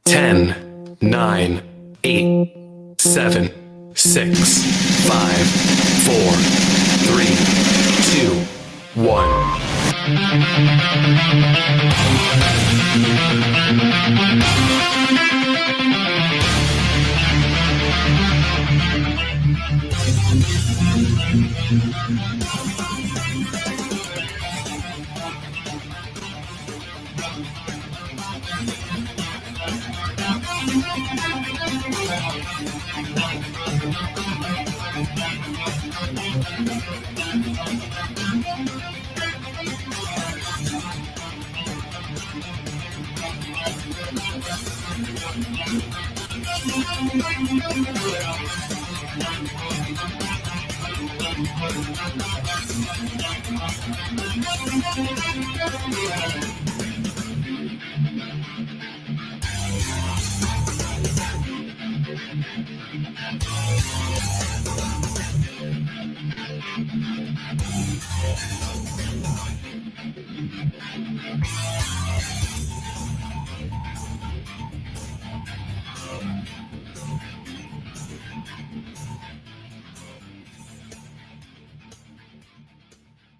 10, 9, 8, 7, 6, 5, 4, 3, 2, 1.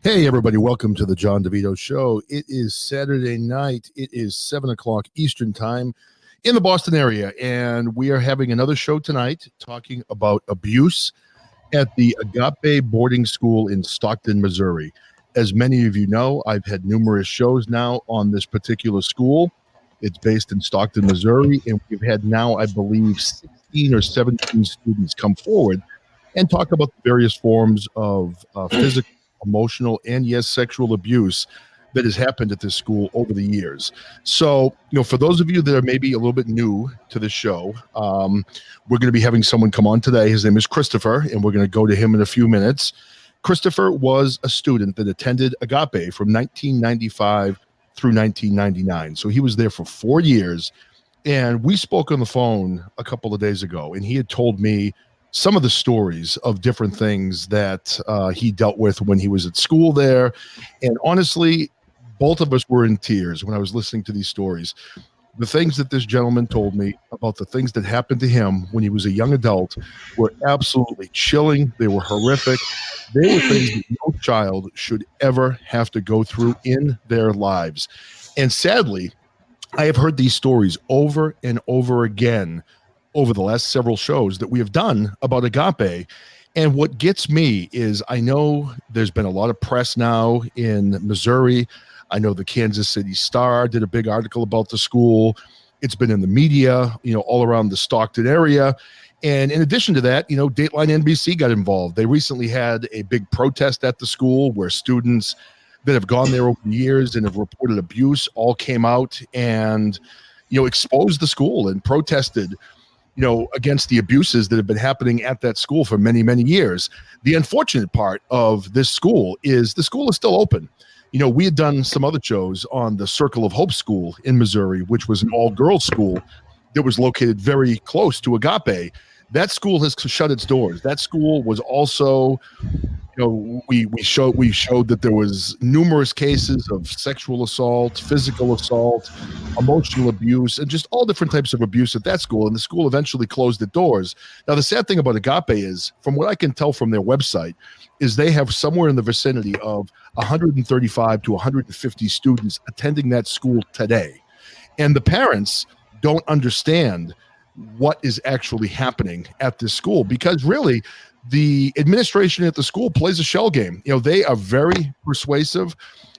Hey, everybody. Welcome to the Jon DiVito Show. It is Saturday night. It is 7 o'clock Eastern time in the Boston area, and we are having another show tonight talking about abuse at the Agape Boarding School in Stockton, Missouri. As many of you know, I've had numerous shows now on this particular school. It's based in Stockton, Missouri, and we've had now, I believe, 16 or 17 students come forward and talk about the various forms of physical, emotional, and yes, sexual abuse that has happened at this school over the years. So, for those of you that are maybe a little bit new to the show, we're going to be having someone come on today. His name is Christopher, and we're going to go to him in a few minutes. Christopher was a student that attended Agape from 1995 through 1999. So he was there for 4 years, and we spoke on the phone a couple of days ago, and he had told me some of the stories of different things that he dealt with when he was at school there. And honestly, both of us were in tears when I was listening to these stories. The things that this gentleman told me about the things that happened to him when he was a young adult were absolutely chilling. They were horrific. They were things that no child should ever have to go through in their lives. And sadly, I have heard these stories over and over again over the last several shows that we have done about Agape. And what gets me is I know there's been a lot of press now in Missouri. I know the Kansas City Star did a big article about the school. It's been in the media, all around the Stockton area. And in addition to that, Dateline NBC got involved. They recently had a big protest at the school where students that have gone there over the years and have reported abuse all came out and, exposed the school and protested against the abuses that have been happening at that school for many, many years. The unfortunate part of this school is the school is still open. We had done some other shows on the Circle of Hope School in Missouri, which was an all-girls school that was located very close to Agape. That school has shut its doors. That school was also, we showed that there was numerous cases of sexual assault, physical assault, emotional abuse, and just all different types of abuse at that school. And the school eventually closed its doors. Now, the sad thing about Agape is, from what I can tell from their website, is they have somewhere in the vicinity of 135 to 150 students attending that school today. And the parents don't understand what is actually happening at this school, because really the administration at the school plays a shell game. They are very persuasive.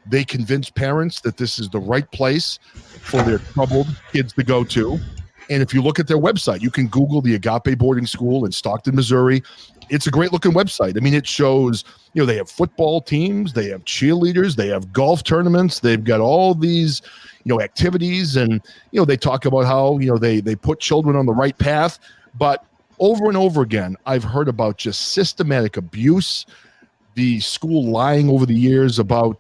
They convince parents that this is the right place for their troubled kids to go to. And if you look at their website, you can Google the Agape Boarding School in Stockton, Missouri. It's a great looking website. I mean, it shows, they have football teams, they have cheerleaders, they have golf tournaments, they've got all these, activities. And, they talk about how, they put children on the right path. But over and over again, I've heard about just systematic abuse, the school lying over the years about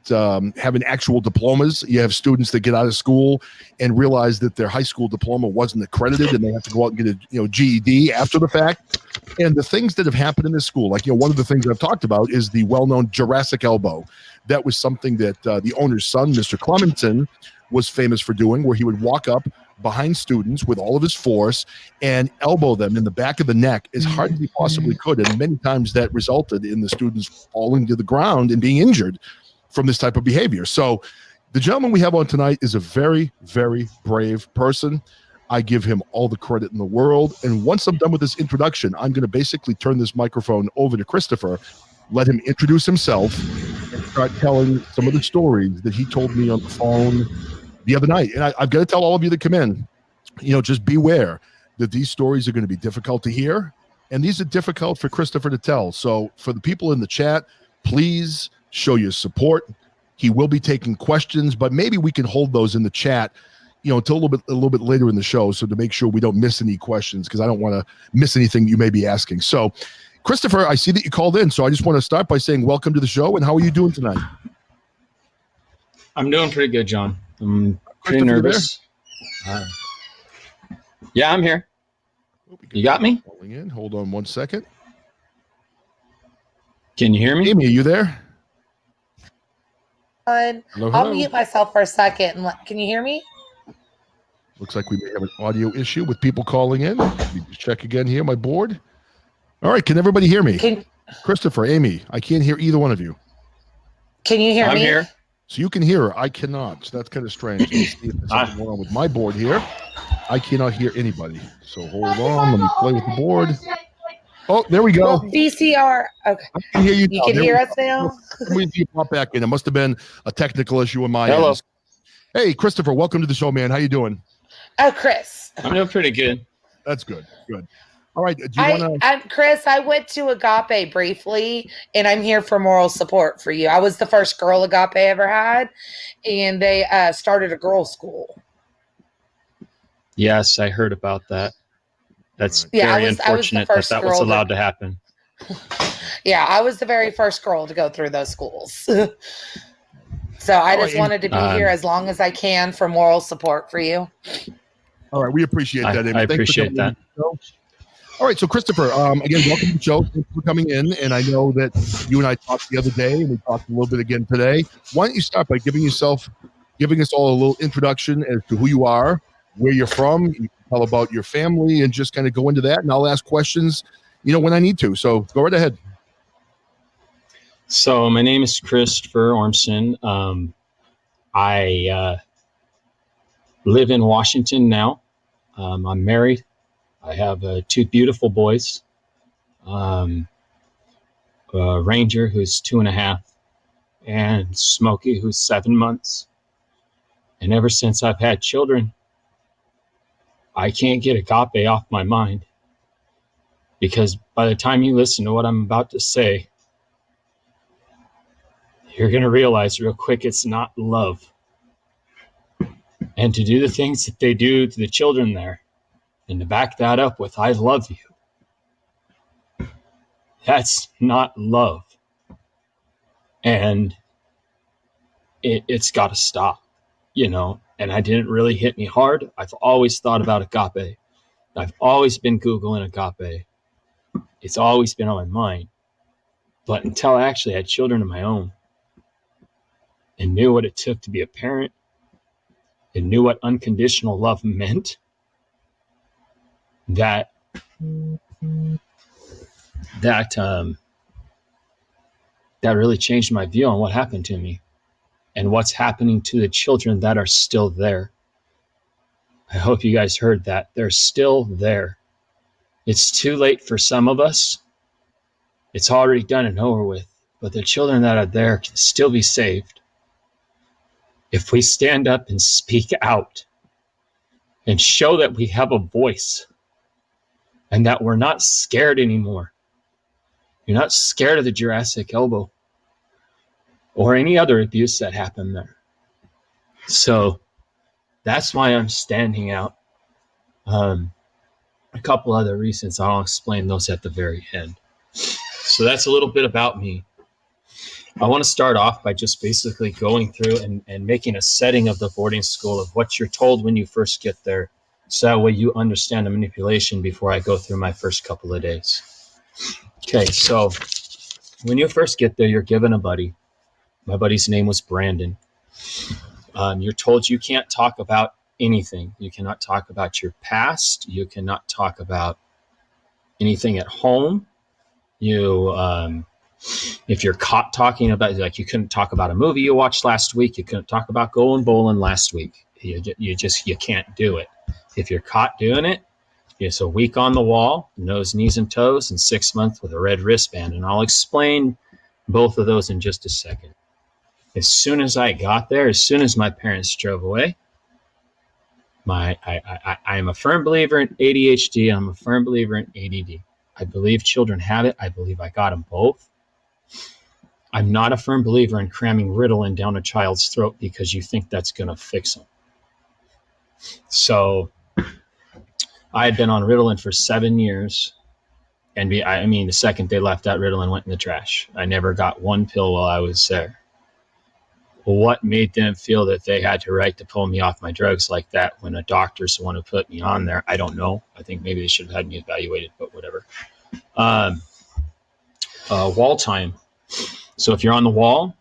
having actual diplomas. You have students that get out of school and realize that their high school diploma wasn't accredited and they have to go out and get a GED after the fact. And the things that have happened in this school, like, one of the things I've talked about is the well-known Jurassic elbow. That was something that the owner's son, Mr. Clemenson, was famous for doing, where he would walk up behind students with all of his force and elbow them in the back of the neck as hard as he possibly could. And many times that resulted in the students falling to the ground and being injured from this type of behavior. So the gentleman we have on tonight is a very, very brave person. I give him all the credit in the world. And once I'm done with this introduction, I'm going to basically turn this microphone over to Christopher, let him introduce himself, and start telling some of the stories that he told me on the phone the other night. And I've got to tell all of you that come in, just beware that these stories are going to be difficult to hear. And these are difficult for Christopher to tell. So for the people in the chat, please show your support. He will be taking questions, but maybe we can hold those in the chat, until a little bit later in the show. So to make sure we don't miss any questions, because I don't want to miss anything you may be asking. So Christopher, I see that you called in. So I just want to start by saying welcome to the show. And how are you doing tonight? I'm doing pretty good, John. I'm pretty nervous. Yeah, I'm here. You got me? Calling in. Hold on one second. Can you hear me? Aimee, are you there? Hello. I'll mute myself for a second. Can you hear me? Looks like we may have an audio issue with people calling in. Let me just check again here, my board. All right, can everybody hear me? Christopher, Aimee, I can't hear either one of you. Can you hear me? I'm here. So you can hear her. I cannot. So that's kind of strange. Let me see if there's something going on with my board here. I cannot hear anybody. So hold on. Let me play with the board. Oh, there we go. Well, VCR. Okay. I can hear you. You can hear us now? We pop back in. It must have been a technical issue in my Hello. end. Hey, Christopher, welcome to the show, man. How you doing? Oh, Chris. I'm doing pretty good. That's good. Good. All right. Do you want to? Chris, I went to Agape briefly, and I'm here for moral support for you. I was the first girl Agape ever had, and they started a girls' school. Yes, I heard about that. That's very unfortunate that was allowed to happen. Yeah, I was the very first girl to go through those schools. So I just wanted to be here as long as I can for moral support for you. All right. We appreciate that. I appreciate that. All right. So, Christopher, again, welcome to the show. Thanks for coming in. And I know that you and I talked the other day, and we talked a little bit again today. Why don't you start by giving us all a little introduction as to who you are, where you're from, you can tell about your family, and just kind of go into that. And I'll ask questions, when I need to. So go right ahead. So my name is Christopher Ormson. I live in Washington now. I'm married. I have two beautiful boys. Ranger, who's 2.5, and Smokey, who's 7 months. And ever since I've had children, I can't get Agape off my mind. Because by the time you listen to what I'm about to say, you're going to realize real quick it's not love. And to do the things that they do to the children there, and to back that up with "I love you," that's not love. And it's got to stop, And it didn't really hit me hard. I've always thought about Agape. I've always been Googling Agape. It's always been on my mind. But until I actually had children of my own and knew what it took to be a parent and knew what unconditional love meant, that really changed my view on what happened to me and what's happening to the children that are still there. I hope you guys heard that. They're still there. It's too late for some of us. It's already done and over with. But the children that are there can still be saved if we stand up and speak out and show that we have a voice and that we're not scared anymore. You're not scared of the Jurassic elbow or any other abuse that happened there. So that's why I'm standing out. A couple other reasons, I'll explain those at the very end. So that's a little bit about me. I want to start off by just basically going through and making a setting of the boarding school of what you're told when you first get there. So that way you understand the manipulation before I go through my first couple of days. Okay, so when you first get there, you're given a buddy. My buddy's name was Brandon. You're told you can't talk about anything. You cannot talk about your past. You cannot talk about anything at home. If you're caught talking about, like, you couldn't talk about a movie you watched last week, you couldn't talk about going bowling last week. You can't do it. If you're caught doing it, it's a week on the wall, nose, knees, and toes, and 6 months with a red wristband. And I'll explain both of those in just a second. As soon as I got there, as soon as my parents drove away, I am a firm believer in ADHD. I'm a firm believer in ADD. I believe children have it. I believe I got them both. I'm not a firm believer in cramming Ritalin down a child's throat because you think that's going to fix them. So I had been on Ritalin for 7 years. And the second they left, that Ritalin went in the trash. I never got one pill while I was there. What made them feel that they had the right to pull me off my drugs like that when a doctor's the one who put me on there? I don't know. I think maybe they should have had me evaluated, but whatever. Wall time. So if you're on the wall,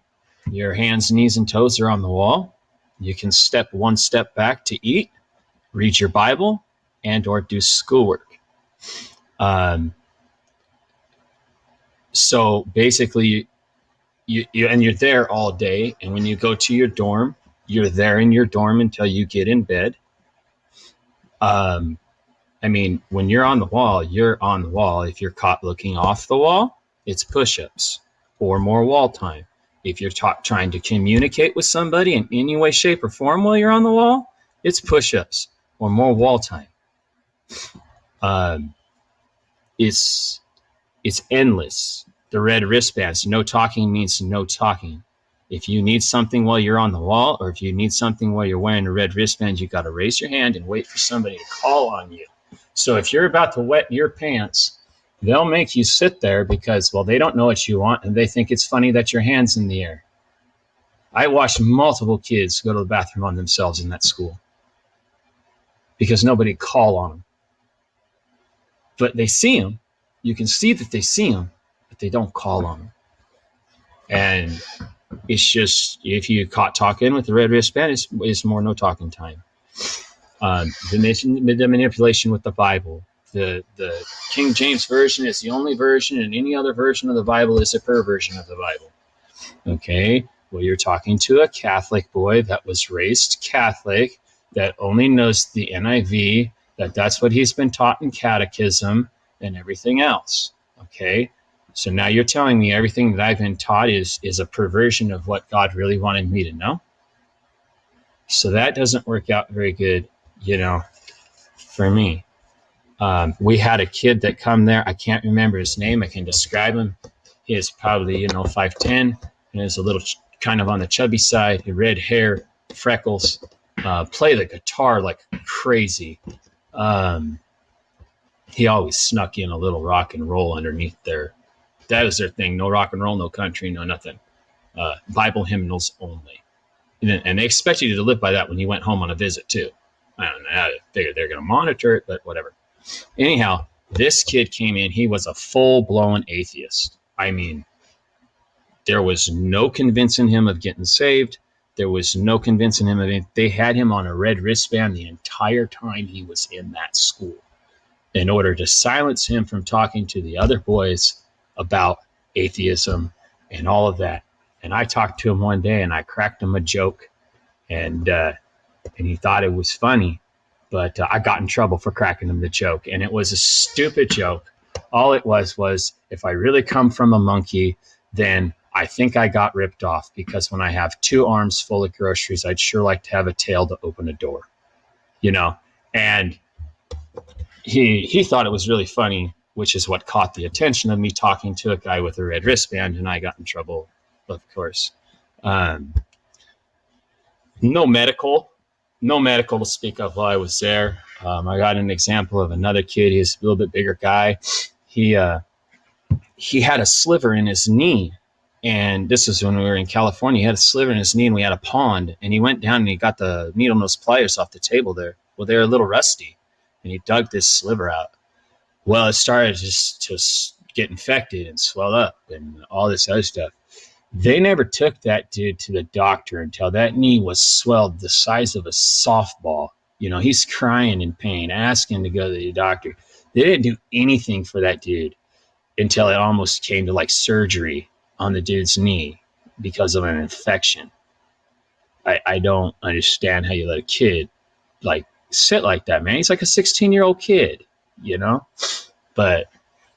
your hands, knees, and toes are on the wall. You can step one step back to eat, read your Bible, and or do schoolwork. So basically, you're there all day, and when you go to your dorm, you're there in your dorm until you get in bed. When you're on the wall, you're on the wall. If you're caught looking off the wall, it's push-ups or more wall time. If you're trying to communicate with somebody in any way, shape, or form while you're on the wall, it's push-ups or more wall time. It's endless. The red wristbands, no talking means no talking. If you need something while you're on the wall, or if you need something while you're wearing a red wristband, you got to raise your hand and wait for somebody to call on you. So if you're about to wet your pants, they'll make you sit there because, well, they don't know what you want, and they think it's funny that your hand's in the air. I watched multiple kids go to the bathroom on themselves in that school because nobody called on them. But they see them. You can see that they see them, but they don't call on them. And it's just, if you caught talking with the red wristband, it's more no talking time. The manipulation with the Bible. The King James Version is the only version, and any other version of the Bible is a perversion of the Bible. Okay, well, you're talking to a Catholic boy that was raised Catholic, that only knows the NIV, that's what he's been taught in catechism and everything else. Okay, so now you're telling me everything that I've been taught is a perversion of what God really wanted me to know? So that doesn't work out very good, for me. We had a kid that come there. I can't remember his name. I can describe him. He is probably, 5'10", and is a little kind of on the chubby side, red hair, freckles, play the guitar like crazy. He always snuck in a little rock and roll underneath there. That was their thing. No rock and roll, no country, no nothing. Bible hymnals only. And they expected you to live by that when you went home on a visit too. I don't know. I figured they're going to monitor it, but whatever. Anyhow, this kid came in. He was a full-blown atheist. I mean, there was no convincing him of getting saved. There was no convincing him of it. They had him on a red wristband the entire time he was in that school in order to silence him from talking to the other boys about atheism and all of that. And I talked to him one day and I cracked him a joke, and he thought it was funny, but I got in trouble for cracking him the joke. And it was a stupid joke. All it was if I really come from a monkey, then I think I got ripped off, because when I have 2 arms full of groceries, I'd sure like to have a tail to open a door, and he thought it was really funny, which is what caught the attention of me talking to a guy with a red wristband, and I got in trouble, of course. No medical to speak of while I was there. I got an example of another kid. He's a little bit bigger guy. He had a sliver in his knee. And this is when we were in California. He had a sliver in his knee, and we had a pond. And he went down and he got the needle nose pliers off the table there. Well, they're a little rusty. And he dug this sliver out. Well, it started to get infected and swell up and all this other stuff. They never took that dude to the doctor until that knee was swelled the size of a softball. He's crying in pain, asking to go to the doctor. They didn't do anything for that dude until it almost came to like surgery on the dude's knee because of an infection. I don't understand how you let a kid like sit like that, man. He's like a 16-year-old kid, but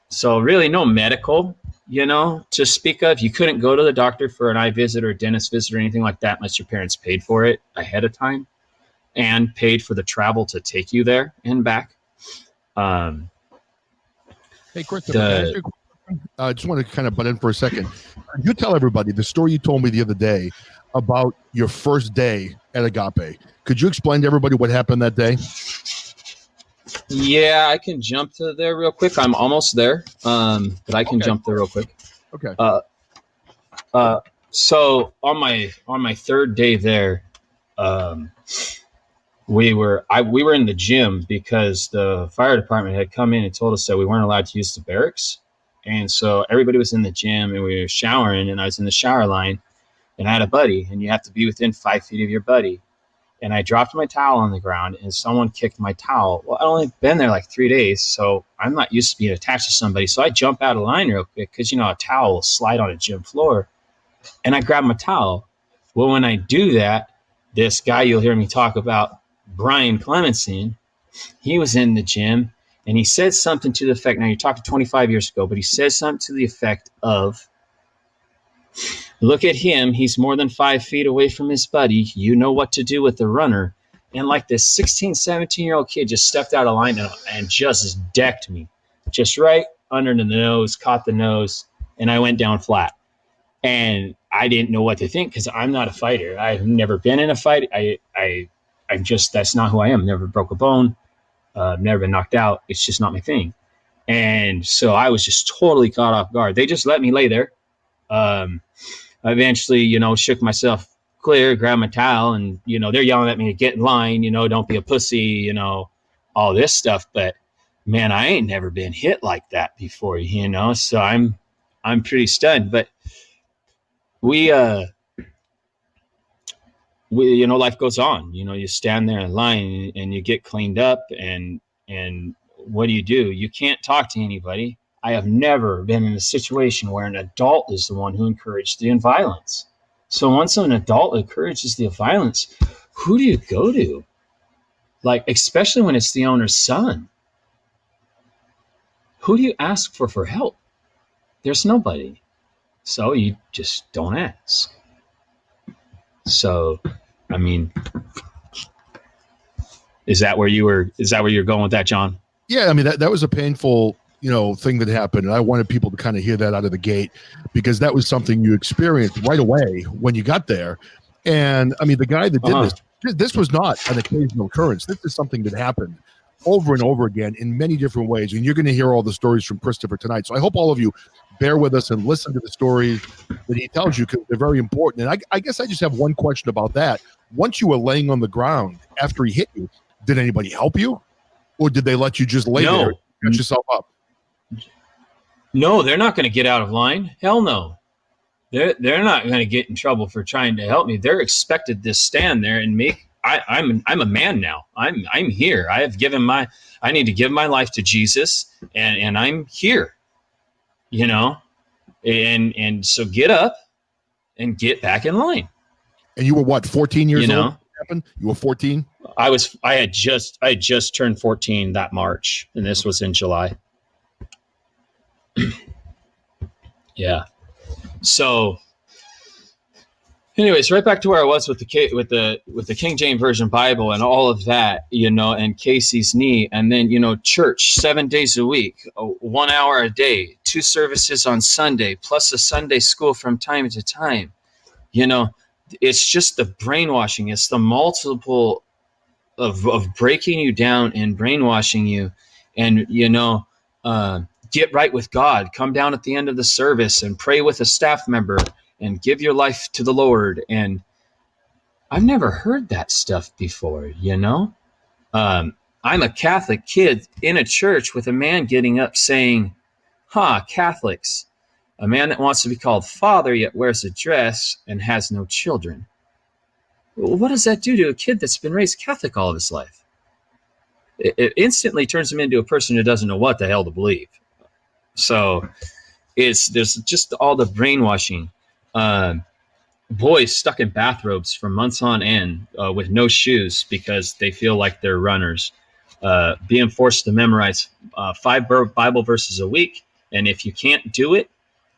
so really no medical, to speak of. You couldn't go to the doctor for an eye visit or a dentist visit or anything like that unless your parents paid for it ahead of time and paid for the travel to take you there and back. Hey, Christopher, I just want to kind of butt in for a second. You tell everybody the story you told me the other day about your first day at Agape. Could you explain to everybody what happened that day? Yeah, I can jump to there real quick. I'm almost there, but I can jump there real quick. Okay. So on my third day there, we were in the gym because the fire department had come in and told us that we weren't allowed to use the barracks. And so everybody was in the gym and we were showering, and I was in the shower line, and I had a buddy, and you have to be within 5 feet of your buddy. And I dropped my towel on the ground, and someone kicked my towel. Well, I'd only been there like 3 days, so I'm not used to being attached to somebody. So I jump out of line real quick because, a towel will slide on a gym floor. And I grab my towel. Well, when I do that, this guy you'll hear me talk about, Brian Clemenson, he was in the gym, and he said something to the effect, now you're talking 25 years ago, but he said something to the effect of, look at him. He's more than 5 feet away from his buddy. You know what to do with the runner. And like this 16, 17-year-old kid just stepped out of line and just decked me. Just right under the nose, caught the nose, and I went down flat. And I didn't know what to think because I'm not a fighter. I've never been in a fight. I'm just, that's not who I am. Never broke a bone. Never been knocked out. It's just not my thing. And so I was just totally caught off guard. They just let me lay there. I eventually, shook myself clear, grabbed my towel, and, they're yelling at me to get in line, don't be a pussy, all this stuff. But man, I ain't never been hit like that before, so I'm pretty stunned. But we life goes on. You stand there in line and you get cleaned up, and what do? You can't talk to anybody. I have never been in a situation where an adult is the one who encouraged the violence. So once an adult encourages the violence, who do you go to? Like, especially when it's the owner's son. Who do you ask for help? There's nobody. So you just don't ask. So, I mean, is that where you're going with that, John? Yeah, I mean, that was a painful, thing that happened. And I wanted people to kind of hear that out of the gate because that was something you experienced right away when you got there. And I mean, the guy that did this was not an occasional occurrence. This is something that happened over and over again in many different ways. And you're going to hear all the stories from Christopher tonight. So I hope all of you bear with us and listen to the stories that he tells you because they're very important. And I guess I just have one question about that. Once you were laying on the ground after he hit you, did anybody help you? Or did they let you just lay there and catch yourself up? No, they're not going to get out of line. Hell no. They're not going to get in trouble for trying to help me. They're expected to stand there and make. I'm a man now. I'm here. I need to give my life to Jesus, and I'm here. And so get up and get back in line. And you were what, 14 years old? Happened? You were 14? I had just turned 14 that March, and this was in July. Yeah. So anyways, right back to where I was with the King James Version Bible and all of that, and Casey's knee, and then, church 7 days a week, 1 hour a day, 2 services on Sunday, plus a Sunday school from time to time. It's just the brainwashing. It's the multiple of breaking you down and brainwashing you, and, get right with God, come down at the end of the service and pray with a staff member and give your life to the Lord. And I've never heard that stuff before, I'm a Catholic kid in a church with a man getting up saying, Catholics, a man that wants to be called father yet wears a dress and has no children. What does that do to a kid that's been raised Catholic all of his life? it instantly turns them into a person who doesn't know what the hell to believe. So there's just all the brainwashing. Boys stuck in bathrobes for months on end with no shoes because they feel like they're runners. Being forced to memorize 5 Bible verses a week. And if you can't do it,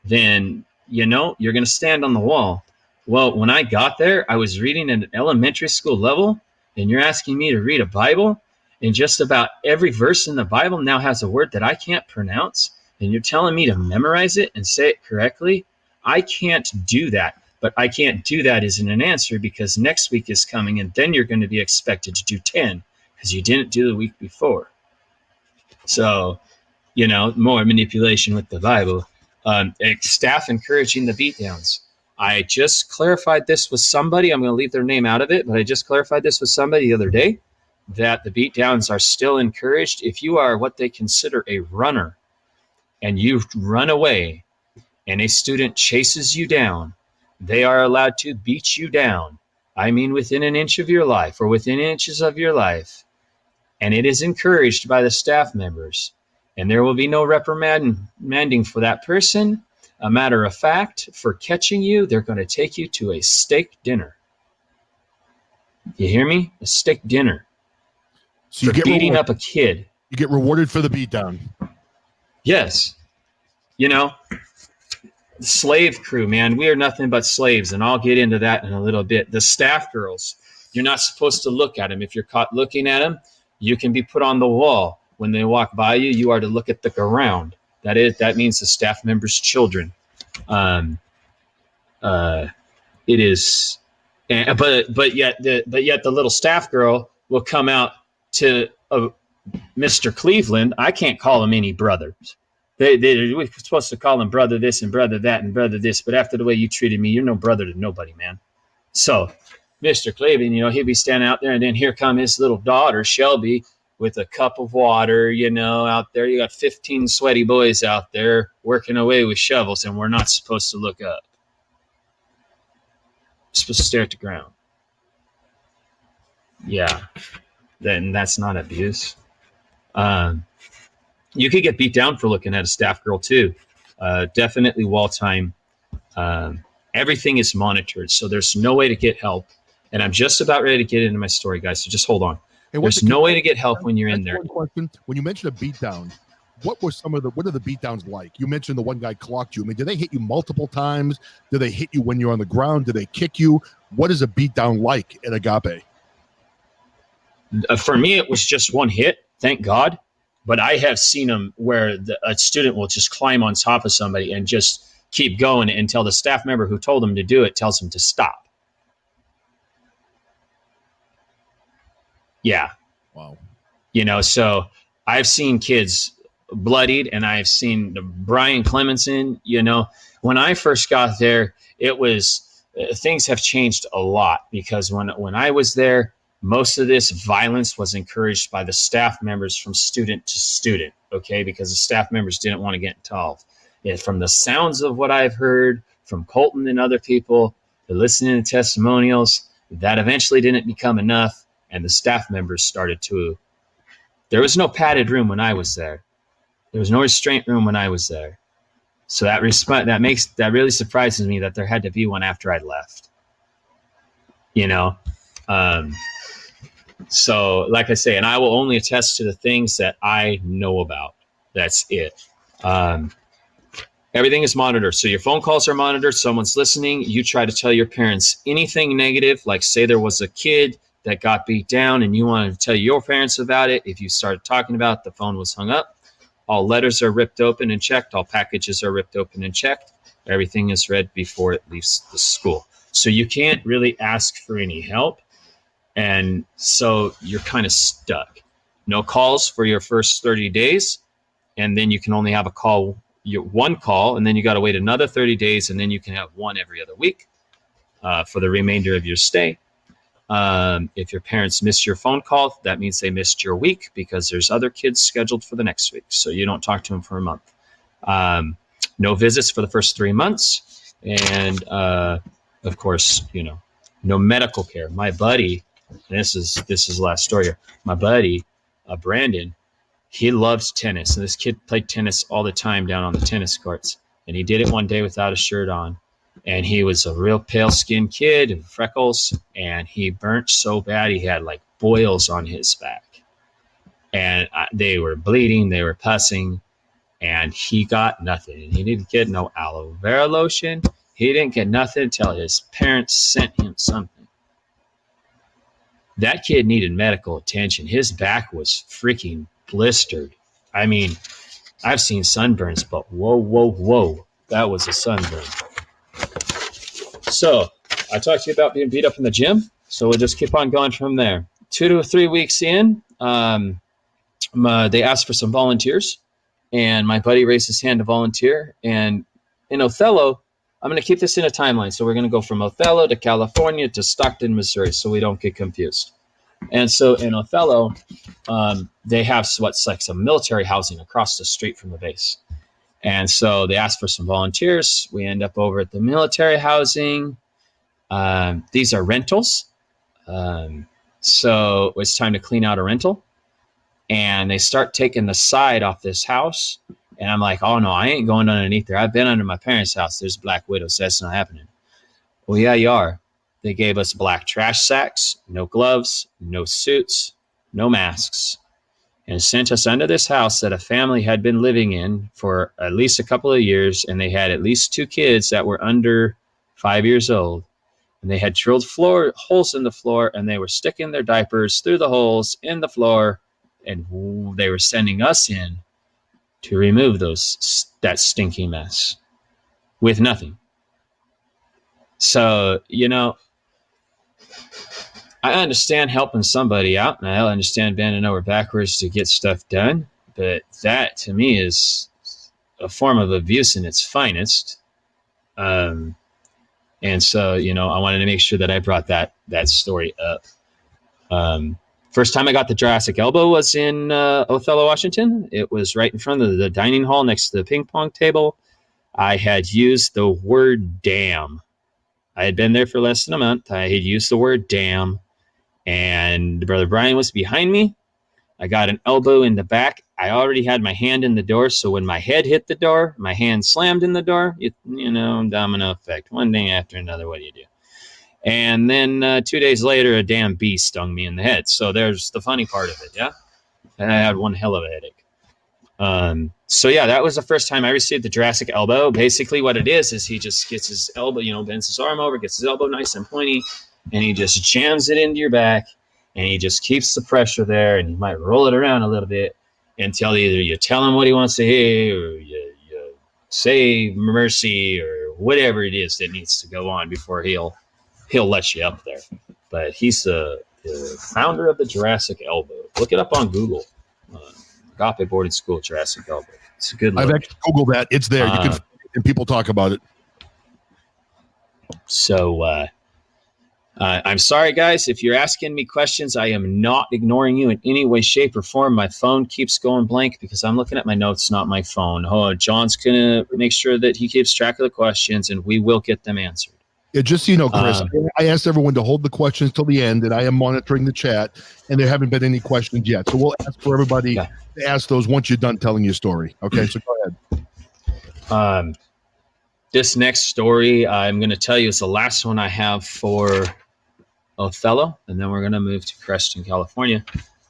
then, you're going to stand on the wall. Well, when I got there, I was reading at an elementary school level, and you're asking me to read a Bible, and just about every verse in the Bible now has a word that I can't pronounce, and you're telling me to memorize it and say it correctly? I can't do that. But I can't do that isn't an answer, because next week is coming, and then you're going to be expected to do 10 because you didn't do the week before. So, more manipulation with the Bible. Staff encouraging the beatdowns. I just clarified this with somebody. I'm going to leave their name out of it, but I just clarified this with somebody the other day, that the beatdowns are still encouraged. If you are what they consider a runner and you run away and a student chases you down, they are allowed to beat you down. I mean, within an inch of your life or within inches of your life. And it is encouraged by the staff members. And there will be no reprimanding for that person. A matter of fact, for catching you, they're going to take you to a steak dinner. You hear me? A steak dinner. So you get beating up a kid. You get rewarded for the beatdown. Yes. Slave crew, man, we are nothing but slaves, and I'll get into that in a little bit. The staff girls, you're not supposed to look at them. If you're caught looking at them, you can be put on the wall. When they walk by you, you are to look at the ground. That means the staff members' children. It is, but yet the little staff girl will come out to Mr. Cleveland. I can't call him any brothers. We're supposed to call him brother this and brother that and brother this, but after the way you treated me, you're no brother to nobody, man. So Mr. Cleveland, he'll be standing out there, and then here come his little daughter, Shelby, with a cup of water, out there. You got 15 sweaty boys out there working away with shovels, and we're not supposed to look up. We're supposed to stare at the ground. Yeah, then that's not abuse. You could get beat down for looking at a staff girl too. Definitely wall time. Everything is monitored, so there's no way to get help. And I'm just about ready to get into my story, guys, so just hold on. Hey, there's no way to get help when you're in there. One question. When you mentioned a beatdown, what are the beatdowns like? You mentioned the one guy clocked you. I mean, did they hit you multiple times? Do they hit you when you're on the ground? Do they kick you? What is a beatdown like at Agape? For me, it was just one hit, thank God. But I have seen them where a student will just climb on top of somebody and just keep going until the staff member who told them to do it tells them to stop. Yeah. Wow. So I've seen kids bloodied, and I've seen Brian Clemenson. When I first got there, it was things have changed a lot, because when I was there, most of this violence was encouraged by the staff members from student to student, okay, because the staff members didn't want to get involved. And from the sounds of what I've heard from Colton and other people, listening to testimonials, that eventually didn't become enough, and the staff members started to. There was no padded room when I was there. There was no restraint room when I was there. So that really surprises me that there had to be one after I left. So like I say, and I will only attest to the things that I know about. That's it. Everything is monitored. So your phone calls are monitored. Someone's listening. You try to tell your parents anything negative, like say there was a kid that got beat down and you wanted to tell your parents about it. If you started talking about it, the phone was hung up. All letters are ripped open and checked. All packages are ripped open and checked. Everything is read before it leaves the school. So you can't really ask for any help. And so you're kind of stuck. No calls for your first 30 days. And then you can only have one call, and then you got to wait another 30 days, and then you can have one every other week for the remainder of your stay. If your parents miss your phone call, that means they missed your week, because there's other kids scheduled for the next week. So you don't talk to them for a month. No visits for the first 3 months. And of course, no medical care. My buddy, and this is the last story here. My buddy Brandon, he loves tennis. And this kid played tennis all the time down on the tennis courts. And he did it one day without a shirt on. And he was a real pale-skinned kid with freckles. And he burnt so bad he had like boils on his back. And they were bleeding. They were pussing. And he got nothing. And he didn't get no aloe vera lotion. He didn't get nothing until his parents sent him something. That kid needed medical attention. His back was freaking blistered. I mean, I've seen sunburns, but whoa. That was a sunburn. So I talked to you about being beat up in the gym. So we'll just keep on going from there. 2 to 3 weeks in, they asked for some volunteers. And my buddy raised his hand to volunteer. And in Othello, I'm going to keep this in a timeline. So we're going to go from Othello to California to Stockton, Missouri, so we don't get confused. And so in Othello, they have what's like some military housing across the street from the base. And so they asked for some volunteers. We end up over at the military housing. These are rentals. So it's time to clean out a rental. And they start taking the side off this house. And I'm like, oh, no, I ain't going underneath there. I've been under my parents' house. There's black widows. That's not happening. Well, yeah, you are. They gave us black trash sacks, no gloves, no suits, no masks, and sent us under this house that a family had been living in for at least a couple of years. And they had at least 2 kids that were under 5 years old. And they had drilled holes in the floor, and they were sticking their diapers through the holes in the floor. And they were sending us in to remove that stinky mess with nothing. So, I understand helping somebody out, and I understand bending over backwards to get stuff done. But that, to me, is a form of abuse in its finest. And so, I wanted to make sure that I brought that story up. First time I got the Jurassic elbow was in Othello, Washington. It was right in front of the dining hall next to the ping pong table. I had used the word damn. I had been there for less than a month. I had used the word damn. And Brother Brian was behind me. I got an elbow in the back. I already had my hand in the door. So when my head hit the door, my hand slammed in the door. Domino effect. One thing after another, what do you do? And then 2 days later, a damn bee stung me in the head. So there's the funny part of it, yeah? And I had one hell of a headache. So, yeah, that was the first time I received the Jurassic elbow. Basically what it is he just gets his elbow, bends his arm over, gets his elbow nice and pointy, and he just jams it into your back, and he just keeps the pressure there, and he might roll it around a little bit until either you tell him what he wants to hear, or you say mercy, or whatever it is that needs to go on before he'll let you up there. But he's the founder of the Jurassic elbow. Look it up on Google. Agape Boarding School, Jurassic elbow. It's a good look. I've actually Googled that. It's there. You can, and people talk about it. So I'm sorry, guys. If you're asking me questions, I am not ignoring you in any way, shape, or form. My phone keeps going blank because I'm looking at my notes, not my phone. Oh, John's going to make sure that he keeps track of the questions, and we will get them answered. Yeah, just so you know, Chris, I asked everyone to hold the questions till the end, and I am monitoring the chat, and there haven't been any questions yet. So we'll ask for everybody to ask those once you're done telling your story. Okay, so go ahead. This next story I'm going to tell you is the last one I have for Othello, and then we're going to move to Creston, California.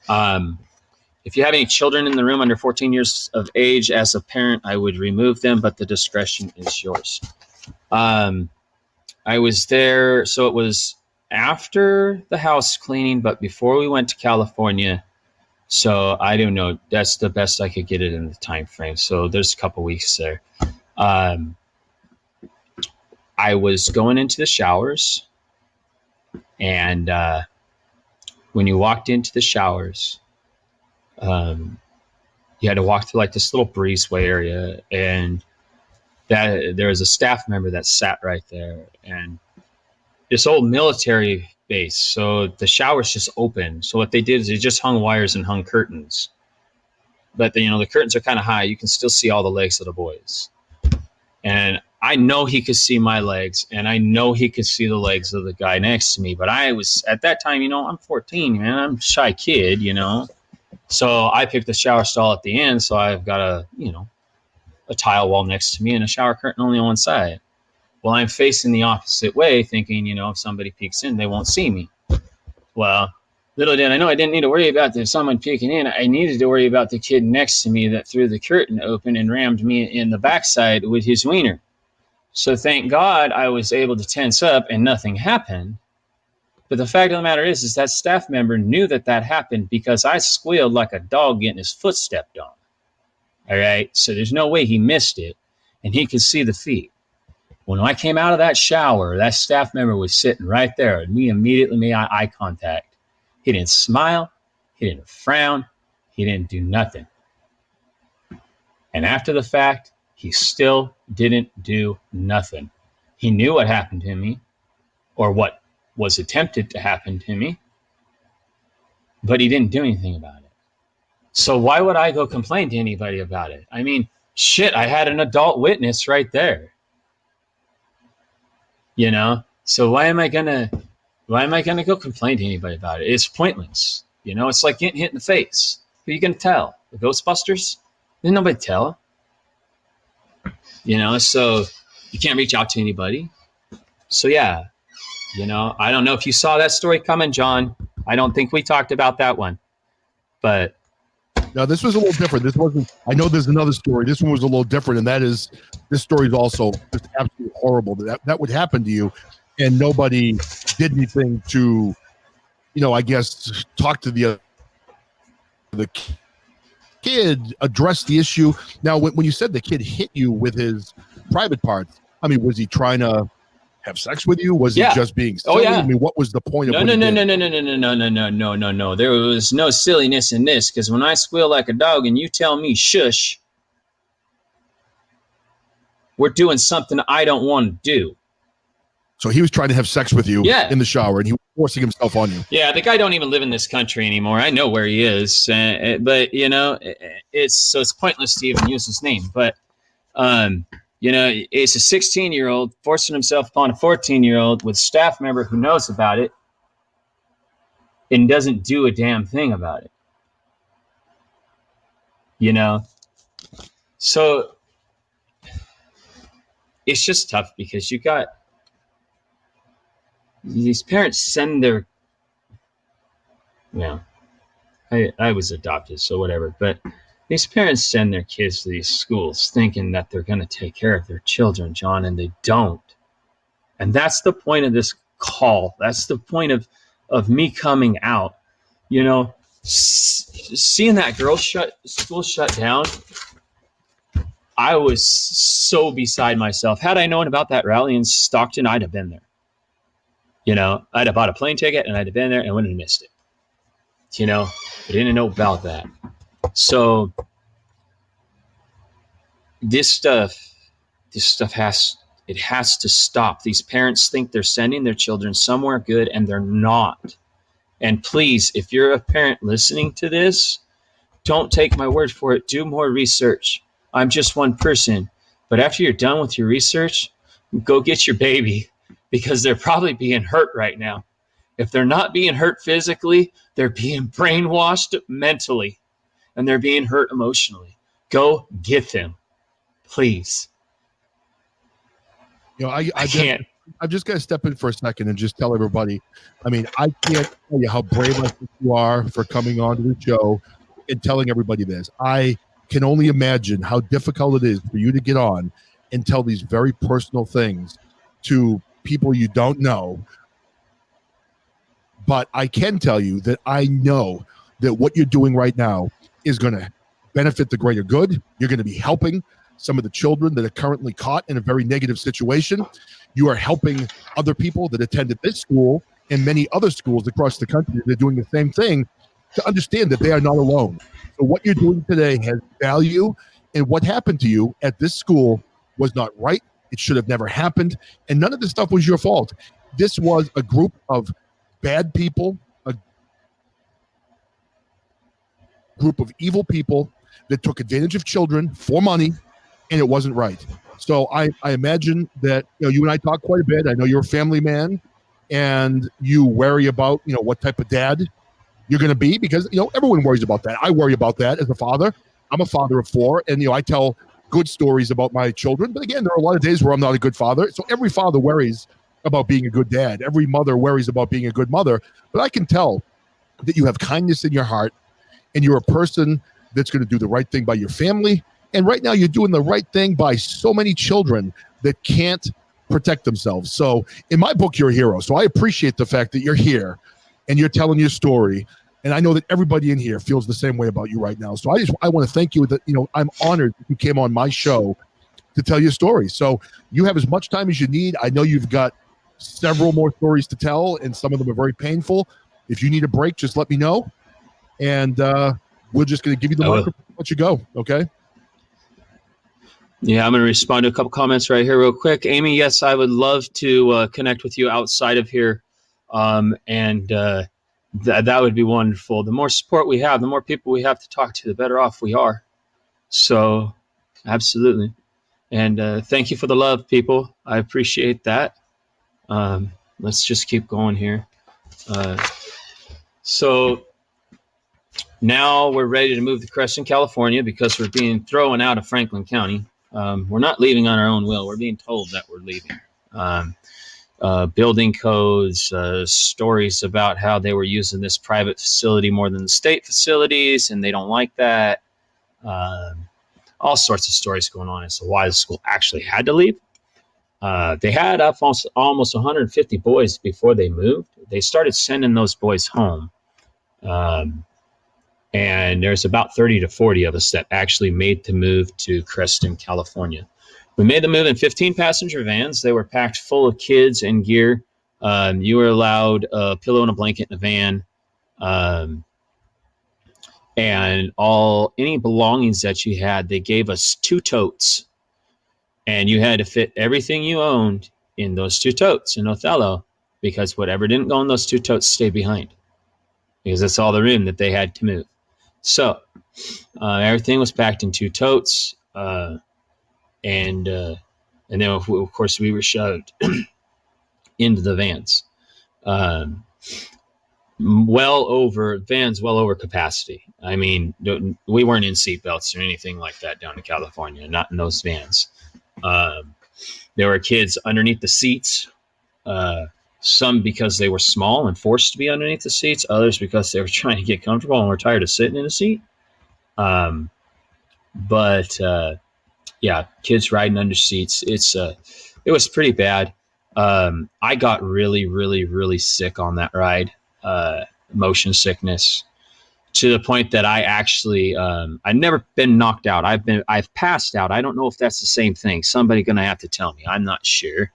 If you have any children in the room under 14 years of age, as a parent, I would remove them, but the discretion is yours. I was there, so it was after the house cleaning, but before we went to California. So I don't know. That's the best I could get it in the time frame. So there's a couple weeks there. I was going into the showers, and when you walked into the showers, you had to walk through like this little breezeway area, and that there was a staff member that sat right there, and this old military base. So the shower's just open. So what they did is they just hung wires and hung curtains, but the curtains are kind of high. You can still see all the legs of the boys. And I know he could see my legs, and I know he could see the legs of the guy next to me. But I was at that time, I'm 14, man. I'm a shy kid, So I picked the shower stall at the end. So I've got a tile wall next to me and a shower curtain only on one side. Well, I'm facing the opposite way thinking, if somebody peeks in, they won't see me. Well, little did I know I didn't need to worry about someone peeking in. I needed to worry about the kid next to me that threw the curtain open and rammed me in the backside with his wiener. So thank God I was able to tense up and nothing happened. But the fact of the matter is that staff member knew that happened because I squealed like a dog getting his foot stepped on. All right. So there's no way he missed it. And he could see the feet. When I came out of that shower, that staff member was sitting right there, and we immediately made eye contact. He didn't smile. He didn't frown. He didn't do nothing. And after the fact, he still didn't do nothing. He knew what happened to me, or what was attempted to happen to me, but he didn't do anything about it. So why would I go complain to anybody about it? I mean, shit, I had an adult witness right there. So why am I gonna go complain to anybody about it? It's pointless. It's like getting hit in the face. Who are you gonna tell? The Ghostbusters? There's nobody to tell. So you can't reach out to anybody. So yeah, I don't know if you saw that story coming, John. I don't think we talked about that one, but. Now, this was a little different. This wasn't, I know there's another story. This one was a little different. And that is, this story is also just absolutely horrible that would happen to you. And nobody did anything to, I guess, talk to the kid, address the issue. Now, when you said the kid hit you with his private parts, I mean, was he trying to have sex with you? Was he just being silly? I mean, what was the point of No. There was no silliness in this, because when I squeal like a dog and you tell me shush, we're doing something I don't want to do. So he was trying to have sex with you in the shower, and he was forcing himself on you. Yeah, the guy don't even live in this country anymore. I know where he is, but it's pointless to even use his name. But it's a 16-year-old forcing himself upon a 14-year-old with a staff member who knows about it and doesn't do a damn thing about it. So it's just tough because you got these parents send their, I was adopted, so whatever, but these parents send their kids to these schools thinking that they're going to take care of their children, John, and they don't. And that's the point of this call. That's the point of me coming out. Seeing that girls' school shut down, I was so beside myself. Had I known about that rally in Stockton, I'd have been there. I'd have bought a plane ticket and I'd have been there and wouldn't have missed it. I didn't know about that. So this stuff has to stop. These parents think they're sending their children somewhere good, and they're not. And please, if you're a parent listening to this, don't take my word for it. Do more research. I'm just one person. But after you're done with your research, go get your baby, because they're probably being hurt right now. If they're not being hurt physically, they're being brainwashed mentally. And they're being hurt emotionally. Go get them, please. I can't. I've just got to step in for a second and just tell everybody. I mean, I can't tell you how brave I think you are for coming on to the show and telling everybody this. I can only imagine how difficult it is for you to get on and tell these very personal things to people you don't know. But I can tell you that I know that what you're doing right now is going to benefit the greater good. You're going to be helping some of the children that are currently caught in a very negative situation. You are helping other people that attended this school and many other schools across the country that are doing the same thing to understand that they are not alone. So what you're doing today has value, and what happened to you at this school was not right. It should have never happened, and none of this stuff was your fault. This was a group of bad people, a group of evil people that took advantage of children for money, and it wasn't right. So I imagine that you and I talk quite a bit. I know you're a family man, and you worry about what type of dad you're going to be, because, everyone worries about that. I worry about that as a father. I'm a father of 4, and, I tell good stories about my children. But again, there are a lot of days where I'm not a good father. So every father worries about being a good dad. Every mother worries about being a good mother. But I can tell that you have kindness in your heart, and you're a person that's going to do the right thing by your family. And right now you're doing the right thing by so many children that can't protect themselves. So in my book, you're a hero. So I appreciate the fact that you're here and you're telling your story. And I know that everybody in here feels the same way about you right now. So I want to thank you that, I'm honored that you came on my show to tell your story. So you have as much time as you need. I know you've got several more stories to tell, and some of them are very painful. If you need a break, just let me know. And we're just going to give you the microphone and let you go. Okay. Yeah, I'm going to respond to a couple comments right here real quick. Aimee, yes, I would love to connect with you outside of here. That would be wonderful. The more support we have, the more people we have to talk to, the better off we are. So, absolutely. And thank you for the love, people. I appreciate that. Let's just keep going here. So now we're ready to move to Creston, California, because we're being thrown out of Franklin County. We're not leaving on our own will. We're being told that we're leaving. Building codes, stories about how they were using this private facility more than the state facilities, and they don't like that. All sorts of stories going on as to why the school actually had to leave. They had up almost 150 boys before they moved. They started sending those boys home. And there's about 30 to 40 of us that actually made the move to Creston, California. We made the move in 15 passenger vans. They were packed full of kids and gear. You were allowed a pillow and a blanket in the van. And any belongings that you had, they gave us 2 totes. And you had to fit everything you owned in those 2 totes in Othello, because whatever didn't go in those 2 totes stayed behind, because that's all the room that they had to move. So everything was packed in 2 totes. And then, of course, we were shoved into the vans. Well over capacity. I mean, we weren't in seatbelts or anything like that down in California, not in those vans. There were kids underneath the seats, some because they were small and forced to be underneath the seats, others because they were trying to get comfortable and were tired of sitting in a seat. Yeah, kids riding under seats. It was pretty bad. I got really, really, really sick on that ride. Motion sickness, to the point that I actually, I've never been knocked out. I've passed out. I don't know if that's the same thing. Somebody gonna have to tell me. I'm not sure.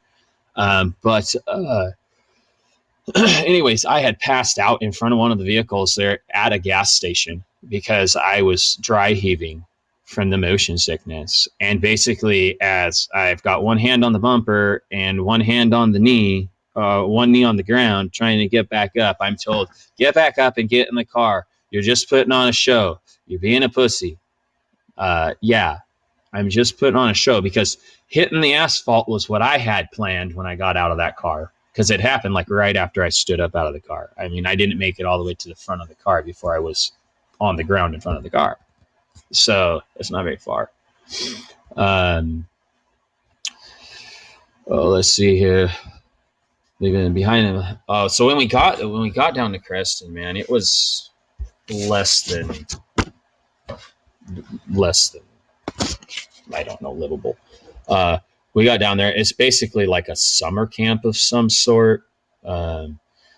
Anyways, I had passed out in front of one of the vehicles there at a gas station because I was dry heaving from the motion sickness. And basically, as I've got one hand on the bumper and one hand on the knee, one knee on the ground, trying to get back up, I'm told, get back up and get in the car. You're just putting on a show. You're being a pussy. Yeah, I'm just putting on a show, because hitting the asphalt was what I had planned when I got out of that car, because it happened like right after I stood up out of the car. I mean, I didn't make it all the way to the front of the car before I was on the ground in front of the car. So it's not very far. Let's see here. Leaving behind him. So when we got down to Creston, man, it was less than I don't know, livable. We got down there. It's basically like a summer camp of some sort.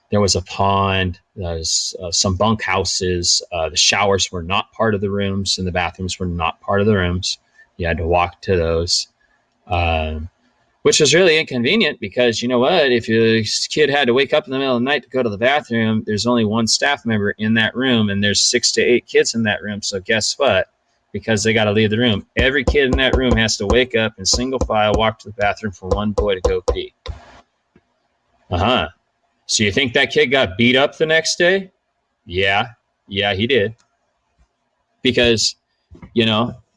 There was a pond. There's some bunk houses. The showers were not part of the rooms, and the bathrooms were not part of the rooms. You had to walk to those, which was really inconvenient, because you know what? If your kid had to wake up in the middle of the night to go to the bathroom, there's only one staff member in that room, and there's 6 to 8 kids in that room. So guess what? Because they got to leave the room, every kid in that room has to wake up in single file, walk to the bathroom for one boy to go pee. So you think that kid got beat up the next day? Yeah, he did. Because,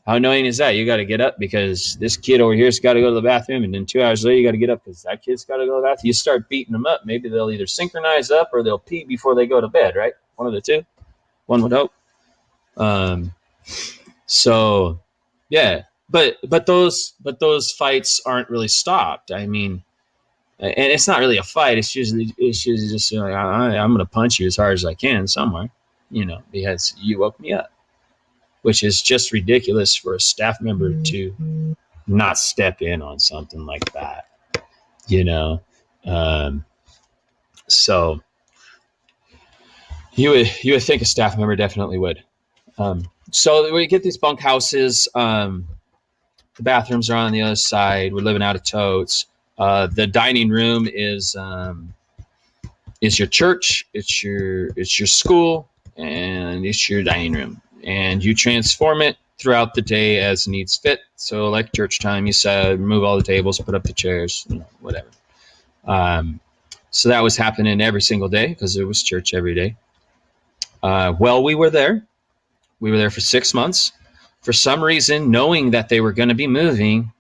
how annoying is that? You got to get up because this kid over here's got to go to the bathroom, and then 2 hours later you got to get up because that kid's got to go to the bathroom. You start beating them up. Maybe they'll either synchronize up or they'll pee before they go to bed, right? one of the two. One would hope. So yeah, but those fights aren't really stopped. I mean, and it's not really a fight. It's usually just, you know, I'm going to punch you as hard as I can somewhere, you know, because you woke me up, which is just ridiculous for a staff member to not step in on something like that, you know. So you would think a staff member definitely would. So we get these bunk houses. The bathrooms are on the other side. We're living out of totes. The dining room is your church. It's your school, and it's your dining room. And you transform it throughout the day as needs fit. So like church time, you said, remove all the tables, put up the chairs, you know, whatever. So that was happening every single day because it was church every day. Well, we were there. We were there for 6 months. For some reason, knowing that they were going to be moving,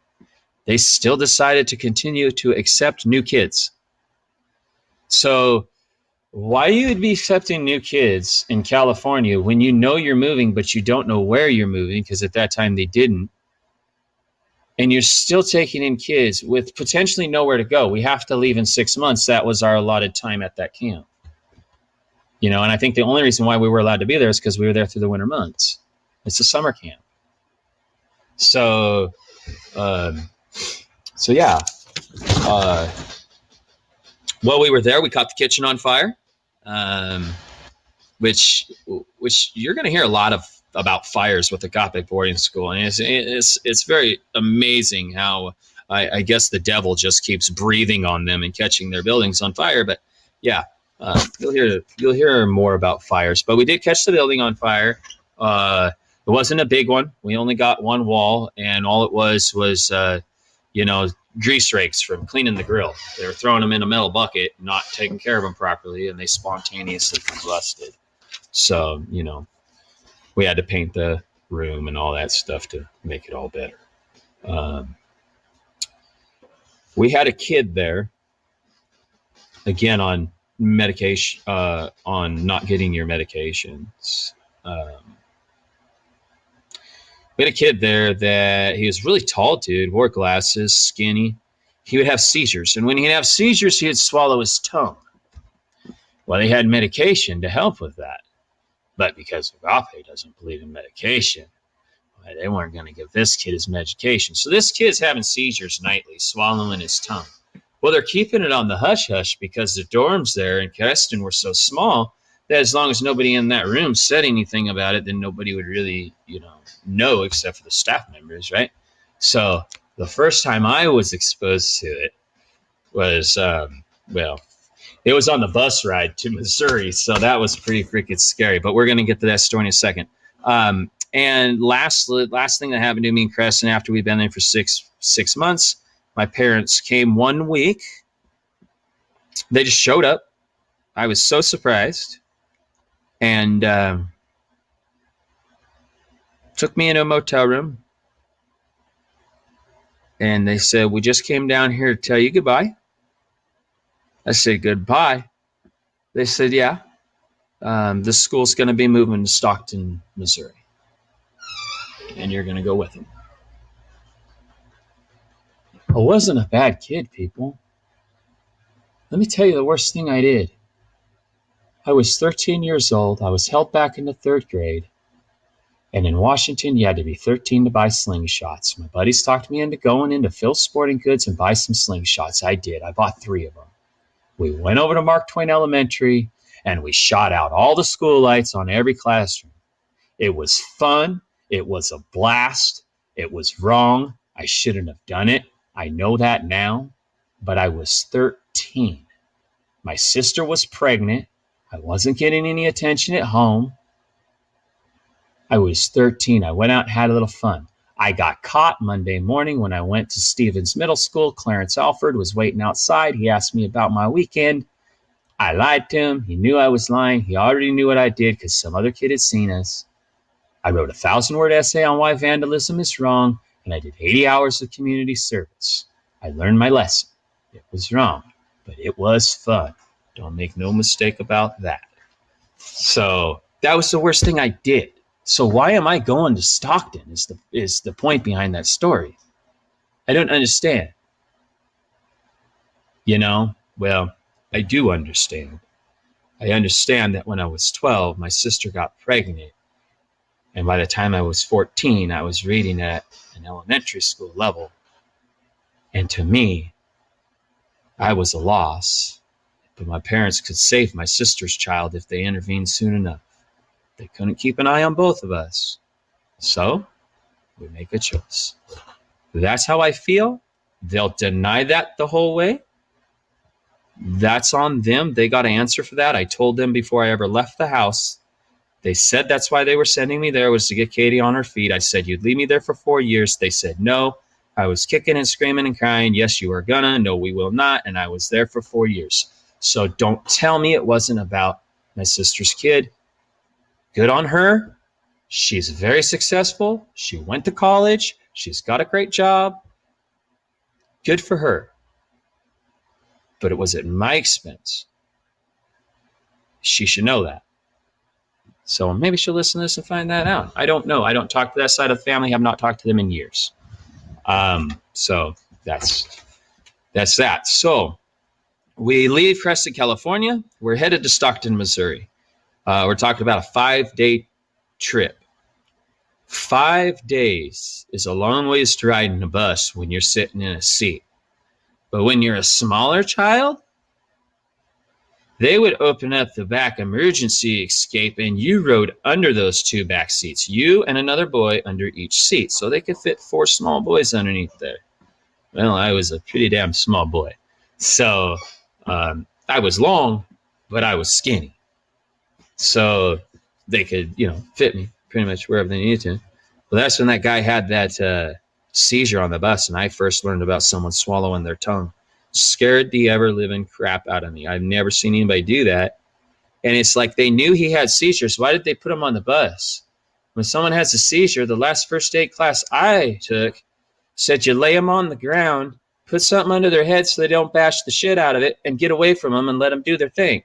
they still decided to continue to accept new kids. So why you would be accepting new kids in California when you know you're moving, but you don't know where you're moving, because at that time they didn't, and you're still taking in kids with potentially nowhere to go. We have to leave in 6 months. That was our allotted time at that camp. You know, and I think the only reason why we were allowed to be there is because we were there through the winter months. It's a summer camp. So yeah. While we were there, we caught the kitchen on fire, which you're going to hear a lot about fires with Agape Boarding School, and it's very amazing how I guess the devil just keeps breathing on them and catching their buildings on fire. But yeah, you'll hear more about fires. But we did catch the building on fire. It wasn't a big one. We only got one wall, and all it was grease rakes from cleaning the grill. They were throwing them in a metal bucket, not taking care of them properly, and they spontaneously combusted. So, you know, we had to paint the room and all that stuff to make it all better. We had a kid there, again, on medication, on not getting your medications. We had a kid there that he was really tall dude, wore glasses, skinny. He would have seizures. And when he'd have seizures, he'd swallow his tongue. Well, they had medication to help with that. But because Agape doesn't believe in medication, well, they weren't going to give this kid his medication. So this kid's having seizures nightly, swallowing his tongue. Well, they're keeping it on the hush-hush because the dorms there in Creston were so small that as long as nobody in that room said anything about it, then nobody would really, know except for the staff members, right? So the first time I was exposed to it was, it was on the bus ride to Missouri, so that was pretty freaking scary. But we're going to get to that story in a second. And last thing that happened to me in Creston after we'd been there for six months, my parents came 1 week. They just showed up. I was so surprised. And took me into a motel room. And they said, we just came down here to tell you goodbye. I said, goodbye. They said, yeah. The school's going to be moving to Stockton, Missouri. And you're going to go with them. I wasn't a bad kid, people. Let me tell you the worst thing I did. I was 13 years old. I was held back into third grade. And in Washington, you had to be 13 to buy slingshots. My buddies talked me into going into Phil's Sporting Goods and buy some slingshots. I did. I bought 3 of them. We went over to Mark Twain Elementary, and we shot out all the school lights on every classroom. It was fun. It was a blast. It was wrong. I shouldn't have done it. I know that now. But I was 13. My sister was pregnant. I wasn't getting any attention at home. I was 13. I went out and had a little fun. I got caught Monday morning when I went to Stevens Middle School. Clarence Alford was waiting outside. He asked me about my weekend. I lied to him. He knew I was lying. He already knew what I did because some other kid had seen us. I wrote a 1,000-word essay on why vandalism is wrong, and I did 80 hours of community service. I learned my lesson. It was wrong, but it was fun. Don't make no mistake about that. So that was the worst thing I did. So why am I going to Stockton is the point behind that story. I don't understand. Well, I do understand. I understand that when I was 12, my sister got pregnant. And by the time I was 14, I was reading at an elementary school level. And to me, I was a loss. But my parents could save my sister's child if they intervened soon enough. They couldn't keep an eye on both of us. So we make a choice. That's how I feel. They'll deny that the whole way. That's on them. They got to answer for that. I told them before I ever left the house. They said that's why they were sending me there, was to get Katie on her feet. I said, you'd leave me there for 4 years. They said, no. I was kicking and screaming and crying. Yes, you are gonna. No, we will not. And I was there for 4 years. So don't tell me it wasn't about my sister's kid. Good on her. She's very successful. She went to college. She's got a great job. Good for her. But it was at my expense. She should know that. So maybe she'll listen to this and find that out. I don't know. I don't talk to that side of the family. I've not talked to them in years. So that's that. So we leave Crescent, California. We're headed to Stockton, Missouri. We're talking about a 5-day trip. 5 days is a long ways to ride in a bus when you're sitting in a seat. But when you're a smaller child, they would open up the back emergency escape and you rode under those 2 back seats. You and another boy under each seat. So they could fit 4 small boys underneath there. Well, I was a pretty damn small boy. So I was long, but I was skinny. So they could, fit me pretty much wherever they needed to. Well, that's when that guy had that seizure on the bus, and I first learned about someone swallowing their tongue. Scared the ever-living crap out of me. I've never seen anybody do that. And it's like they knew he had seizures. Why did they put him on the bus? When someone has a seizure, the last first aid class I took said you lay them on the ground, put something under their head so they don't bash the shit out of it, and get away from them and let them do their thing.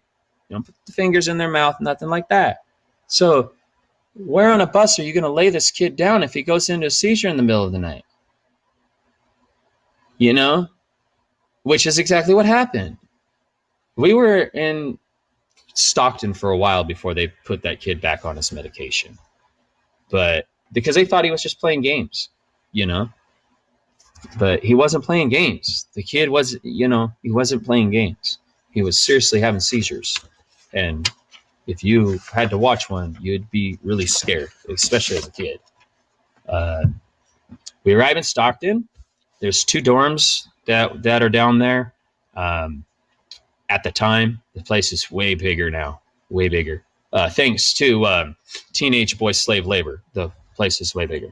You don't put the fingers in their mouth, nothing like that. So where on a bus are you going to lay this kid down if he goes into a seizure in the middle of the night? Which is exactly what happened. We were in Stockton for a while before they put that kid back on his medication. But because they thought he was just playing games, But he wasn't playing games. The kid was, he wasn't playing games. He was seriously having seizures. And if you had to watch one, you'd be really scared, especially as a kid. We arrive in Stockton. There's 2 dorms that are down there. At the time, the place is way bigger now, way bigger. Thanks to teenage boy slave labor, the place is way bigger.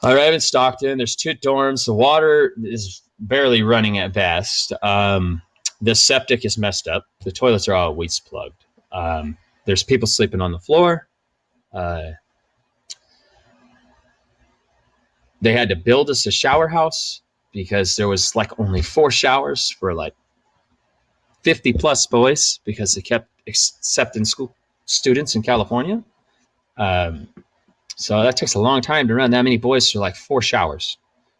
I arrive in Stockton. There's 2 dorms. The water is barely running at best. The septic is messed up. The toilets are always plugged. There's people sleeping on the floor. They had to build us a shower house because there was only 4 showers for 50 plus boys because they kept accepting school students in California. So that takes a long time to run that many boys for 4 showers.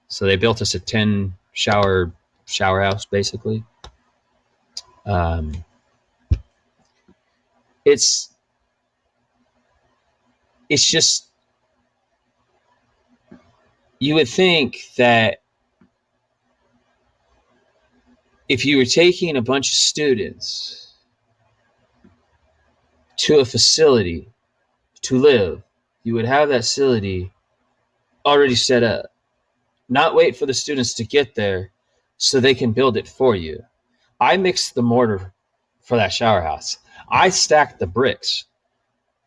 So they built us a 10 shower house basically. It's just, you would think that if you were taking a bunch of students to a facility to live, you would have that facility already set up. Not wait for the students to get there so they can build it for you. I mixed the mortar for that shower house. I stacked the bricks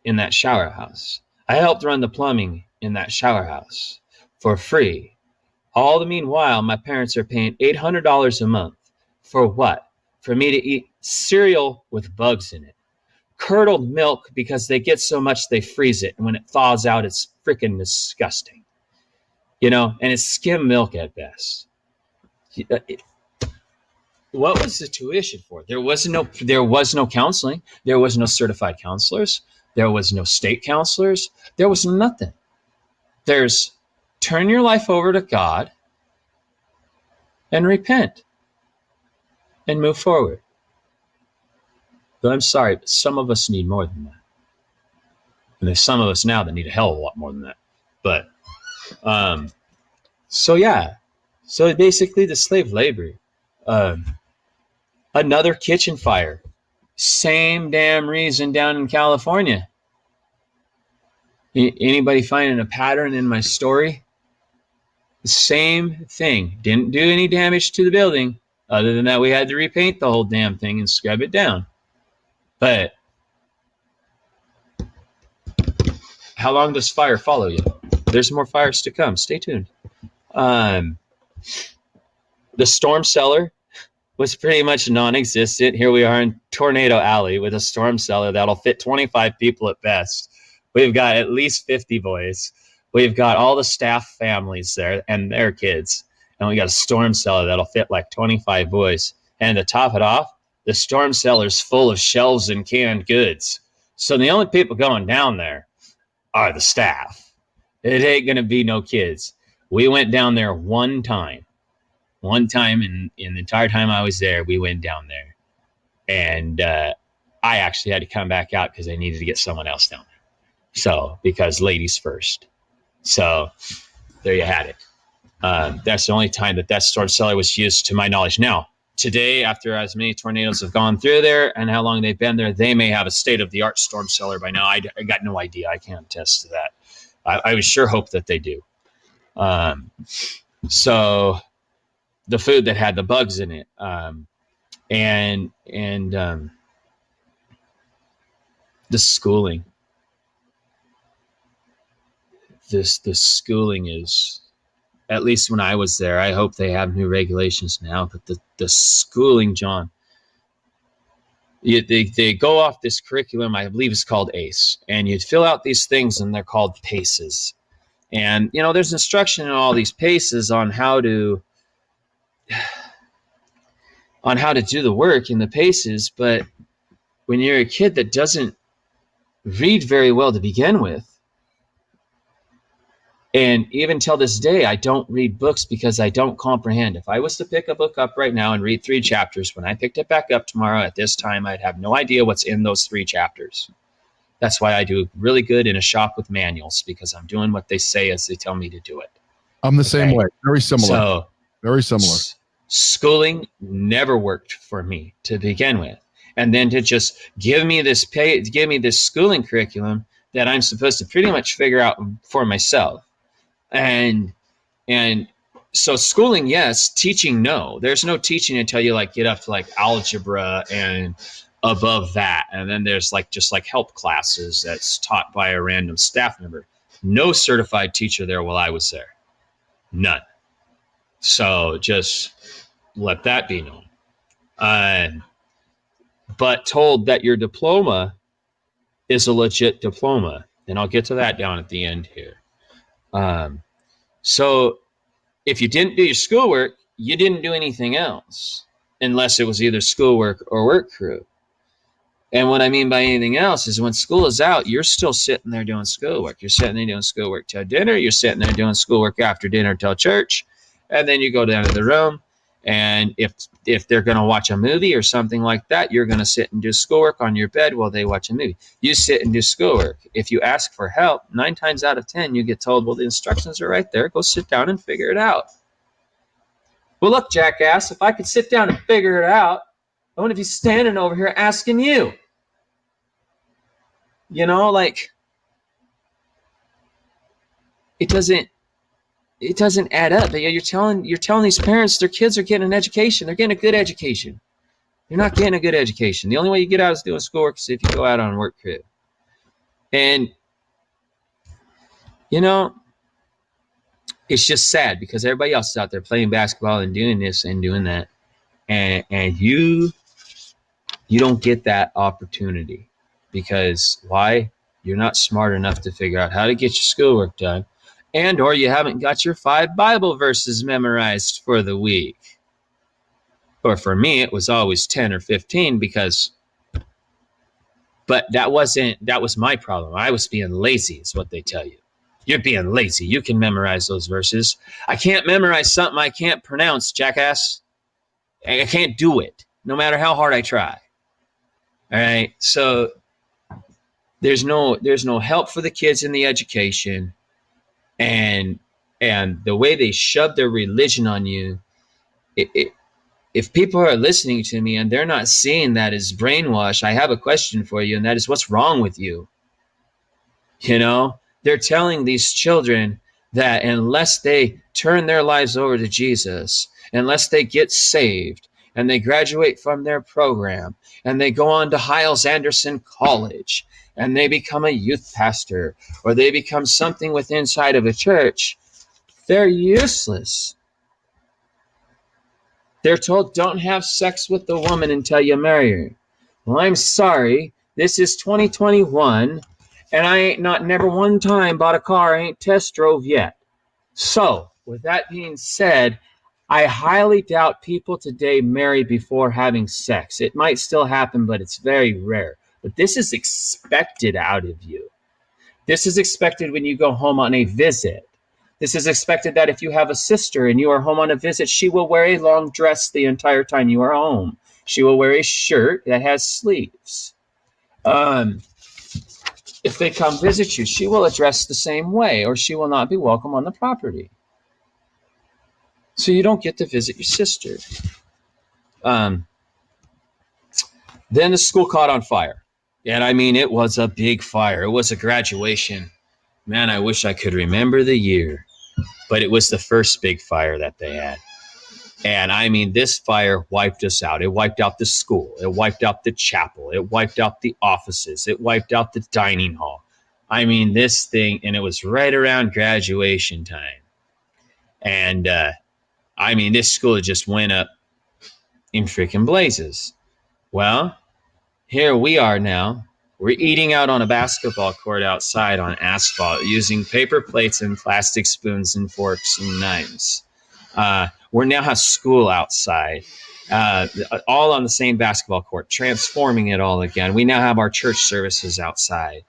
in that shower house. I helped run the plumbing in that shower house for free. All the meanwhile, my parents are paying $800 a month. For what? For me to eat cereal with bugs in it. Curdled milk because they get so much they freeze it. And when it thaws out, it's freaking disgusting. And it's skim milk at best. what was the tuition for? There was no counseling. There was no certified counselors. There was no state counselors. There was nothing. There's turn your life over to God and repent and move forward. But I'm sorry, but some of us need more than that. And there's some of us now that need a hell of a lot more than that. But, so yeah. So basically the slave labor, another kitchen fire, same damn reason down in California. Anybody finding a pattern in my story? The same thing. Didn't do any damage to the building. Other than that, we had to repaint the whole damn thing and scrub it down. But how long does fire follow you? There's more fires to come. Stay tuned. The storm cellar was pretty much non-existent. Here we are in Tornado Alley with a storm cellar that'll fit 25 people at best. We've got at least 50 boys. We've got all the staff families there and their kids. And we got a storm cellar that'll fit like 25 boys. And to top it off, the storm cellar's full of shelves and canned goods. So the only people going down there are the staff. It ain't going to be no kids. We went down there one time. One time in the entire time I was there, we went down there. And I actually had to come back out because I needed to get someone else down there. So, because ladies first. So, there you had it. That's the only time that storm cellar was used to my knowledge. Now, today, after as many tornadoes have gone through there and how long they've been there, they may have a state-of-the-art storm cellar by now. I got no idea. I can't attest to that. I would sure hope that they do. So, the food that had the bugs in it, and the schooling. The schooling is, at least when I was there, I hope they have new regulations now, but the schooling, John, they go off this curriculum, I believe it's called ACE, and you fill out these things and they're called PACEs. And, there's instruction in all these PACEs on how to do the work in the PACEs, but when you're a kid that doesn't read very well to begin with, and even till this day, I don't read books because I don't comprehend. If I was to pick a book up right now and read 3 chapters, when I picked it back up tomorrow at this time, I'd have no idea what's in those 3 chapters. That's why I do really good in a shop with manuals, because I'm doing what they say as they tell me to do it. I'm the same way. Very similar. So, very similar. Schooling never worked for me to begin with. And then to just give me this schooling curriculum that I'm supposed to pretty much figure out for myself. And so schooling, yes. Teaching, no. There's no teaching until you get up to algebra and above that. And then there's just help classes that's taught by a random staff member. No certified teacher there while I was there. None. So just let that be known. But told that your diploma is a legit diploma. And I'll get to that down at the end here. So if you didn't do your schoolwork, you didn't do anything else, unless it was either schoolwork or work crew. And what I mean by anything else is when school is out, you're still sitting there doing schoolwork. You're sitting there doing schoolwork till dinner. You're sitting there doing schoolwork after dinner till church. And then you go down to the room. And if they're going to watch a movie or something like that, you're going to sit and do schoolwork on your bed while they watch a movie. You sit and do schoolwork. If you ask for help, 9 times out of 10, you get told, well, the instructions are right there. Go sit down and figure it out. Well, look, jackass, if I could sit down and figure it out, I wouldn't be standing over here asking you. It doesn't add up. You're telling these parents their kids are getting an education. They're getting a good education. You're not getting a good education. The only way you get out is doing schoolwork is if you go out on work crew. And, it's just sad because everybody else is out there playing basketball and doing this and doing that. And you don't get that opportunity because why? You're not smart enough to figure out how to get your schoolwork done. And or you haven't got your 5 Bible verses memorized for the week. Or for me, it was always 10 or 15 but that was my problem. I was being lazy is what they tell you. You're being lazy. You can memorize those verses. I can't memorize something I can't pronounce, jackass. I can't do it, no matter how hard I try. All right. So there's no help for the kids in the education, and the way they shove their religion on you. If people are listening to me and they're not seeing that as brainwash, I have a question for you, and that is, what's wrong with you? You know, they're telling these children that unless they turn their lives over to Jesus, unless they get saved and they graduate from their program and they go on to Hiles Anderson College and they become a youth pastor or they become something with inside of a church, they're useless. They're told, don't have sex with the woman until you marry her. Well, I'm sorry. This is 2021, and I ain't never one time bought a car I ain't test drove yet. So, with that being said, I highly doubt people today marry before having sex. It might still happen, but it's very rare. But this is expected out of you. This is expected when you go home on a visit. This is expected that if you have a sister and you are home on a visit, she will wear a long dress the entire time you are home. She will wear a shirt that has sleeves. If they come visit you, she will address the same way, or she will not be welcome on the property. So you don't get to visit your sister. Then the school caught on fire. And I mean, it was a big fire. It was a graduation. Man, I wish I could remember the year. But it was the first big fire that they had. And I mean, this fire wiped us out. It wiped out the school. It wiped out the chapel. It wiped out the offices. It wiped out the dining hall. I mean, this thing, and it was right around graduation time. And I mean, this school just went up in freaking blazes. Well, here we are now. We're eating out on a basketball court outside on asphalt using paper plates and plastic spoons and forks and knives. We now have school outside, all on the same basketball court, transforming it all again. We now have our church services outside.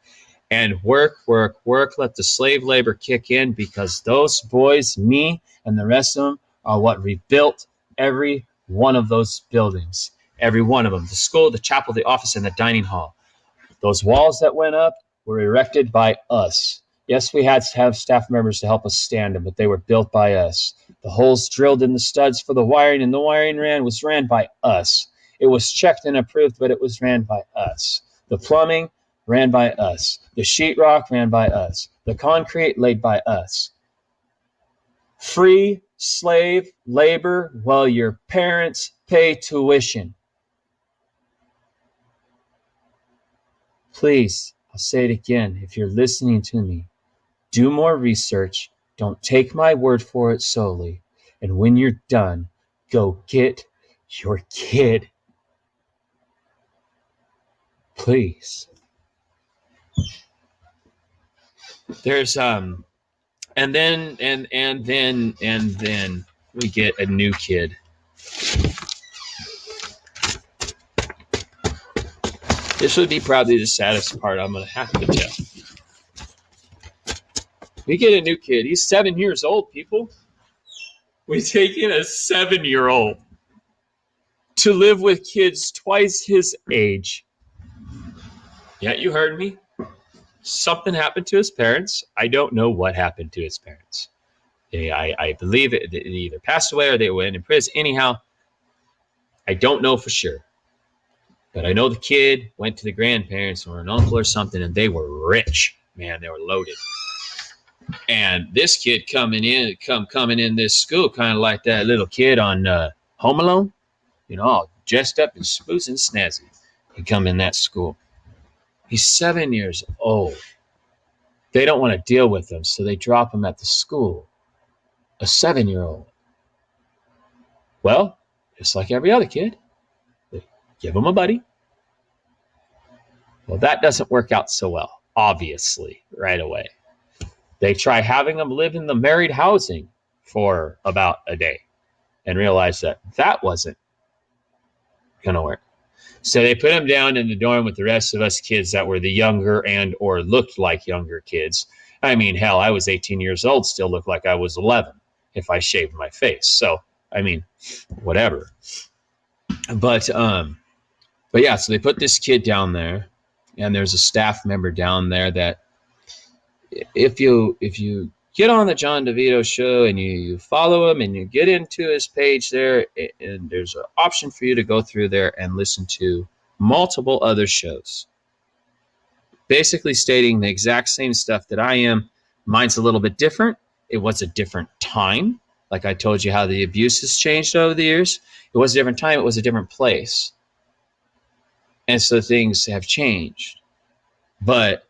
And work, let the slave labor kick in, because those boys, me and the rest of them, are what rebuilt every one of those buildings. Every one of them. The school, the chapel, the office, and the dining hall. Those walls that went up were erected by us. Yes, we had to have staff members to help us stand them, but they were built by us. The holes drilled in the studs for the wiring, and the wiring was ran by us. It was checked and approved, but it was ran by us. The plumbing ran by us. The sheetrock ran by us. The concrete laid by us. Free slave labor while your parents pay tuition. Please, I'll say it again. If you're listening to me, do more research. Don't take my word for it solely. And when you're done, go get your kid. Please. There's and then we get a new kid. This would be probably the saddest part I'm going to have to tell. We get a new kid. He's 7 years old, people. We take in a 7-year-old to live with kids twice his age. Yeah, you heard me. Something happened to his parents. I don't know what happened to his parents. I believe they either passed away or they went in prison. Anyhow, I don't know for sure. But I know the kid went to the grandparents or an uncle or something, and they were rich. Man, they were loaded. And this kid coming in this school, kind of like that little kid on Home Alone, all dressed up and spruce and snazzy. He come in that school. He's 7 years old. They don't want to deal with him, so they drop him at the school. A 7-year-old. Well, just like every other kid, they give him a buddy. Well, that doesn't work out so well, obviously, right away. They try having him live in the married housing for about a day and realize that wasn't going to work. So they put him down in the dorm with the rest of us kids that were the younger and or looked like younger kids. I mean, hell, I was 18 years old, still looked like I was 11 if I shaved my face. So, I mean, whatever. But yeah, so they put this kid down there, and there's a staff member down there that if you get on the Jon DiVito Show and you follow him and you get into his page there, and there's an option for you to go through there and listen to multiple other shows, basically stating the exact same stuff that I am. Mine's a little bit different. It was a different time. Like I told you how the abuse has changed over the years. It was a different time. It was a different place. And so things have changed. But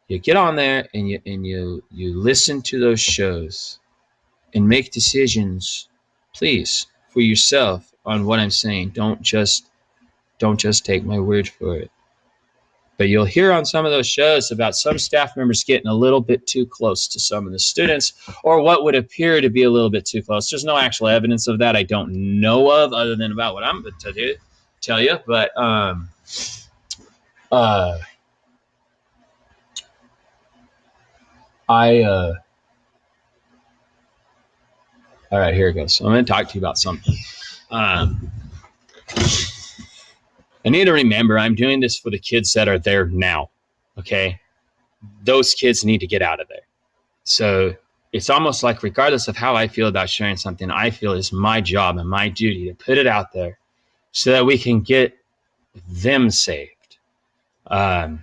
you get on there and you listen to those shows and make decisions, please, for yourself on what I'm saying. Don't just take my word for it. But you'll hear on some of those shows about some staff members getting a little bit too close to some of the students, or what would appear to be a little bit too close. There's no actual evidence of that I don't know of, other than about what I'm going to tell you. But all right, here it goes. I'm going to talk to you about something. I need to remember I'm doing this for the kids that are there now, okay? Those kids need to get out of there. So it's almost like regardless of how I feel about sharing something, I feel it's my job and my duty to put it out there so that we can get them saved. There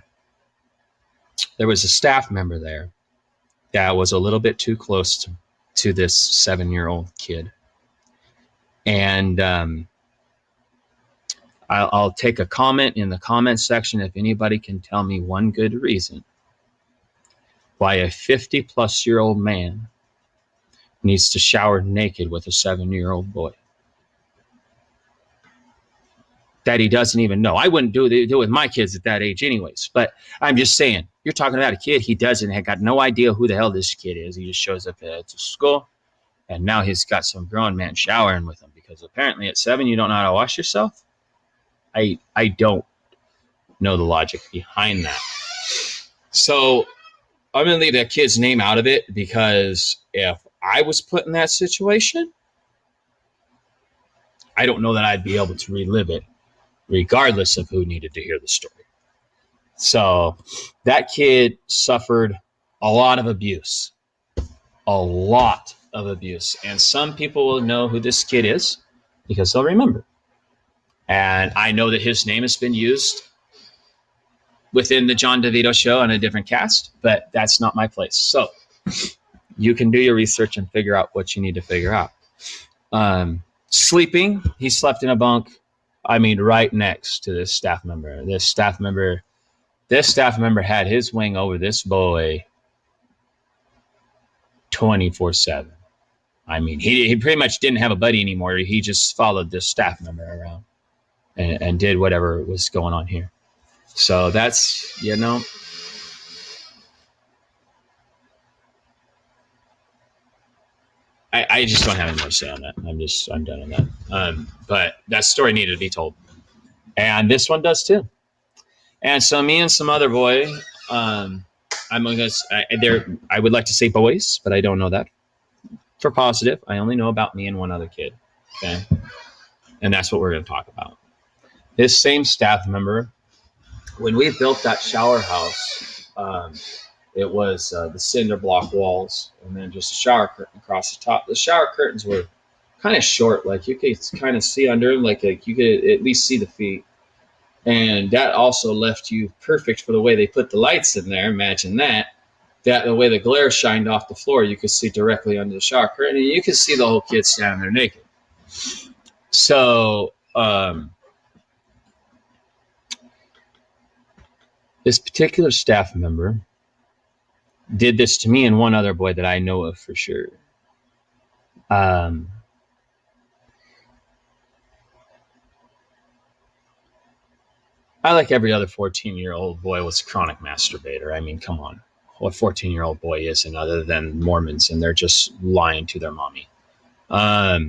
was a staff member there that was a little bit too close to this 7-year-old kid. And I'll take a comment in the comment section if anybody can tell me one good reason why a 50-plus-year-old man needs to shower naked with a 7-year-old boy that he doesn't even know. I wouldn't do it with my kids at that age anyways, but I'm just saying, you're talking about a kid, he had got no idea who the hell this kid is. He just shows up at school, and now he's got some grown man showering with him, because apparently at 7 you don't know how to wash yourself. I don't know the logic behind that. So I'm going to leave that kid's name out of it, because if I was put in that situation, I don't know that I'd be able to relive it, regardless of who needed to hear the story. So that kid suffered a lot of abuse. And some people will know who this kid is because they'll remember. And I know that his name has been used within the Jon DiVito Show on a different cast, but that's not my place. So you can do your research and figure out what you need to figure out. Sleeping, he slept in a bunk, right next to this staff member. This staff member had his wing over this boy 24/7. He pretty much didn't have a buddy anymore. He just followed this staff member around and did whatever was going on here. So that's, I just don't have any more to say on that. I'm done on that. But that story needed to be told. And this one does too. And so me and some other boy, I would like to say boys, but I don't know that for positive. I only know about me and one other kid. Okay. And that's what we're going to talk about. This same staff member, when we built that shower house, it was the cinder block walls and then just a shower curtain across the top. The shower curtains were kind of short, like you could kind of see under them, like you could at least see the feet. And that also left you perfect for the way they put the lights in there. Imagine that the way the glare shined off the floor, you could see directly under the shower curtain, and you could see the whole kid standing there naked. So this particular staff member did this to me and one other boy that I know of for sure. I, like every other 14-year-old boy, was a chronic masturbator. Come on. What 14-year-old boy isn't, other than Mormons, and they're just lying to their mommy. But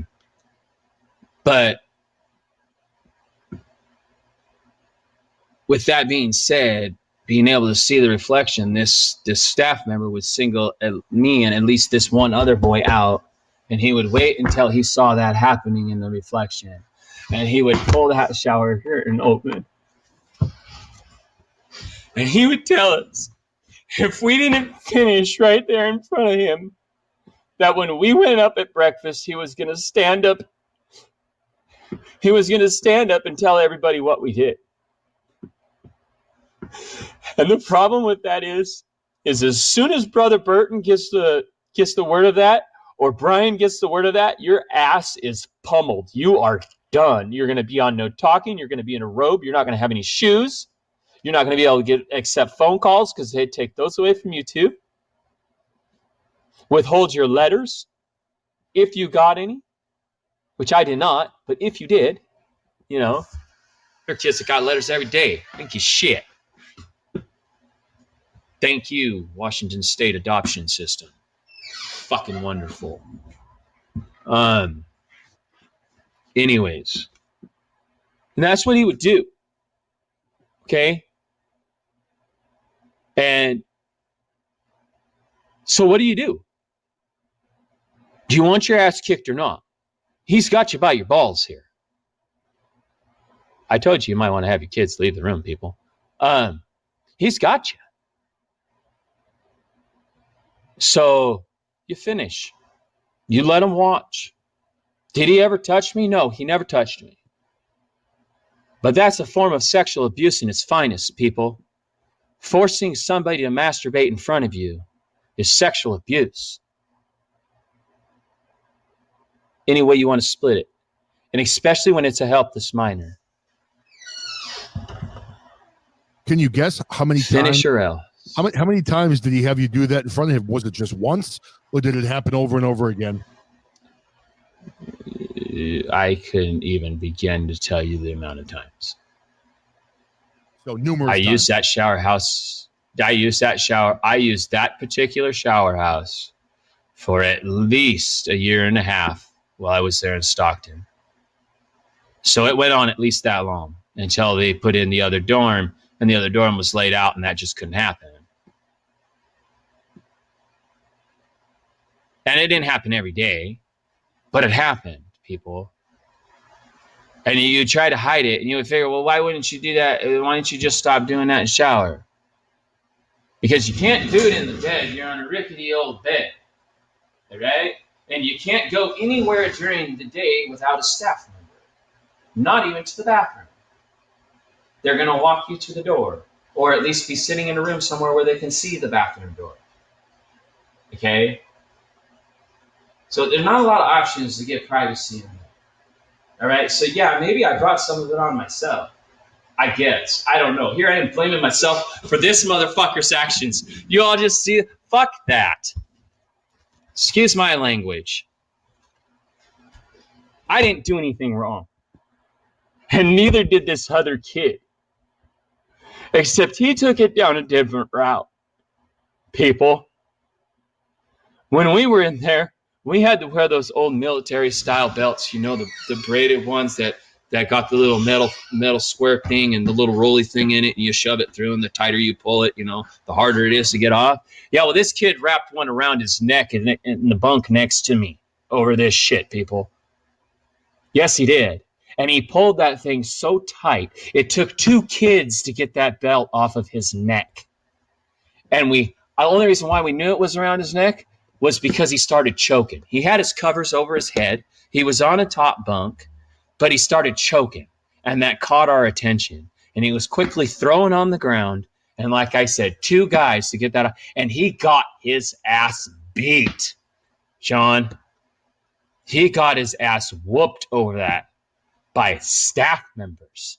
with that being said, being able to see the reflection, this staff member would single me and at least this one other boy out, and he would wait until he saw that happening in the reflection, and he would pull that shower curtain open, and he would tell us if we didn't finish right there in front of him, that when we went up at breakfast, he was going to stand up. He was going to stand up and tell everybody what we did. And the problem with that is as soon as Brother Burton gets the word of that, or Brian gets the word of that, your ass is pummeled. You are done. You're going to be on no talking. You're going to be in a robe. You're not going to have any shoes. You're not going to be able to accept phone calls because they take those away from you too. Withhold your letters if you got any, which I did not, but if you did, you know, there are kids that got letters every day. Thank you, shit. Thank you, Washington State adoption system. Fucking wonderful. Anyways, and that's what he would do. Okay? And so what do you do? Do you want your ass kicked or not? He's got you by your balls here. I told you might want to have your kids leave the room, people. He's got you. So you finish. You let him watch. Did he ever touch me? No, he never touched me. But that's a form of sexual abuse in its finest, people. Forcing somebody to masturbate in front of you is sexual abuse. Any way you want to split it. And especially when it's a helpless minor. Can you guess how many Finish times? or else. How many times did he have you do that in front of him? Was it just once, or did it happen over and over again? I couldn't even begin to tell you the amount of times. So numerous times. I used that particular shower house for at least a year and a half while I was there in Stockton. So it went on at least that long until they put in the other dorm, and the other dorm was laid out, and that just couldn't happen. And it didn't happen every day, but it happened, people. And you try to hide it, and you would figure, well, why wouldn't you do that? Why don't you just stop doing that and shower? Because you can't do it in the bed. You're on a rickety old bed, all right? And you can't go anywhere during the day without a staff member, not even to the bathroom. They're going to walk you to the door, or at least be sitting in a room somewhere where they can see the bathroom door, okay? So there's not a lot of options to get privacy in there. All right, so yeah, maybe I brought some of it on myself. I guess. I don't know. Here I am blaming myself for this motherfucker's actions. You all just see, fuck that. Excuse my language. I didn't do anything wrong. And neither did this other kid. Except he took it down a different route. People. When we were in there, we had to wear those old military-style belts, you know, the braided ones that got the little metal square thing and the little rolly thing in it, and you shove it through, and the tighter you pull it, you know, the harder it is to get off. Yeah, well, this kid wrapped one around his neck in the bunk next to me over this shit, people. Yes, he did. And he pulled that thing so tight, it took 2 kids to get that belt off of his neck. And the only reason why we knew it was around his neck was because he started choking. He had his covers over his head. He was on a top bunk, but he started choking, and that caught our attention. And he was quickly thrown on the ground. And like I said, 2 guys to get that off, and he got his ass beat, John. He got his ass whooped over that by staff members.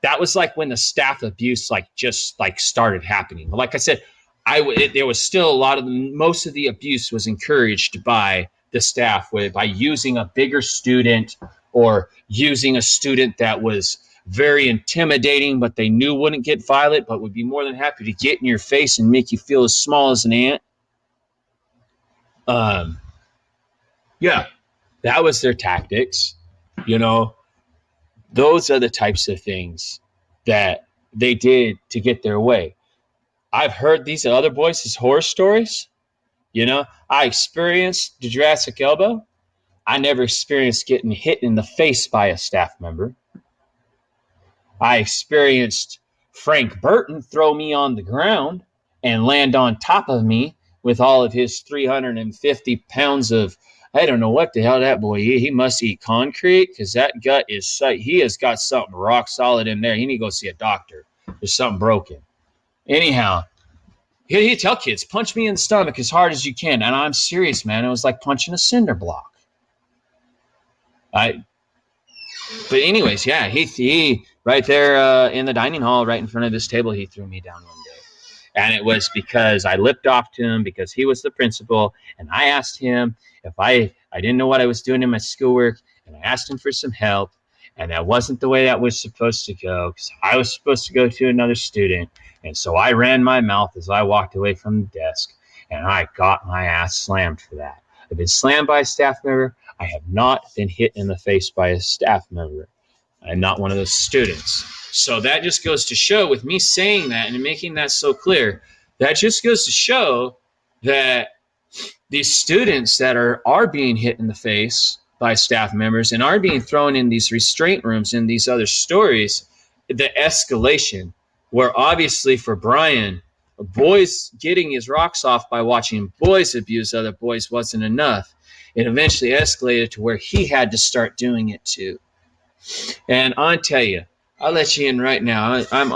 That was like when the staff abuse just started happening. Like I said, there was still a lot of most of the abuse was encouraged by the staff by using a bigger student or using a student that was very intimidating, but they knew wouldn't get violent, but would be more than happy to get in your face and make you feel as small as an ant. Yeah, that was their tactics. You know, those are the types of things that they did to get their way. I've heard these other boys' horror stories. You know, I experienced the Jurassic elbow. I never experienced getting hit in the face by a staff member. I experienced Frank Burton throw me on the ground and land on top of me with all of his 350 pounds of, I don't know what the hell that boy is. He must eat concrete because that gut is, he has got something rock solid in there. He need to go see a doctor. There's something broken. Anyhow, he'd tell kids, punch me in the stomach as hard as you can. And I'm serious, man. It was like punching a cinder block. But anyways, yeah, he right there in the dining hall, right in front of this table, he threw me down one day. And it was because I lipped off to him because he was the principal. And I asked him if I didn't know what I was doing in my schoolwork. And I asked him for some help. And that wasn't the way that was supposed to go because I was supposed to go to another student. And so I ran my mouth as I walked away from the desk. And I got my ass slammed for that. I've been slammed by a staff member. I have not been hit in the face by a staff member. I'm not one of those students. So that just goes to show, with me saying that and making that so clear, that just goes to show that these students that are being hit in the face by staff members and are being thrown in these restraint rooms in these other stories, the escalation, where obviously for Brian, boys getting his rocks off by watching boys abuse other boys wasn't enough. It eventually escalated to where he had to start doing it too. And I'll tell you, I'll let you in right now. I'm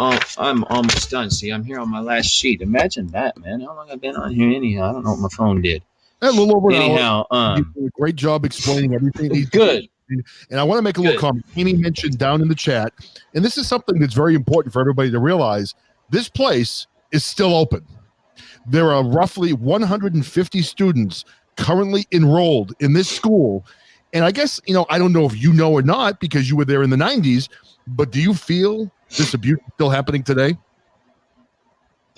almost done. See, I'm here on my last sheet. Imagine that, man. How long I've been on here anyhow? I don't know what my phone did. A little over an anyhow, hour. You did a great job explaining everything. Good. And I want to make a little comment. Amy mentioned down in the chat, and this is something that's very important for everybody to realize. This place is still open. There are roughly 150 students currently enrolled in this school. And I guess, I don't know if you know or not because you were there in the 90s, but do you feel this abuse still happening today?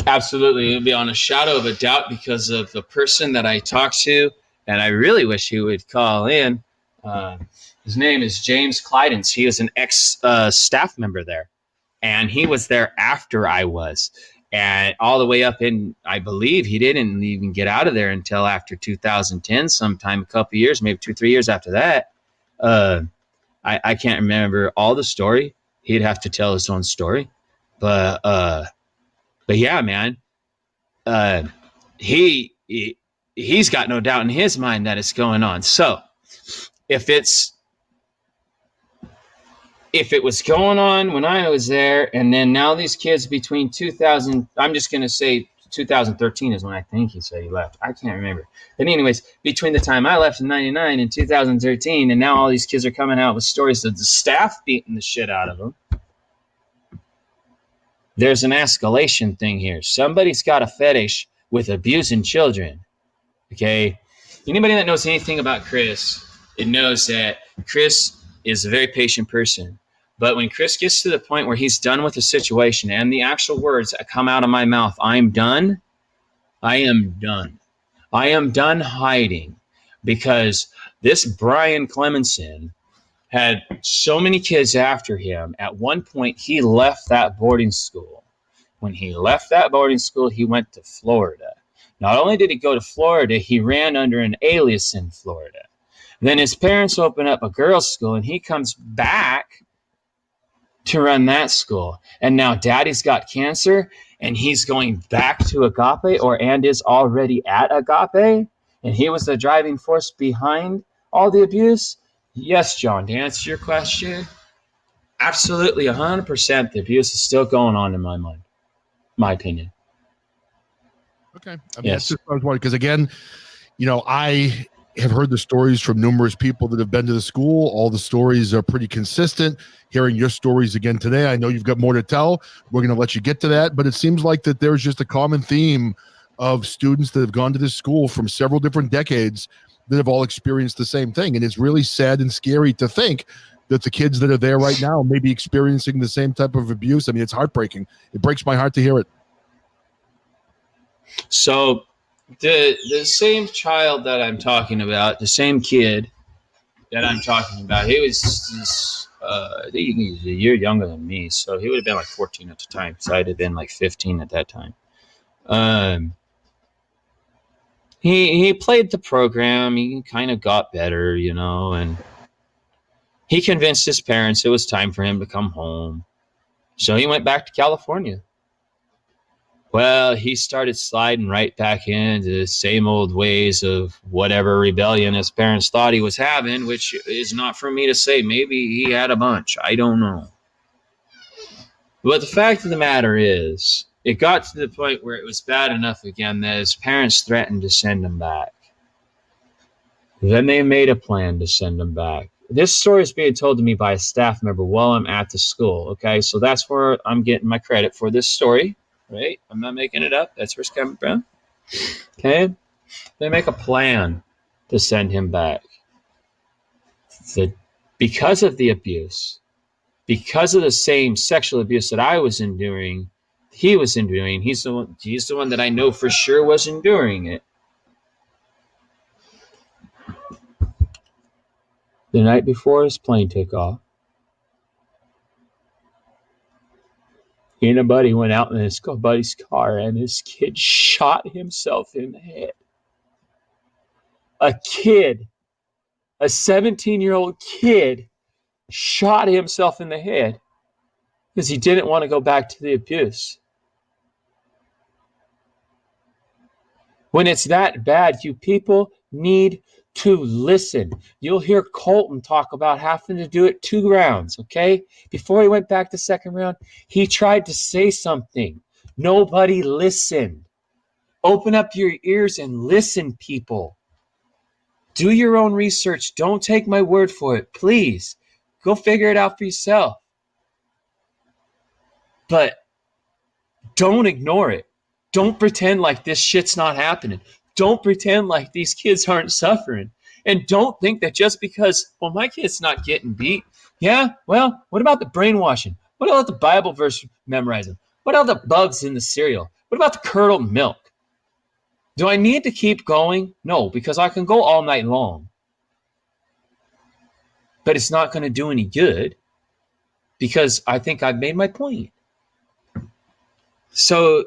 Absolutely. It would be on a shadow of a doubt because of the person that I talked to, and I really wish he would call in. His name is James Clydens. He is an ex-staff member there, and he was there after I was. And all the way up in, I believe he didn't even get out of there until after 2010, sometime a couple years, maybe 2-3 years after that. I can't remember all the story. He'd have to tell his own story. But yeah, man, he's got no doubt in his mind that it's going on. So if it was going on when I was there, and then now these kids between 2000, I'm just going to say 2013 is when I think he said he left. I can't remember. But anyways, between the time I left in 99 and 2013, and now all these kids are coming out with stories of the staff beating the shit out of them. There's an escalation thing here. Somebody's got a fetish with abusing children. Okay? Anybody that knows anything about Chris, it knows that Chris is a very patient person. But when Chris gets to the point where he's done with the situation and the actual words that come out of my mouth, I'm done. I am done. I am done hiding because this Brian Clemenson had so many kids after him. At one point, he left that boarding school. When he left that boarding school, he went to Florida. Not only did he go to Florida, he ran under an alias in Florida. Then his parents open up a girls' school, and he comes back to run that school. And now daddy's got cancer, and he's going back to Agape and is already at Agape. And he was the driving force behind all the abuse. Yes, John, to answer your question, absolutely 100% the abuse is still going on in my mind, my opinion. Okay. I mean, yes. That's just what I was wondering, because again, I have heard the stories from numerous people that have been to the school. All the stories are pretty consistent. Hearing your stories again today, I know you've got more to tell. We're going to let you get to that, but it seems like that there's just a common theme of students that have gone to this school from several different decades that have all experienced the same thing. And it's really sad and scary to think that the kids that are there right now may be experiencing the same type of abuse. I mean, it's heartbreaking. It breaks my heart to hear it. So the same child that I'm talking about, the same kid that I'm talking about, he was I think he's a year younger than me, so he would have been like 14 at the time. So I'd have been like 15 at that time. He played the program. He kind of got better, and he convinced his parents it was time for him to come home. So he went back to California. Well, he started sliding right back into the same old ways of whatever rebellion his parents thought he was having, which is not for me to say. Maybe he had a bunch. I don't know. But the fact of the matter is, it got to the point where it was bad enough again that his parents threatened to send him back. Then they made a plan to send him back. This story is being told to me by a staff member while I'm at the school. Okay, so that's where I'm getting my credit for this story. Right? I'm not making it up. That's where it's coming from. Okay? They make a plan to send him back. Because of the abuse, because of the same sexual abuse that I was enduring, he was enduring. He's the one that I know for sure was enduring it. The night before his plane took off, he and a buddy went out in his buddy's car, and this kid shot himself in the head. A kid, a 17-year-old kid, shot himself in the head because he didn't want to go back to the abuse. When it's that bad, you people need to listen. You'll hear Colton talk about having to do it 2 rounds, okay? Before he went back to second round, he tried to say something. Nobody listened. Open up your ears and listen, people. Do your own research. Don't take my word for it. Please, go figure it out for yourself. But don't ignore it. Don't pretend like this shit's not happening. Don't pretend like these kids aren't suffering. And don't think that just because, well, my kid's not getting beat. Yeah, well, what about the brainwashing? What about the Bible verse memorizing? What about the bugs in the cereal? What about the curdled milk? Do I need to keep going? No, because I can go all night long. But it's not going to do any good because I think I've made my point. So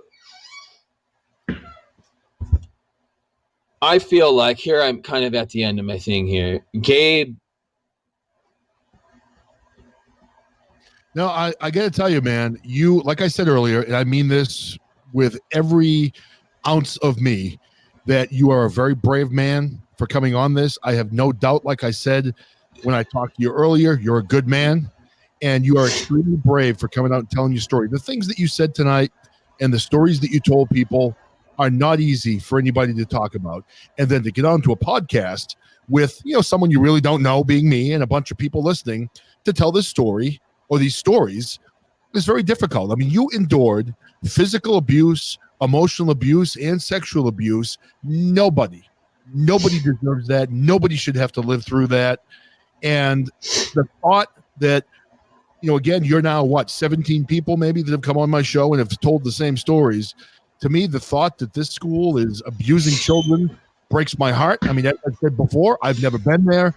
I feel like here I'm kind of at the end of my thing here. Gabe. No, I got to tell you, man, you, like I said earlier, and I mean this with every ounce of me, that you are a very brave man for coming on this. I have no doubt, like I said when I talked to you earlier, you're a good man, and you are extremely brave for coming out and telling your story. The things that you said tonight and the stories that you told people are not easy for anybody to talk about. And then to get onto a podcast with, someone you really don't know, being me, and a bunch of people listening, to tell this story or these stories is very difficult. I mean, you endured physical abuse, emotional abuse, and sexual abuse. Nobody deserves that. Nobody should have to live through that. And the thought that, again, you're now 17 people maybe that have come on my show and have told the same stories. To me, the thought that this school is abusing children breaks my heart. I mean, as I said before, I've never been there.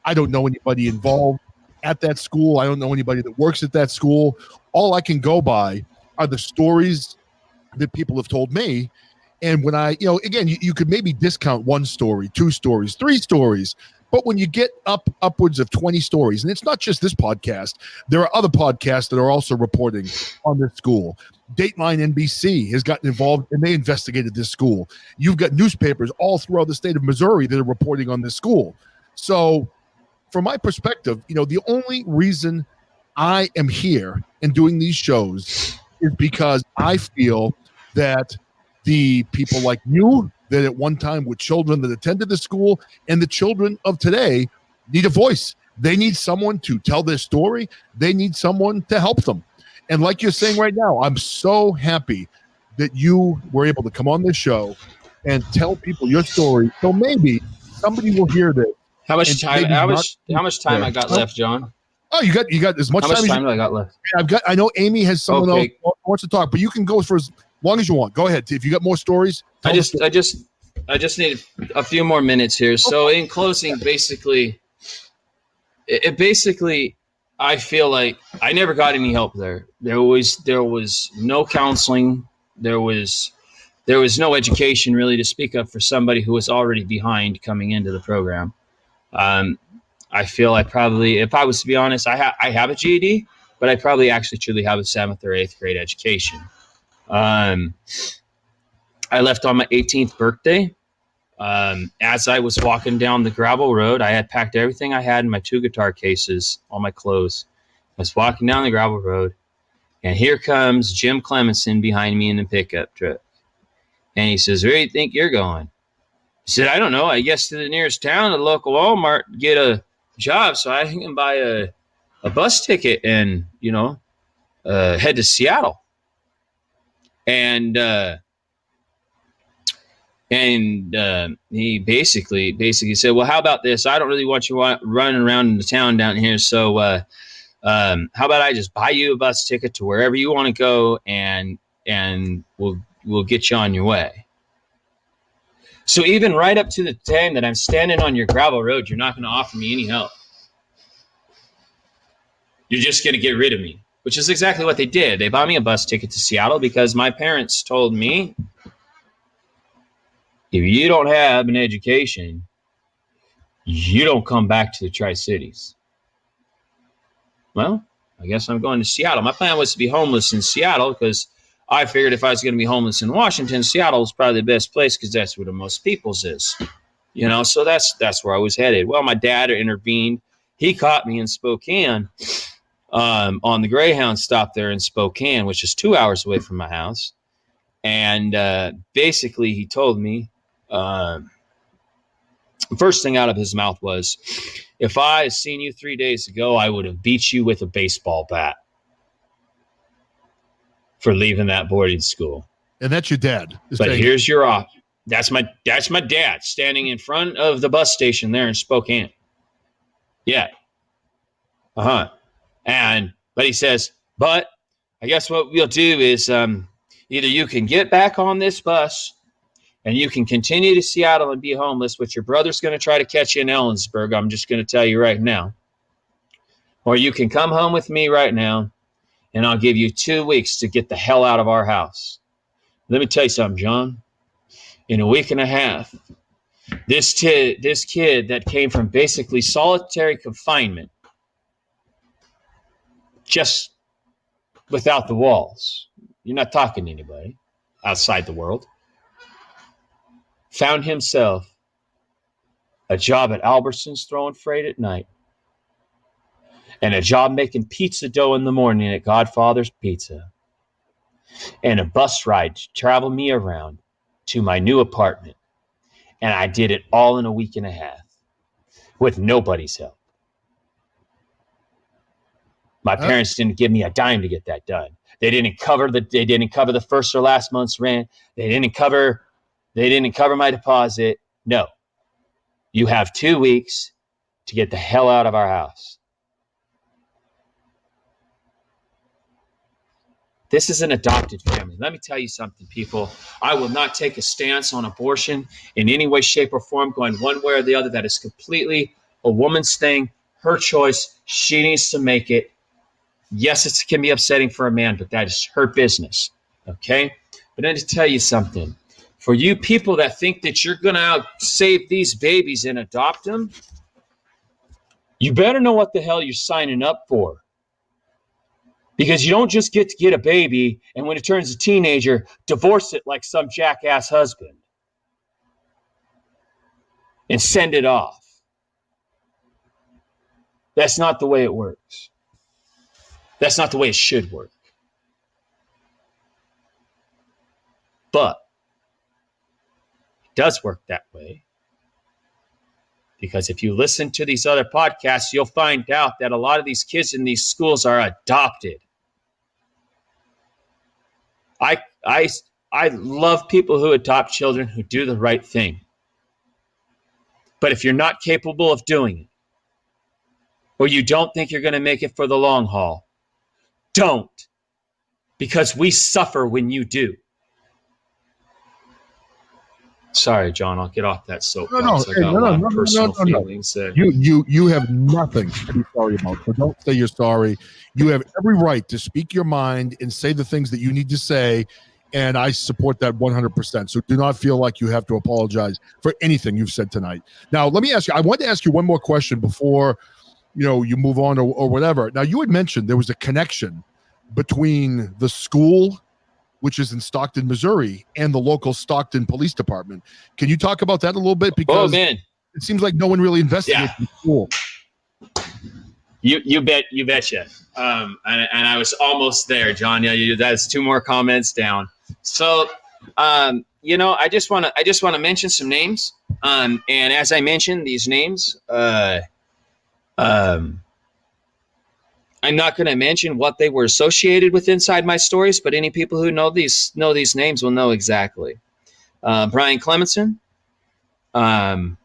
I don't know anybody involved at that school. I don't know anybody that works at that school. All I can go by are the stories that people have told me. And when I, again, you could maybe discount 1 story, 2 stories, 3 stories. But when you get upwards of 20 stories, and it's not just this podcast, there are other podcasts that are also reporting on this school. Dateline NBC has gotten involved, and they investigated this school. You've got newspapers all throughout the state of Missouri that are reporting on this school. So from my perspective, the only reason I am here and doing these shows is because I feel that the people like you that at one time were children that attended the school and the children of today need a voice. They need someone to tell their story. They need someone to help them. And like you're saying right now, I'm so happy that you were able to come on this show and tell people your story. So maybe somebody will hear this. How much time I got left, John? Oh, you got as much time. How much time do I got left? I know Amy has someone else who wants to talk, but you can go for as long as you want. Go ahead. If you got more stories, I just need a few more minutes here. So in closing, basically, I feel like I never got any help there. There was no counseling. There was no education really to speak of for somebody who was already behind coming into the program. I feel I probably, if I was to be honest, I have a GED, but I probably actually truly have a 7th or 8th grade education. I left on my 18th birthday. As I was walking down the gravel road, I had packed everything I had in my 2 guitar cases, all my clothes. I was walking down the gravel road, and here comes Jim Clemenson behind me in the pickup truck. And he says, "Where do you think you're going?" He said, "I don't know. I guess to the nearest town, the local Walmart, get a job so I can buy a bus ticket and, head to Seattle." And he basically said, "Well, how about this? I don't really want you running around in the town down here. So how about I just buy you a bus ticket to wherever you want to go, and we'll get you on your way." So even right up to the time that I'm standing on your gravel road, you're not going to offer me any help. You're just going to get rid of me, which is exactly what they did. They bought me a bus ticket to Seattle because my parents told me, if you don't have an education, you don't come back to the Tri-Cities. Well, I guess I'm going to Seattle. My plan was to be homeless in Seattle because I figured if I was going to be homeless in Washington, Seattle was probably the best place because that's where the most people's is. So that's where I was headed. Well, my dad intervened. He caught me in Spokane on the Greyhound stop there in Spokane, which is 2 hours away from my house. And basically he told me, first thing out of his mouth was, "If I had seen you 3 days ago, I would have beat you with a baseball bat for leaving that boarding school." And that's your dad. But here's your op. That's my dad standing in front of the bus station there in Spokane. Yeah. But he says, "But I guess what we'll do is either you can get back on this bus and you can continue to Seattle and be homeless, but your brother's going to try to catch you in Ellensburg. I'm just going to tell you right now. Or you can come home with me right now, and I'll give you 2 weeks to get the hell out of our house." Let me tell you something, John. In a week and a half, this kid that came from basically solitary confinement, just without the walls, you're not talking to anybody outside the world, found himself a job at Albertsons throwing freight at night, and a job making pizza dough in the morning at Godfather's Pizza, and a bus ride to travel me around to my new apartment. And I did it all in a week and a half with nobody's help. My parents didn't give me a dime to get that done. They didn't cover the first or last month's rent. They didn't cover my deposit. No. You have 2 weeks to get the hell out of our house. This is an adopted family. Let me tell you something, people. I will not take a stance on abortion in any way, shape, or form, going one way or the other. That is completely a woman's thing, her choice. She needs to make it. Yes, it can be upsetting for a man, but that is her business, okay? But I need to tell you something. For you people that think that you're going to save these babies and adopt them, you better know what the hell you're signing up for. Because you don't just get to get a baby and when it turns a teenager, divorce it like some jackass husband and send it off. That's not the way it works. That's not the way it should work. But it does work that way. Because if you listen to these other podcasts, you'll find out that a lot of these kids in these schools are adopted. I love people who adopt children who do the right thing. But if you're not capable of doing it, or you don't think you're going to make it for the long haul, don't. Because we suffer when you do. Sorry, John, I'll get off that soapbox. No, I got a lot of personal feelings there. You have nothing to be sorry about. So don't say you're sorry. You have every right to speak your mind and say the things that you need to say. And I support that 100%. So do not feel like you have to apologize for anything you've said tonight. Now, let me ask you, I want to ask you one more question before, you move on or whatever. Now, you had mentioned there was a connection between the school, which is in Stockton, Missouri, and the local Stockton Police Department. Can you talk about that a little bit? Because it seems like no one really investigated the school. You betcha. And I was almost there, John. Yeah, that's 2 more comments down. So, I just want to mention some names. And as I mentioned these names, I'm not going to mention what they were associated with inside my stories, but any people who know these names will know exactly. Brian Clemenson, founder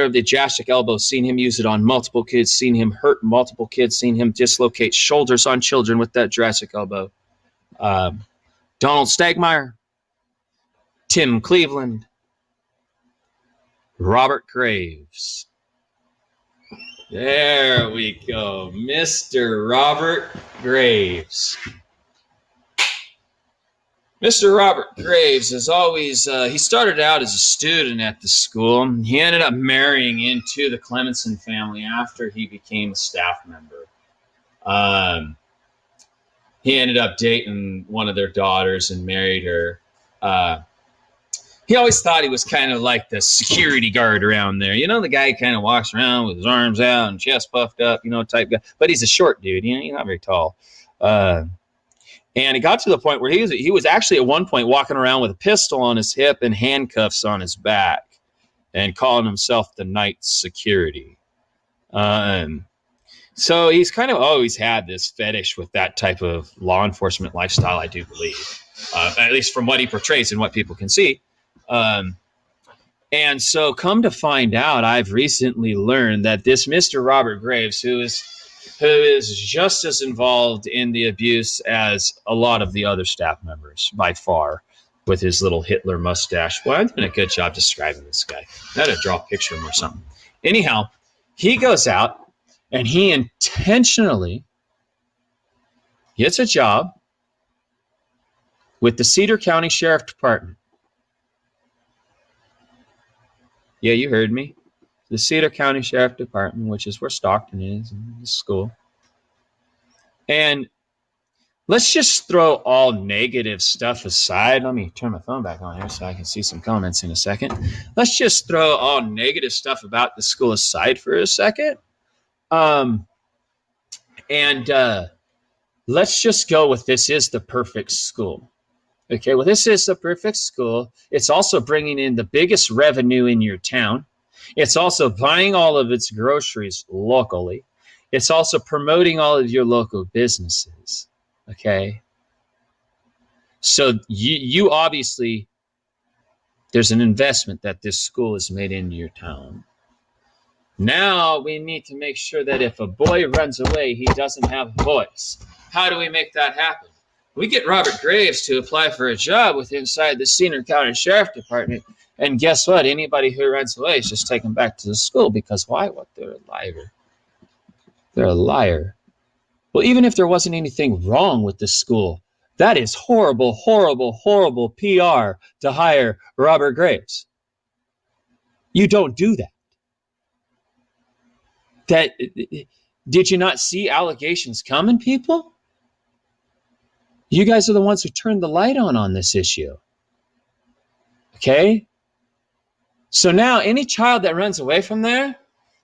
of the Jastic Elbow, seen him use it on multiple kids, seen him hurt multiple kids, seen him dislocate shoulders on children with that Jurassic Elbow. Donald Stagmeyer, Tim Cleveland, Robert Graves. There we go, Mr. Robert Graves. Mr. Robert Graves is always, he started out as a student at the school. He ended up marrying into the Clemenson family after he became a staff member. He ended up dating one of their daughters and married her. He always thought he was kind of like the security guard around there. The guy kind of walks around with his arms out and chest puffed up, type guy. But he's a short dude. He's not very tall. And it got to the point where he was actually at one point walking around with a pistol on his hip and handcuffs on his back and calling himself the night security. So he's kind of always had this fetish with that type of law enforcement lifestyle, I do believe, at least from what he portrays and what people can see. And so come to find out, I've recently learned that this Mr. Robert Graves, who is just as involved in the abuse as a lot of the other staff members by far, with his little Hitler mustache. Well, I'm doing a good job describing this guy. I had to draw a picture of him or something. Anyhow, he goes out and he intentionally gets a job with the Cedar County Sheriff Department. Yeah, you heard me. The Cedar County Sheriff Department, which is where Stockton is, and the school. And let's just throw all negative stuff aside. Let me turn my phone back on here so I can see some comments in a second. Let's just throw all negative stuff about the school aside for a second. Let's just go with this is the perfect school. Okay, well, this is the perfect school. It's also bringing in the biggest revenue in your town. It's also buying all of its groceries locally. It's also promoting all of your local businesses. Okay. So you obviously, there's an investment that this school has made into your town. Now we need to make sure that if a boy runs away, he doesn't have a voice. How do we make that happen? We get Robert Graves to apply for a job with inside the Cedar County Sheriff Department. And guess what? Anybody who runs away is just taken back to the school because why? What? They're a liar. They're a liar. Well, even if there wasn't anything wrong with the school, that is horrible, horrible, horrible PR to hire Robert Graves. You don't do that. Did you not see allegations coming, people? You guys are the ones who turned the light on this issue. Okay? So now any child that runs away from there,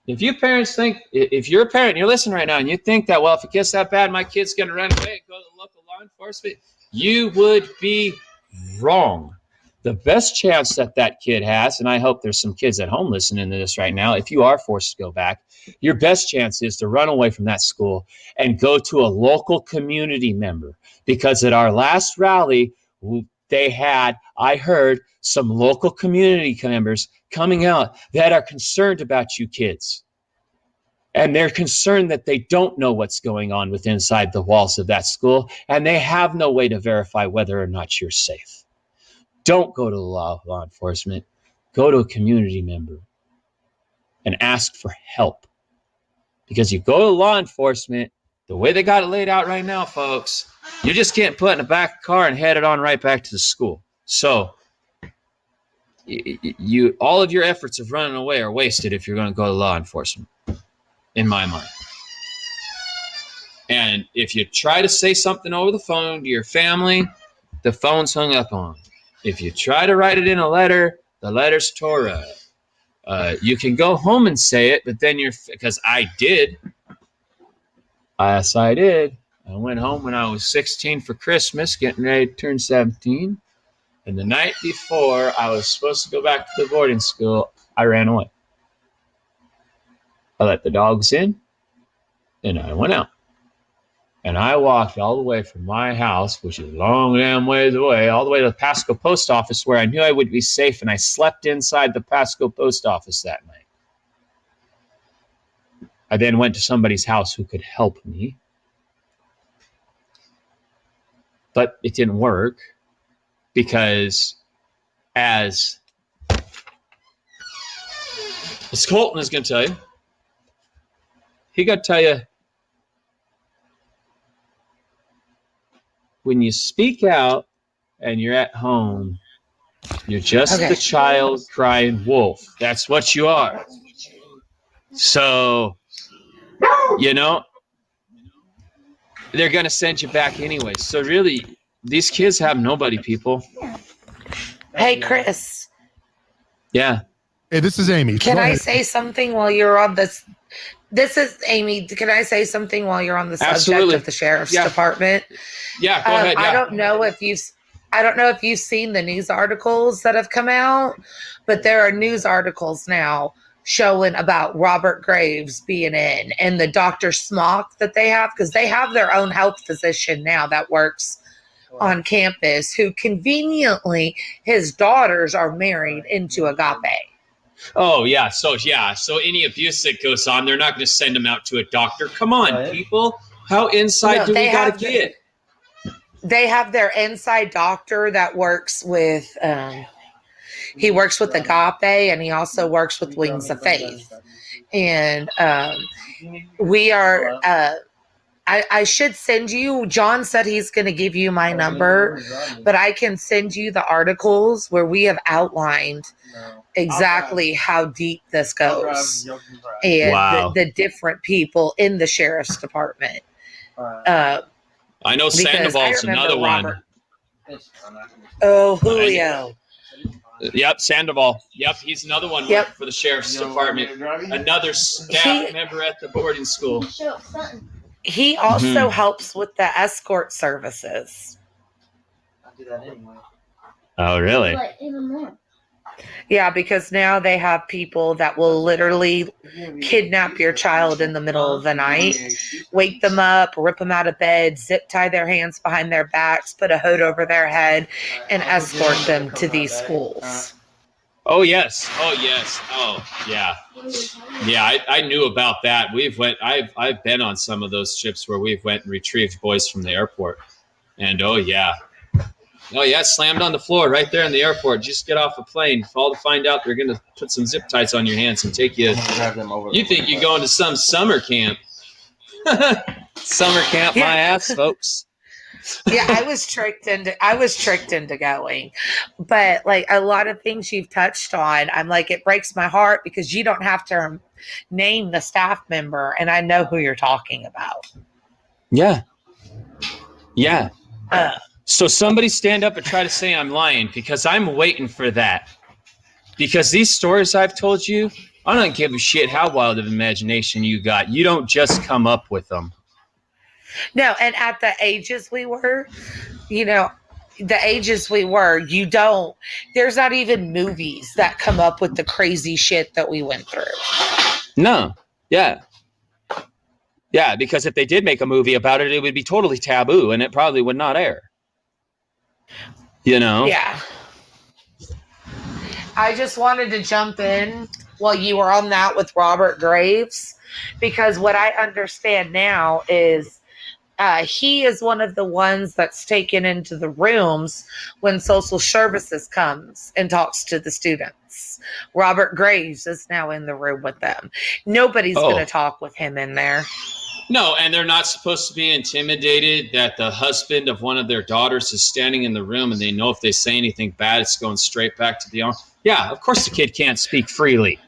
if you parents think, if you're a parent and you're listening right now and you think that, well, if it gets that bad, my kid's going to run away and go to the local law enforcement, you would be wrong. The best chance that kid has, and I hope there's some kids at home listening to this right now, if you are forced to go back, your best chance is to run away from that school and go to a local community member. Because at our last rally, I heard some local community members coming out that are concerned about you kids. And they're concerned that they don't know what's going on within inside the walls of that school, and they have no way to verify whether or not you're safe. don't go to law enforcement. Go to a community member and ask for help. Because you go to law enforcement, the way they got it laid out right now, folks, you just can't put in the back of the car and head it on right back to the school. So you all of your efforts of running away are wasted if you're going to go to law enforcement, in my mind. And if you try to say something over the phone to your family, the phone's hung up on. If you try to write it in a letter, the letter's tore up. You can go home and say it, but then because I did. Yes, I did. I went home when I was 16 for Christmas, getting ready to turn 17. And the night before I was supposed to go back to the boarding school, I ran away. I let the dogs in, and I went out. And I walked all the way from my house, which is a long damn ways away, all the way to the Pasco post office where I knew I would be safe, and I slept inside the Pasco post office that night. I then went to somebody's house who could help me. But it didn't work because as Colton is going to tell you, he got to tell you, when you speak out and you're at home, you're just the child crying wolf. That's what you are. So, you know, they're going to send you back anyway. So really, these kids have nobody, people. Hey, Chris. Yeah. Hey, this is Amy. Can I say something while you're on this? This is Amy. Can I say something while you're on the subject of the sheriff's department? Yeah, go ahead. Yeah. I don't know if you've seen the news articles that have come out, but there are news articles now showing about Robert Graves being in and the Dr. Smock that they have, because they have their own health physician now that works on campus, who conveniently his daughters are married into Agape. Oh, yeah. So any abuse that goes on, they're not going to send them out to a doctor. Come on, people. How inside do we got to get? They have their inside doctor that works with, he works with Agape, and he also works with Wings of Faith. And we are, I should send you, John said he's going to give you my number, but I can send you the articles where we have outlined exactly how deep this goes and the different people in the sheriff's department. I know Sandoval's another one. Oh, Julio. Yep, Sandoval. Yep, he's another one for the sheriff's department. Another staff member at the boarding school. He also helps with the escort services. I do that anyway. Oh, really? But even more. Yeah, because now they have people that will literally kidnap your child in the middle of the night, wake them up, rip them out of bed, zip tie their hands behind their backs, put a hood over their head, and escort them to these schools. Oh, yes. Oh, yes. Oh, yeah. Yeah, I knew about that. I've been on some of those trips where we've went and retrieved boys from the airport. And oh, yeah, slammed on the floor right there in the airport. Just get off a plane. All to find out they're going to put some zip ties on your hands and take you. You think you're going to some summer camp. Summer camp, my ass, folks. Yeah, I was tricked into going. But like a lot of things you've touched on, I'm like, it breaks my heart because you don't have to name the staff member, and I know who you're talking about. Yeah. Yeah. So somebody stand up and try to say I'm lying, because I'm waiting for that. Because these stories I've told you, I don't give a shit how wild of imagination you got. You don't just come up with them. No, and at the ages we were, there's not even movies that come up with the crazy shit that we went through. No. Yeah. Yeah, because if they did make a movie about it, it would be totally taboo and it probably would not air. Yeah. I just wanted to jump in while you were on that with Robert Graves, because what I understand now is he is one of the ones that's taken into the rooms when social services comes and talks to the students. Robert Graves is now in the room with them. Nobody's going to talk with him in there. No, and they're not supposed to be intimidated that the husband of one of their daughters is standing in the room, and they know if they say anything bad, it's going straight back to the arm. Yeah, of course the kid can't speak freely.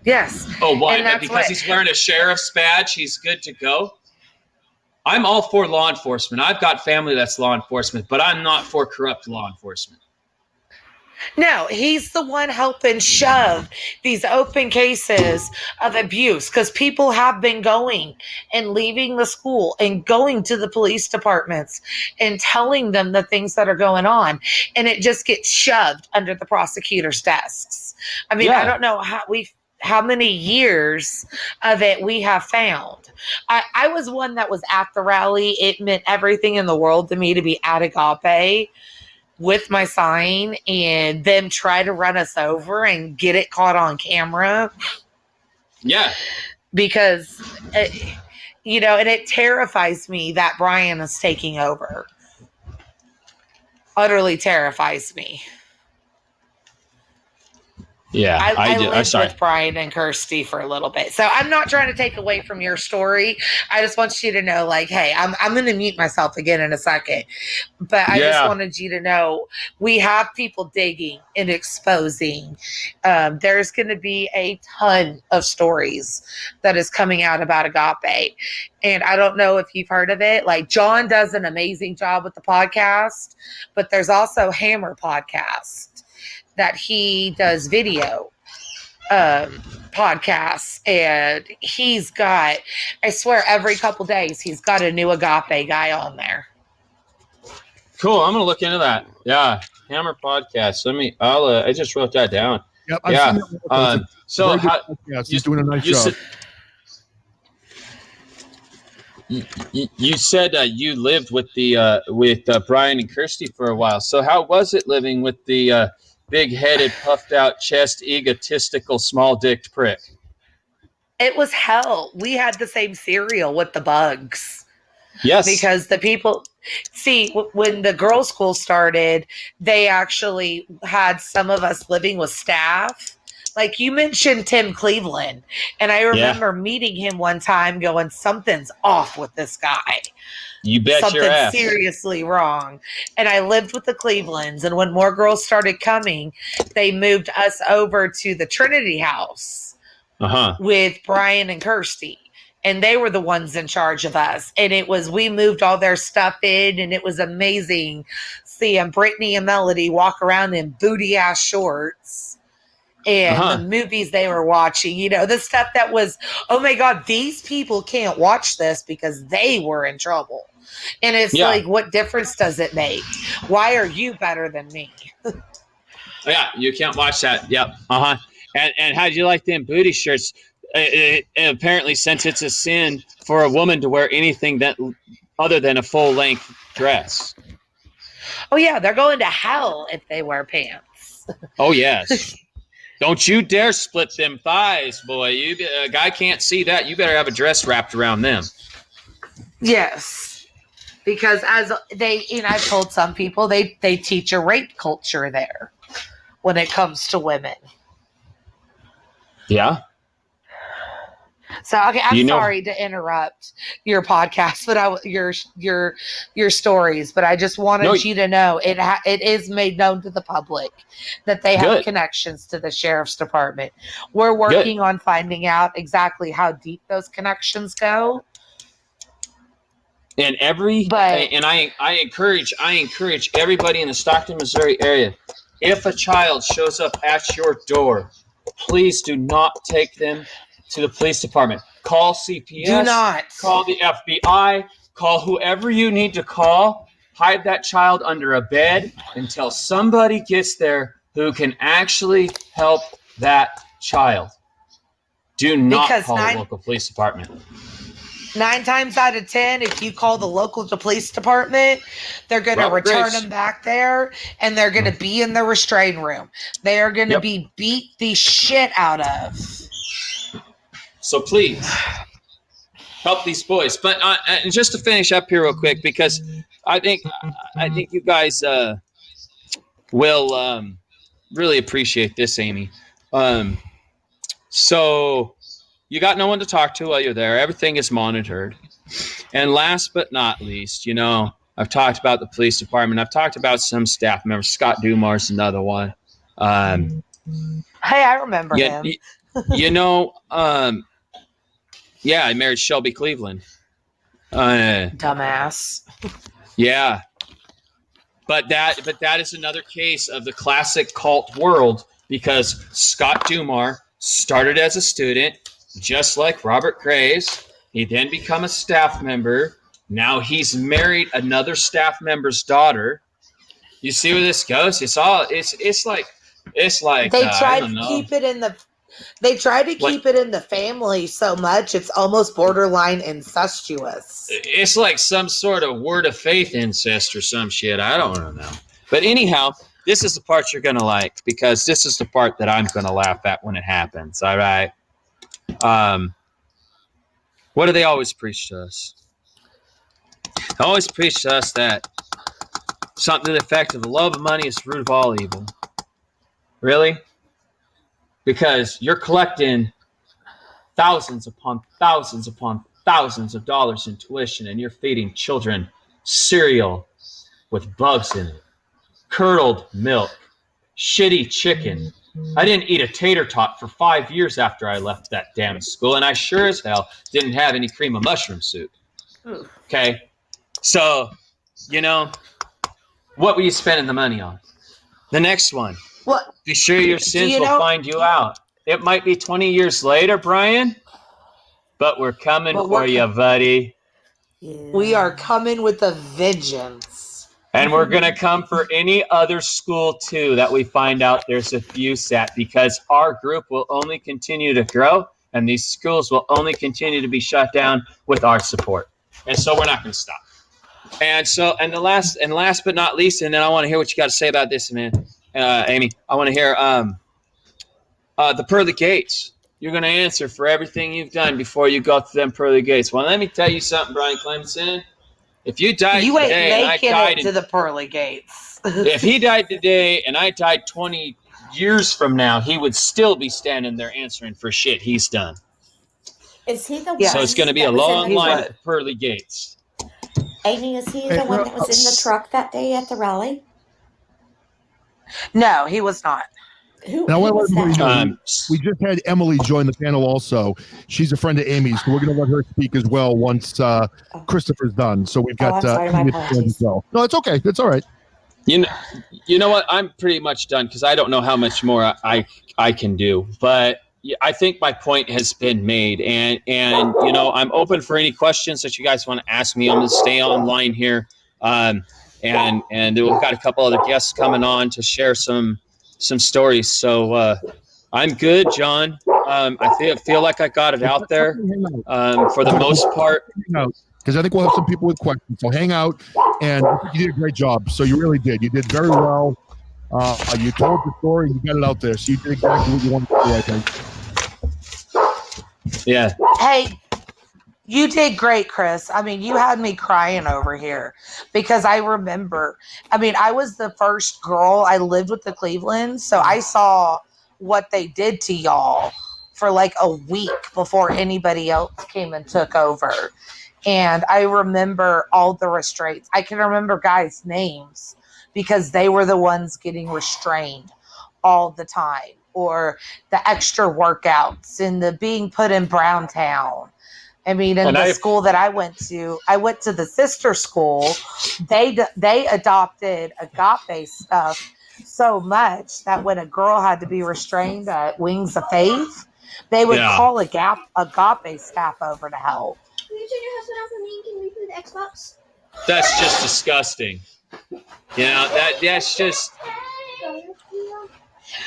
Yes. Oh, why? Because he's wearing a sheriff's badge, he's good to go? I'm all for law enforcement. I've got family that's law enforcement, but I'm not for corrupt law enforcement. No, he's the one helping shove these open cases of abuse, because people have been going and leaving the school and going to the police departments and telling them the things that are going on. And it just gets shoved under the prosecutor's desks. I mean, I don't know how many years of it we have found. I was one that was at the rally. It meant everything in the world to me to be at Agape with my sign and them try to run us over and get it caught on camera. Yeah. Because, and it terrifies me that Brian is taking over. Utterly terrifies me. Yeah, I lived with Brian and Kirsty for a little bit. So I'm not trying to take away from your story. I just want you to know, like, hey, I'm going to mute myself again in a second. But I just wanted you to know we have people digging and exposing. There's going to be a ton of stories that is coming out about Agape. And I don't know if you've heard of it. Like, Jon does an amazing job with the podcast, but there's also Hammer Podcast that he does video podcasts, and he's got, I swear, every couple days he's got a new Agape guy on there. Cool. I'm gonna look into that. Yeah, Hammer Podcast. I just wrote that down. Yep. So he's doing a nice job. You said you lived with Brian and Kirsty for a while. So how was it living with the big-headed, puffed-out chest, egotistical, small-dicked prick? It was hell. We had the same cereal with the bugs. Yes. Because the people, see, when the girls' school started, they actually had some of us living with staff. Like, you mentioned Tim Cleveland, and I remember meeting him one time going, something's off with this guy. You bet your ass. Something seriously wrong. And I lived with the Clevelands, and when more girls started coming, they moved us over to the Trinity house with Brian and Kirsty. And they were the ones in charge of us. And we moved all their stuff in, and it was amazing seeing Brittany and Melody walk around in booty-ass shorts. And the movies they were watching, the stuff that was, oh my God, these people can't watch this because they were in trouble. And it's like, what difference does it make? Why are you better than me? Yeah, you can't watch that. Yep. And how'd you like them booty shirts? Apparently, since it's a sin for a woman to wear anything that other than a full-length dress. Oh, yeah, they're going to hell if they wear pants. Oh, yes. Don't you dare split them thighs, boy. A guy can't see that. You better have a dress wrapped around them. Yes. Because as I've told some people, they teach a rape culture there when it comes to women. Yeah. So, okay, I'm sorry to interrupt your podcast, but your stories, but I just wanted you to know it is made known to the public that they have connections to the sheriff's department. We're working on finding out exactly how deep those connections go. And I encourage everybody in the Stockton, Missouri area, if a child shows up at your door, please do not take them to the police department. Call CPS. Do not. Call the FBI. Call whoever you need to call. Hide that child under a bed until somebody gets there who can actually help that child. Do not call the local police department. 9 times out of 10, if you call the local police department, they're going to return them back there, and they're going to be in the restraint room. They are going to be beat the shit out of. So please, help these boys. But and just to finish up here real quick, because I think you guys will really appreciate this, Amy. So you got no one to talk to while you're there. Everything is monitored. And last but not least, I've talked about the police department. I've talked about some staff members. Scott Dumar's another one. Hey, I remember him. I married Shelby Cleveland. Dumbass. Yeah. But that is another case of the classic cult world, because Scott Dumar started as a student, just like Robert Graves. He then became a staff member. Now he's married another staff member's daughter. You see where this goes? It's like they tried to keep it in the. They tried to keep it in the family so much it's almost borderline incestuous. It's like some sort of word of faith incest or some shit. I don't know. But anyhow, this is the part you're gonna like, because this is the part that I'm gonna laugh at when it happens. All right. What do they always preach to us? They always preach to us that something to the effect of the love of money is the root of all evil. Really? Because you're collecting thousands upon thousands upon thousands of dollars in tuition, and you're feeding children cereal with bugs in it, curdled milk, shitty chicken. I didn't eat a tater tot for 5 years after I left that damn school, and I sure as hell didn't have any cream of mushroom soup. Okay? So, what were you spending the money on? The next one. What? Be sure your sins will find you out. It might be 20 years later, Brian, but we're coming for you, buddy. Yeah. We are coming with a vengeance. And we're going to come for any other school, too, that we find out there's abuse at, because our group will only continue to grow, and these schools will only continue to be shut down with our support. And so we're not going to stop. And the last but not least, and then I want to hear what you got to say about this, man. Amy, I want to hear the pearly gates. You're going to answer for everything you've done before you go through them pearly gates. Well, let me tell you something, Brian Clemson. If you died today and I died to the pearly gates. If he died today and I died 20 years from now, he would still be standing there answering for shit he's done. Is he the one? So it's going to be a long line at the pearly gates. Amy, is he the one that was in the truck that day at the rally? No, he was not. Who now, was that? We just had Emily join the panel also. She's a friend of Amy's, so we're going to let her speak as well once Christopher's done. So we've got as well. No, it's okay. It's all right. You know what? I'm pretty much done, because I don't know how much more I can do. But I think my point has been made. And I'm open for any questions that you guys want to ask me. I'm going to stay online here. And we've got a couple other guests coming on to share some stories. So I'm good, John. I feel like I got it out there for the most part. Because I think we'll have some people with questions. So hang out, and you did a great job. So you really did. You did very well. You told the story, and you got it out there. So you did exactly what you wanted to do, I think. Yeah. Hey, you did great, Chris. I mean, you had me crying over here, because I remember, I was the first girl. I lived with the Clevelands, so I saw what they did to y'all for like a week before anybody else came and took over. And I remember all the restraints. I can remember guys' names because they were the ones getting restrained all the time, or the extra workouts and the being put in Browntown. In the school that I went to the sister school. They adopted Agape stuff so much that when a girl had to be restrained at Wings of Faith, they would call Agape staff over to help. Can you turn your husband off for me? Can we play the Xbox? That's just disgusting. That's just.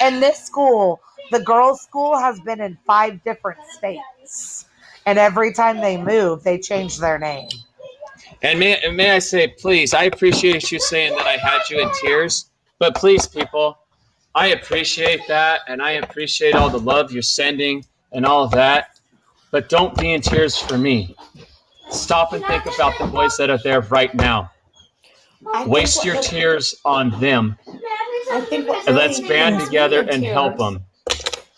And this school, the girls' school, has been in 5 different states. And every time they move, they change their name. And may I say, please, I appreciate you saying that I had you in tears. But please, people, I appreciate that. And I appreciate all the love you're sending and all of that. But don't be in tears for me. Stop and think about the boys that are there right now. Waste your tears on them. I think what And really let's band makes together me and tears help them.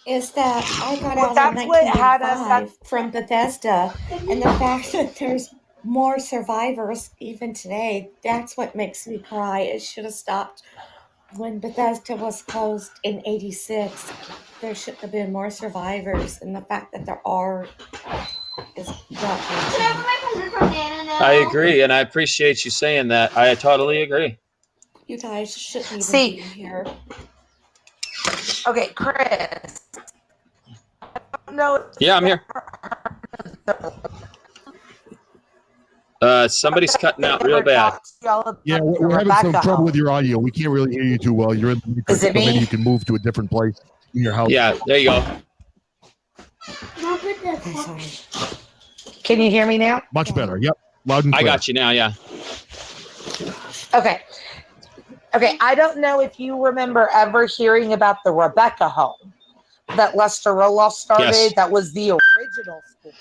is that I got Well, out in that's what had us 1985 from Bethesda, and the fact that there's more survivors even today, that's what makes me cry. It should have stopped when Bethesda was closed in 86. There should have been more survivors, and the fact that there are is gut-wrenching. I agree, and I appreciate you saying that. I totally agree. You guys shouldn't even See- be here. Okay, Chris. No. Yeah, I'm here. Somebody's cutting out real bad. Yeah, we're having some trouble with your audio. We can't really hear you too well. You're in the matrix, Is it so maybe me? you can move to a different place in your house. Yeah, there you go. I'm sorry. Can you hear me now? Much better. Yep. Loud and I clear. got you now, yeah. Okay. Okay, I don't know if you remember ever hearing about the Rebecca home that Lester Roloff started. Yes. That was the original school.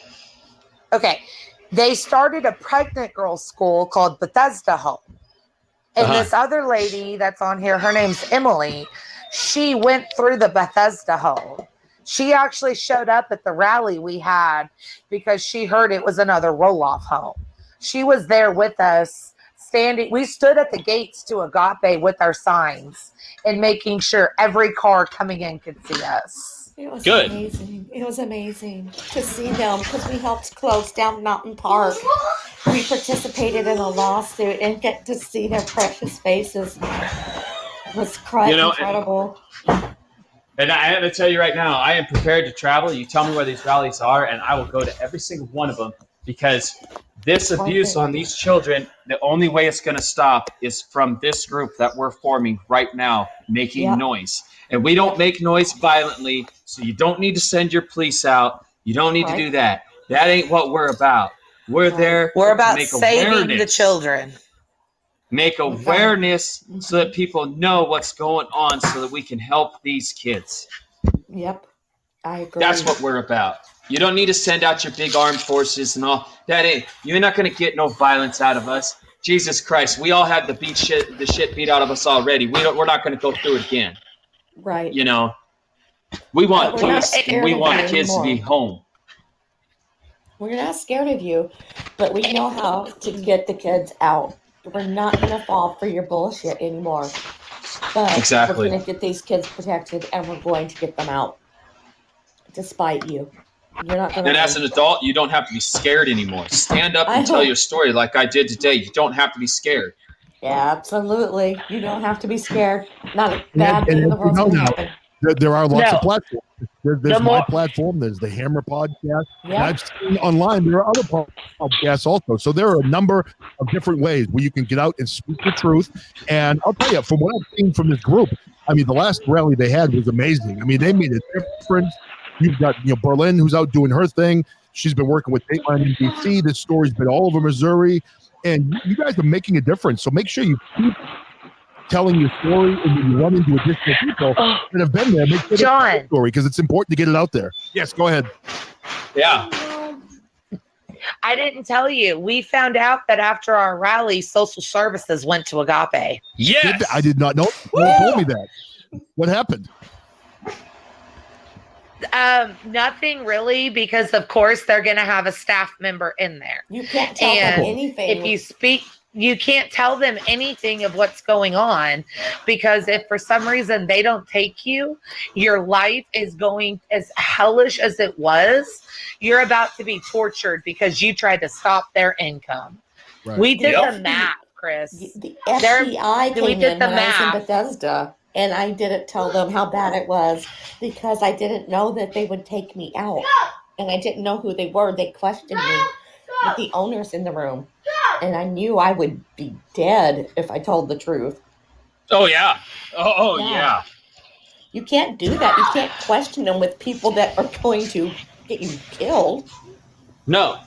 Okay, they started a pregnant girls' school called Bethesda Home. And this other lady that's on here, her name's Emily, she went through the Bethesda Home. She actually showed up at the rally we had because she heard it was another Roloff home. She was there with us. We stood at the gates to Agape with our signs and making sure every car coming in could see us. It was Good. amazing. It was amazing to see them because we helped close down Mountain Park. We participated in a lawsuit and get to see their precious faces. It was incredible. And I have to tell you right now, I am prepared to travel. You tell me where these rallies are, and I will go to every single one of them because this abuse on these children, the only way it's going to stop is from this group that we're forming right now, making noise. And we don't make noise violently, so you don't need to send your police out. You don't need to do that. That ain't what we're about. We're there We're to about make saving awareness. the children. Make awareness so that people know what's going on so that we can help these kids. Yep, I agree. That's what we're about. You don't need to send out your big armed forces and all. You're not going to get no violence out of us. Jesus Christ, we all had the shit beat out of us already. We're not going to go through it again. Right. You know, we want But we're not peace and scared we of want it kids to be anymore. home. We're not scared of you, but we know how to get the kids out. We're not going to fall for your bullshit anymore. But Exactly. we're going to get these kids protected and we're going to get them out. Despite you. You're not going to. And as an adult, you don't have to be scared anymore. Stand up and tell your story like I did today. You don't have to be scared. Yeah, absolutely. You don't have to be scared. Not a bad thing in the world's going to happen. There are lots of platforms. There's No my more. platform. There's the Hammer podcast. And Yeah. I've seen online there are other podcasts also. So there are a number of different ways where you can get out and speak the truth. And I'll tell you, from what I've seen from this group, I mean, the last rally they had was amazing. I mean, they made a difference. You've got Berlin, who's out doing her thing. She's been working with Dateline in DC. This story's been all over Missouri. And you guys are making a difference. So make sure you keep telling your story and when you run into additional people that have been there, make sure John. their story because it's important to get it out there. Yes, go ahead. Yeah. I didn't tell you. We found out that after our rally, social services went to Agape. Yes. I did not know. No one told me that. What happened? Nothing really, because of course they're going to have a staff member in there. You can't tell them And anything. if you speak, you can't tell them anything of what's going on, because if for some reason they don't take you, your life is going as hellish as it was. You're about to be tortured because you tried to stop their income. Right. We did Yep. the math, Chris. The They're- FBI we came did in the when I was math. in Bethesda, and I didn't tell them how bad it was because I didn't know that they would take me out, and I didn't know who they were. They questioned me with the owners in the room, and I knew I would be dead if I told the truth. Oh, yeah. Oh, Yeah. yeah. You can't do that. You can't question them with people that are going to get you killed. No.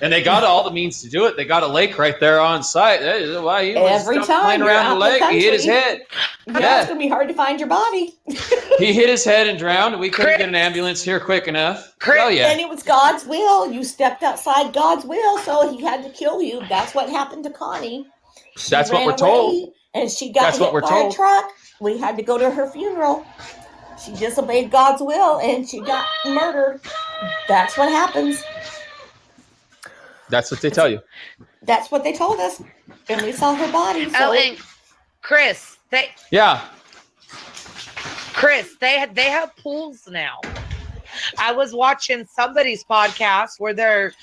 And they got all the means to do it. They got a lake right there on site. Why he was Every playing time you're around the out in the lake, he hit his country. head. Yeah, it's gonna be hard to find your body. He hit his head and drowned. We couldn't get an ambulance here quick enough. Oh yeah. And it was God's will. You stepped outside God's will, so he had to kill you. That's what happened to Connie. That's what we're told. And she got hit by a truck. We had to go to her funeral. She disobeyed God's will, and she got murdered. That's what happens. That's what they tell you. That's what they told us. And we saw her body. So. Oh, and Chris, they have pools now. I was watching somebody's podcast where they're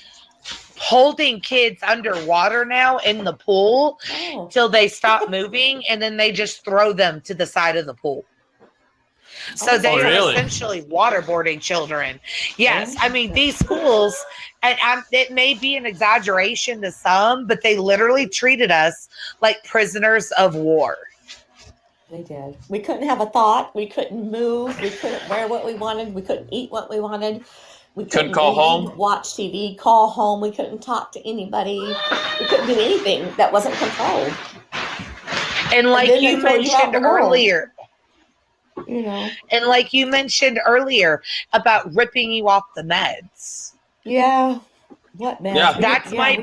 holding kids underwater now in the pool till they stop moving, and then they just throw them to the side of the pool. So they are essentially waterboarding children. Yes, I mean, these schools, and it may be an exaggeration to some, but they literally treated us like prisoners of war. They did. We couldn't have a thought. We couldn't move. We couldn't wear what we wanted. We couldn't eat what we wanted. We couldn't call home, watch TV, call home. We couldn't talk to anybody. We couldn't do anything that wasn't controlled. And like you mentioned earlier, and like you mentioned earlier about ripping you off the meds. Yeah. What meds? Yeah. That's my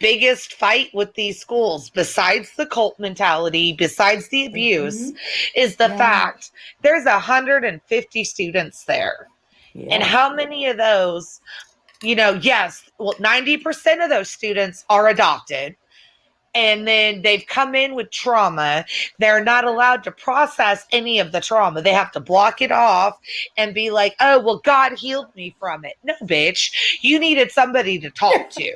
biggest fight with these schools, besides the cult mentality, besides the abuse, is the fact there's 150 students there. Yeah. And how many of those, 90% of those students are adopted. And then they've come in with trauma. They're not allowed to process any of the trauma. They have to block it off and be like, oh, well, God healed me from it. No, bitch. You needed somebody to talk to.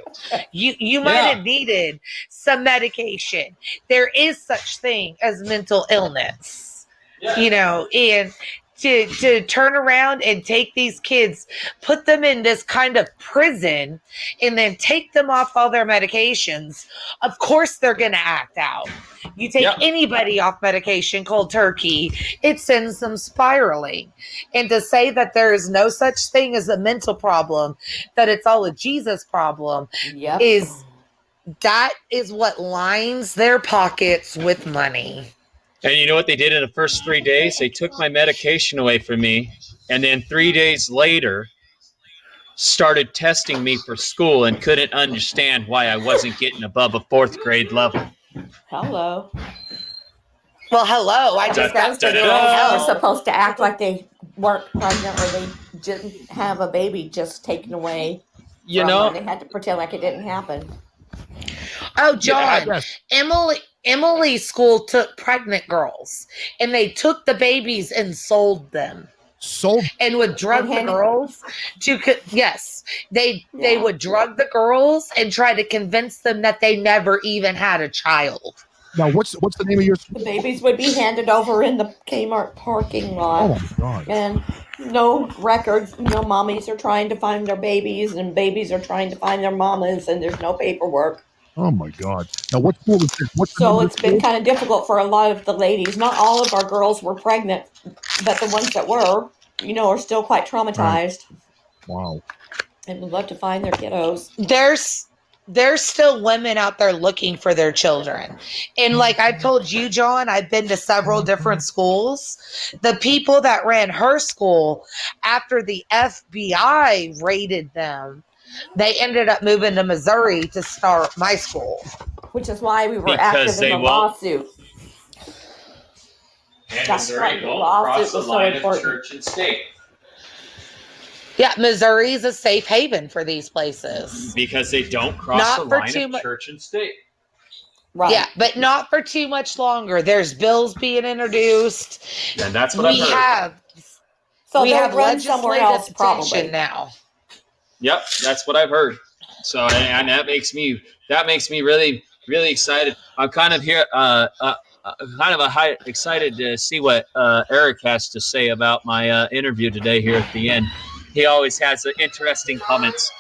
You might have needed some medication. There is such thing as mental illness, and to turn around and take these kids, put them in this kind of prison, and then take them off all their medications. Of course they're going to act out. You take anybody off medication cold turkey, it sends them spiraling. And to say that there is no such thing as a mental problem, that it's all a Jesus problem, is what lines their pockets with money. And you know what they did in the first 3 days? They took my medication away from me, and then 3 days later started testing me for school and couldn't understand why I wasn't getting above a 4th grade level. Hello. Well, hello. I just got to They're supposed to act like they weren't pregnant or they didn't have a baby just taken away. They had to pretend like it didn't happen. Oh, John, Emily's school took pregnant girls, and they took the babies and sold them. And would drug the girls they would drug the girls and try to convince them that they never even had a child. Now, what's the name of your school? The babies would be handed over in the Kmart parking lot. Oh, my God. And no records. Mommies are trying to find their babies, and babies are trying to find their mamas, and there's no paperwork. Oh, my God. Now, what school is this? So it's been kind of difficult for a lot of the ladies. Not all of our girls were pregnant, but the ones that were, are still quite traumatized. Right. Wow. And would love to find their kiddos. There's still women out there looking for their children. And like I've told you, John, I've been to several different schools. The people that ran her school, after the FBI raided them, they ended up moving to Missouri to start my school. Which is why we were active in the lawsuit. And Missouri won't cross the line of church and state. Yeah, Missouri is a safe haven for these places. Because they don't cross the line of church and state. Right. Yeah, but not for too much longer. There's bills being introduced. And that's what I've heard. We have legislative attention now. Yep, that's what I've heard. So, and that makes me really, really excited. I'm kind of here, excited to see what Eric has to say about my interview today here at the end. He always has interesting comments.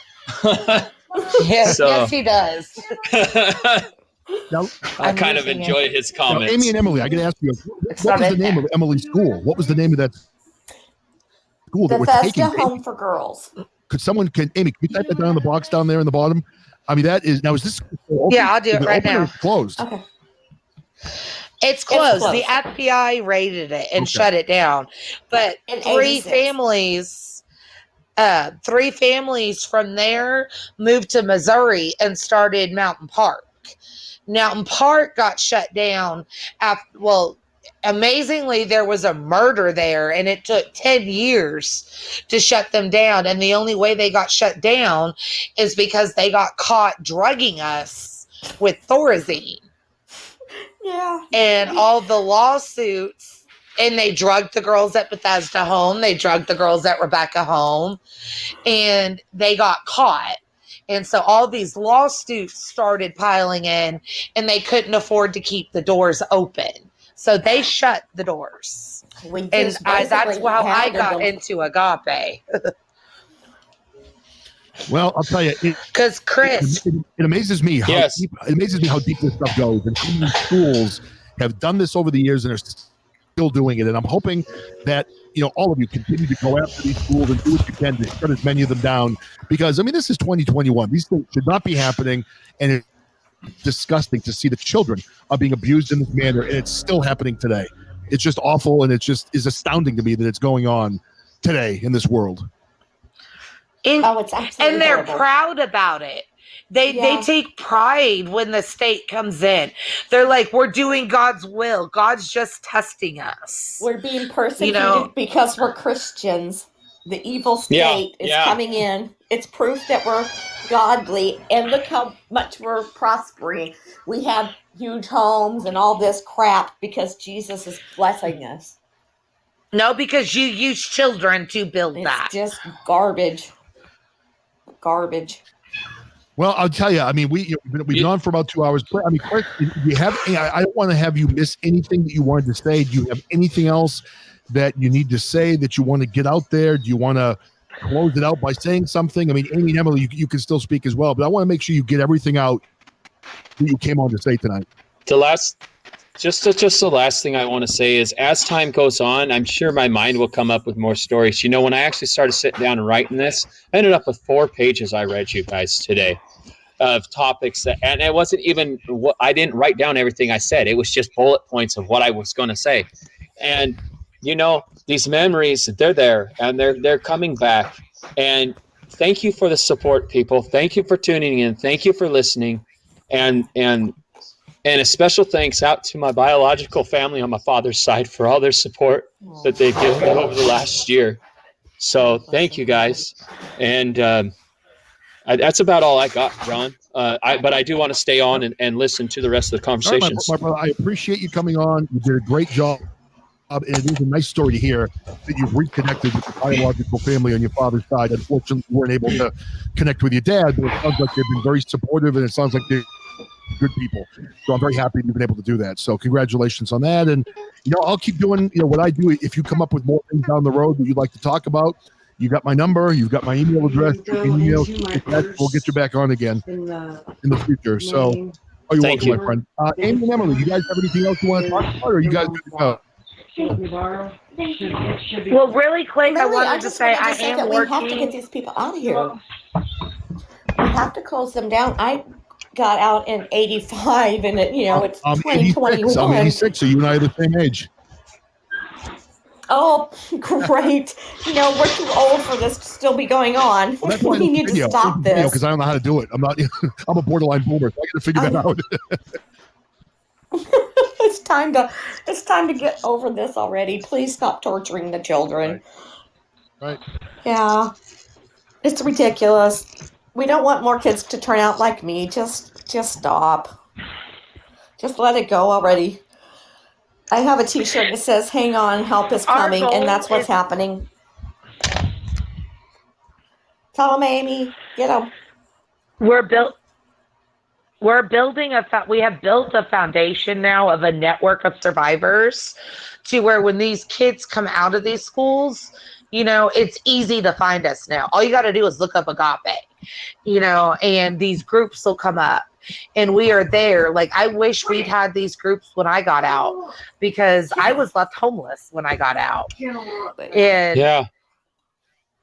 Yes, he does. Now, I kind of enjoy his comments. Now, Amy and Emily, I got to ask you, what was the name of Emily's school? What was the name of that school that was taking Home for Girls? Amy, can you type that down in the box down there in the bottom? I mean, is this open? Yeah, I'll do it right now. Closed. Okay. It's closed. The FBI raided it and shut it down. But In three 86. families from there moved to Missouri and started Mountain Park. Mountain Park got shut down amazingly, there was a murder there, and it took 10 years to shut them down. And the only way they got shut down is because they got caught drugging us with Thorazine. Yeah. And all the lawsuits, and they drugged the girls at Bethesda home. They drugged the girls at Rebecca home, and they got caught. And so all these lawsuits started piling in, and they couldn't afford to keep the doors open. So they shut the doors. And that's how I got into Agape. Well, I'll tell you, because Chris, it amazes me how deep, this stuff goes, and how many schools have done this over the years and are still doing it. And I'm hoping that all of you continue to go after these schools and do what you can to shut as many of them down, because this is 2021. These things should not be happening, and it's disgusting to see the children are being abused in this manner, and it's still happening today. It's just awful, and it just is astounding to me that it's going on today in this world. It's absolutely and they're horrible. proud about it. They take pride when the state comes in. They're like, we're doing God's will. God's just testing us. We're being persecuted because we're Christians. The evil state is coming in. It's proof that we're godly. And look how much we're prospering. We have huge homes and all this crap because Jesus is blessing us. No, because you use children to build that. It's just garbage. Garbage. Well, I'll tell you, we've been on for about 2 hours. Chris, you have, I don't want to have you miss anything that you wanted to say. Do you have anything else that you need to say that you want to get out there? Do you want to close it out by saying something? Aimee and Emily, you can still speak as well, but I want to make sure you get everything out that you came on to say tonight. The last thing I want to say is, as time goes on, I'm sure my mind will come up with more stories. When I actually started sitting down and writing this, I ended up with 4 pages I read you guys today of topics and it wasn't even I didn't write down everything I said. It was just bullet points of what I was going to say. And these memories, they're there and they're coming back. And thank you for the support, people. Thank you for tuning in. Thank you for listening. And a special thanks out to my biological family on my father's side for all their support that they've given me over the last year. So thank you guys. And that's about all I got, Ron. But I do want to stay on and listen to the rest of the conversations. Right, my brother, I appreciate you coming on. You did a great job. And it is a nice story to hear that you've reconnected with your biological family on your father's side. Unfortunately, you weren't able to connect with your dad, but it sounds like they've been very supportive, and it sounds like they're good people. So I'm very happy you've been able to do that. So congratulations on that. And, I'll keep doing, what I do. If you come up with more things down the road that you'd like to talk about, you got my number, you've got my email address, we'll get you back on again in the future. So, you're welcome, my friend. Aimee and Emily, you guys have anything else you want to talk about, or are you guys good to go? Well, really quick, I wanted to say I am working. We have to get these people out of here. We have to close them down. I got out in 85, and it's 2021. I'm 86, so you and I are the same age. Oh, great. We're too old for this to still be going on. Well, that's why we need to stop this. Because I don't know how to do it. I'm a borderline boomer, so I got to figure that out. It's time to get over this already. Please stop torturing the children. Right. Yeah. It's ridiculous. We don't want more kids to turn out like me. Just stop. Just let it go already. I have a t-shirt that says, "Hang on, help is coming," and that's what's happening. Tell them, Aimee. Get them. We have built a foundation now of a network of survivors to where when these kids come out of these schools, it's easy to find us now. All you got to do is look up Agape, and these groups will come up. And we are there. Like, I wish we'd had these groups when I got out, because I was left homeless when I got out. And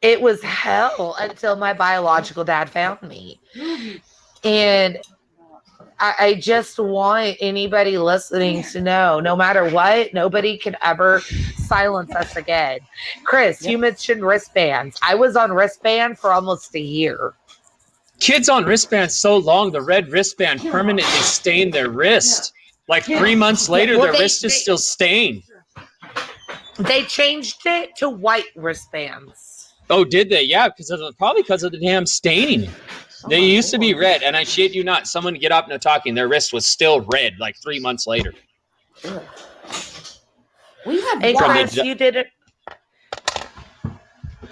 it was hell until my biological dad found me. And I just want anybody listening to know, no matter what, nobody can ever silence us again. Chris, you mentioned wristbands. I was on wristband for almost a year. Kids on wristbands so long, the red wristband permanently stained their wrist. Like 3 months later, their wrist is still stained. They changed it to white wristbands. Oh, did they? Yeah, probably because of the damn staining. They used to be red, and I shit you not, someone would get up and talking, their wrist was still red like 3 months later. We had Hey, one. Chris,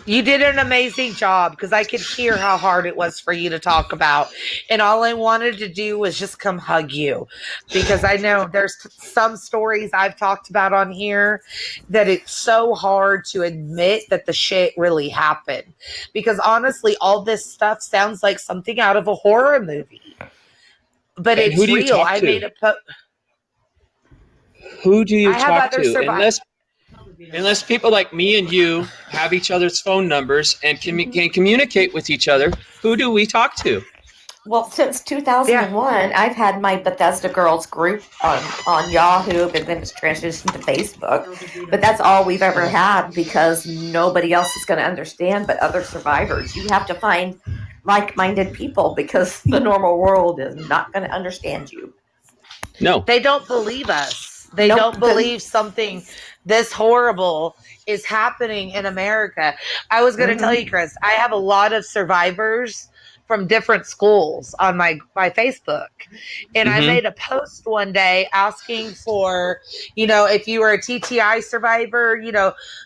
you did an amazing job, because I could hear how hard it was for you to talk about. And all I wanted to do was just come hug you, because I know there's some stories I've talked about on here that it's so hard to admit that the shit really happened. Because honestly, all this stuff sounds like something out of a horror movie. But And it's who do you real. talk I to? made a Who do you I have talk other to? survivors. Unless people like me and you have each other's phone numbers and can communicate with each other, who do we talk to? Well, since 2001, I've had my Bethesda Girls group on Yahoo, but then it's transitioned to Facebook. But that's all we've ever had, because nobody else is going to understand but other survivors. You have to find like-minded people, because the normal world is not going to understand you. No. They don't believe us. They Nope. don't believe something this horrible is happening in America. I was going to tell you, Chris, I have a lot of survivors from different schools on my Facebook. And I made a post one day asking for, if you were a TTI survivor,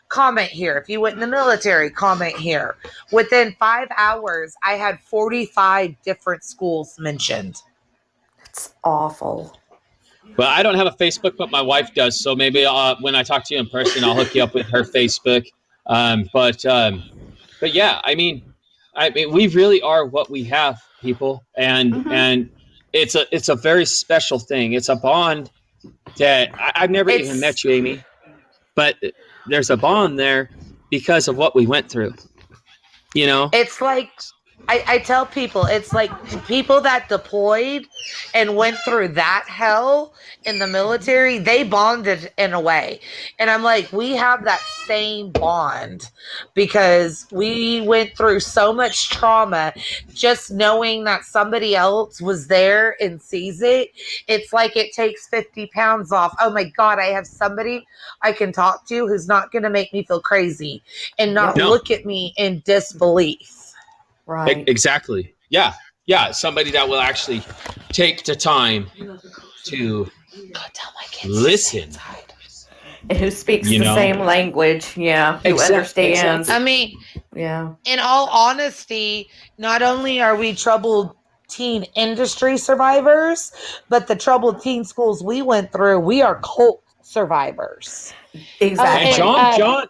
comment here. If you went in the military, comment here. Within 5 hours, I had 45 different schools mentioned. It's awful. Well, I don't have a Facebook, but my wife does. So maybe when I talk to you in person, I'll hook you up with her Facebook. But yeah, I mean, we really are what we have, people, and it's a very special thing. It's a bond that I've never even met you, Amy, but there's a bond there because of what we went through. It's like, I tell people, it's like people that deployed and went through that hell in the military, they bonded in a way. And I'm like, we have that same bond, because we went through so much trauma. Just knowing that somebody else was there and sees it, it's like it takes 50 pounds off. Oh my God, I have somebody I can talk to who's not going to make me feel crazy and not look at me in disbelief. Right. Exactly. Yeah. Somebody that will actually take the time to listen. And who speaks the same language. Yeah. Who understands. I mean, in all honesty, not only are we troubled teen industry survivors, but the troubled teen schools we went through, we are cult survivors. Exactly. And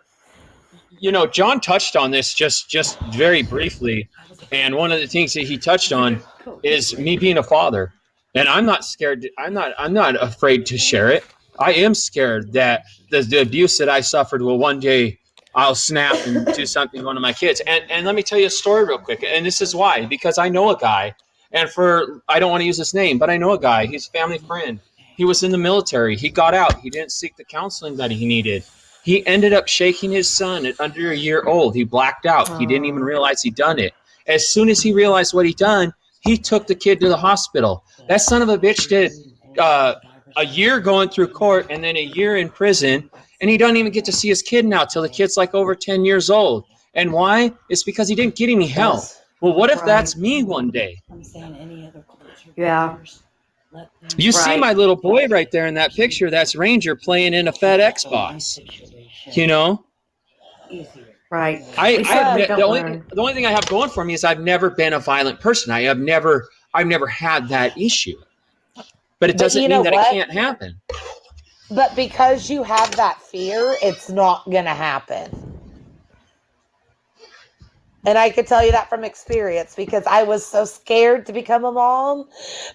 Jon touched on this just very briefly. And one of the things that he touched on is me being a father. And I'm not scared. I'm not afraid to share it. I am scared that the abuse that I suffered will one day I'll snap and do something to one of my kids. And let me tell you a story real quick. And this is why, because I know a guy, and I don't want to use his name, but I know a guy. He's a family friend. He was in the military. He got out. He didn't seek the counseling that he needed. He ended up shaking his son at under a year old. He blacked out. He didn't even realize he'd done it. As soon as he realized what he'd done, he took the kid to the hospital. That son of a bitch did a year going through court and then a year in prison, and he doesn't even get to see his kid now till the kid's like over 10 years old. And why? It's because he didn't get any help. Well, what if that's me one day? Yeah. You see my little boy right there in that picture. That's Ranger playing in a fed Xbox. Right. The only thing I have going for me is I've never been a violent person. I've never had that issue. But it doesn't mean that it can't happen. But because you have that fear, it's not going to happen. And I could tell you that from experience because I was so scared to become a mom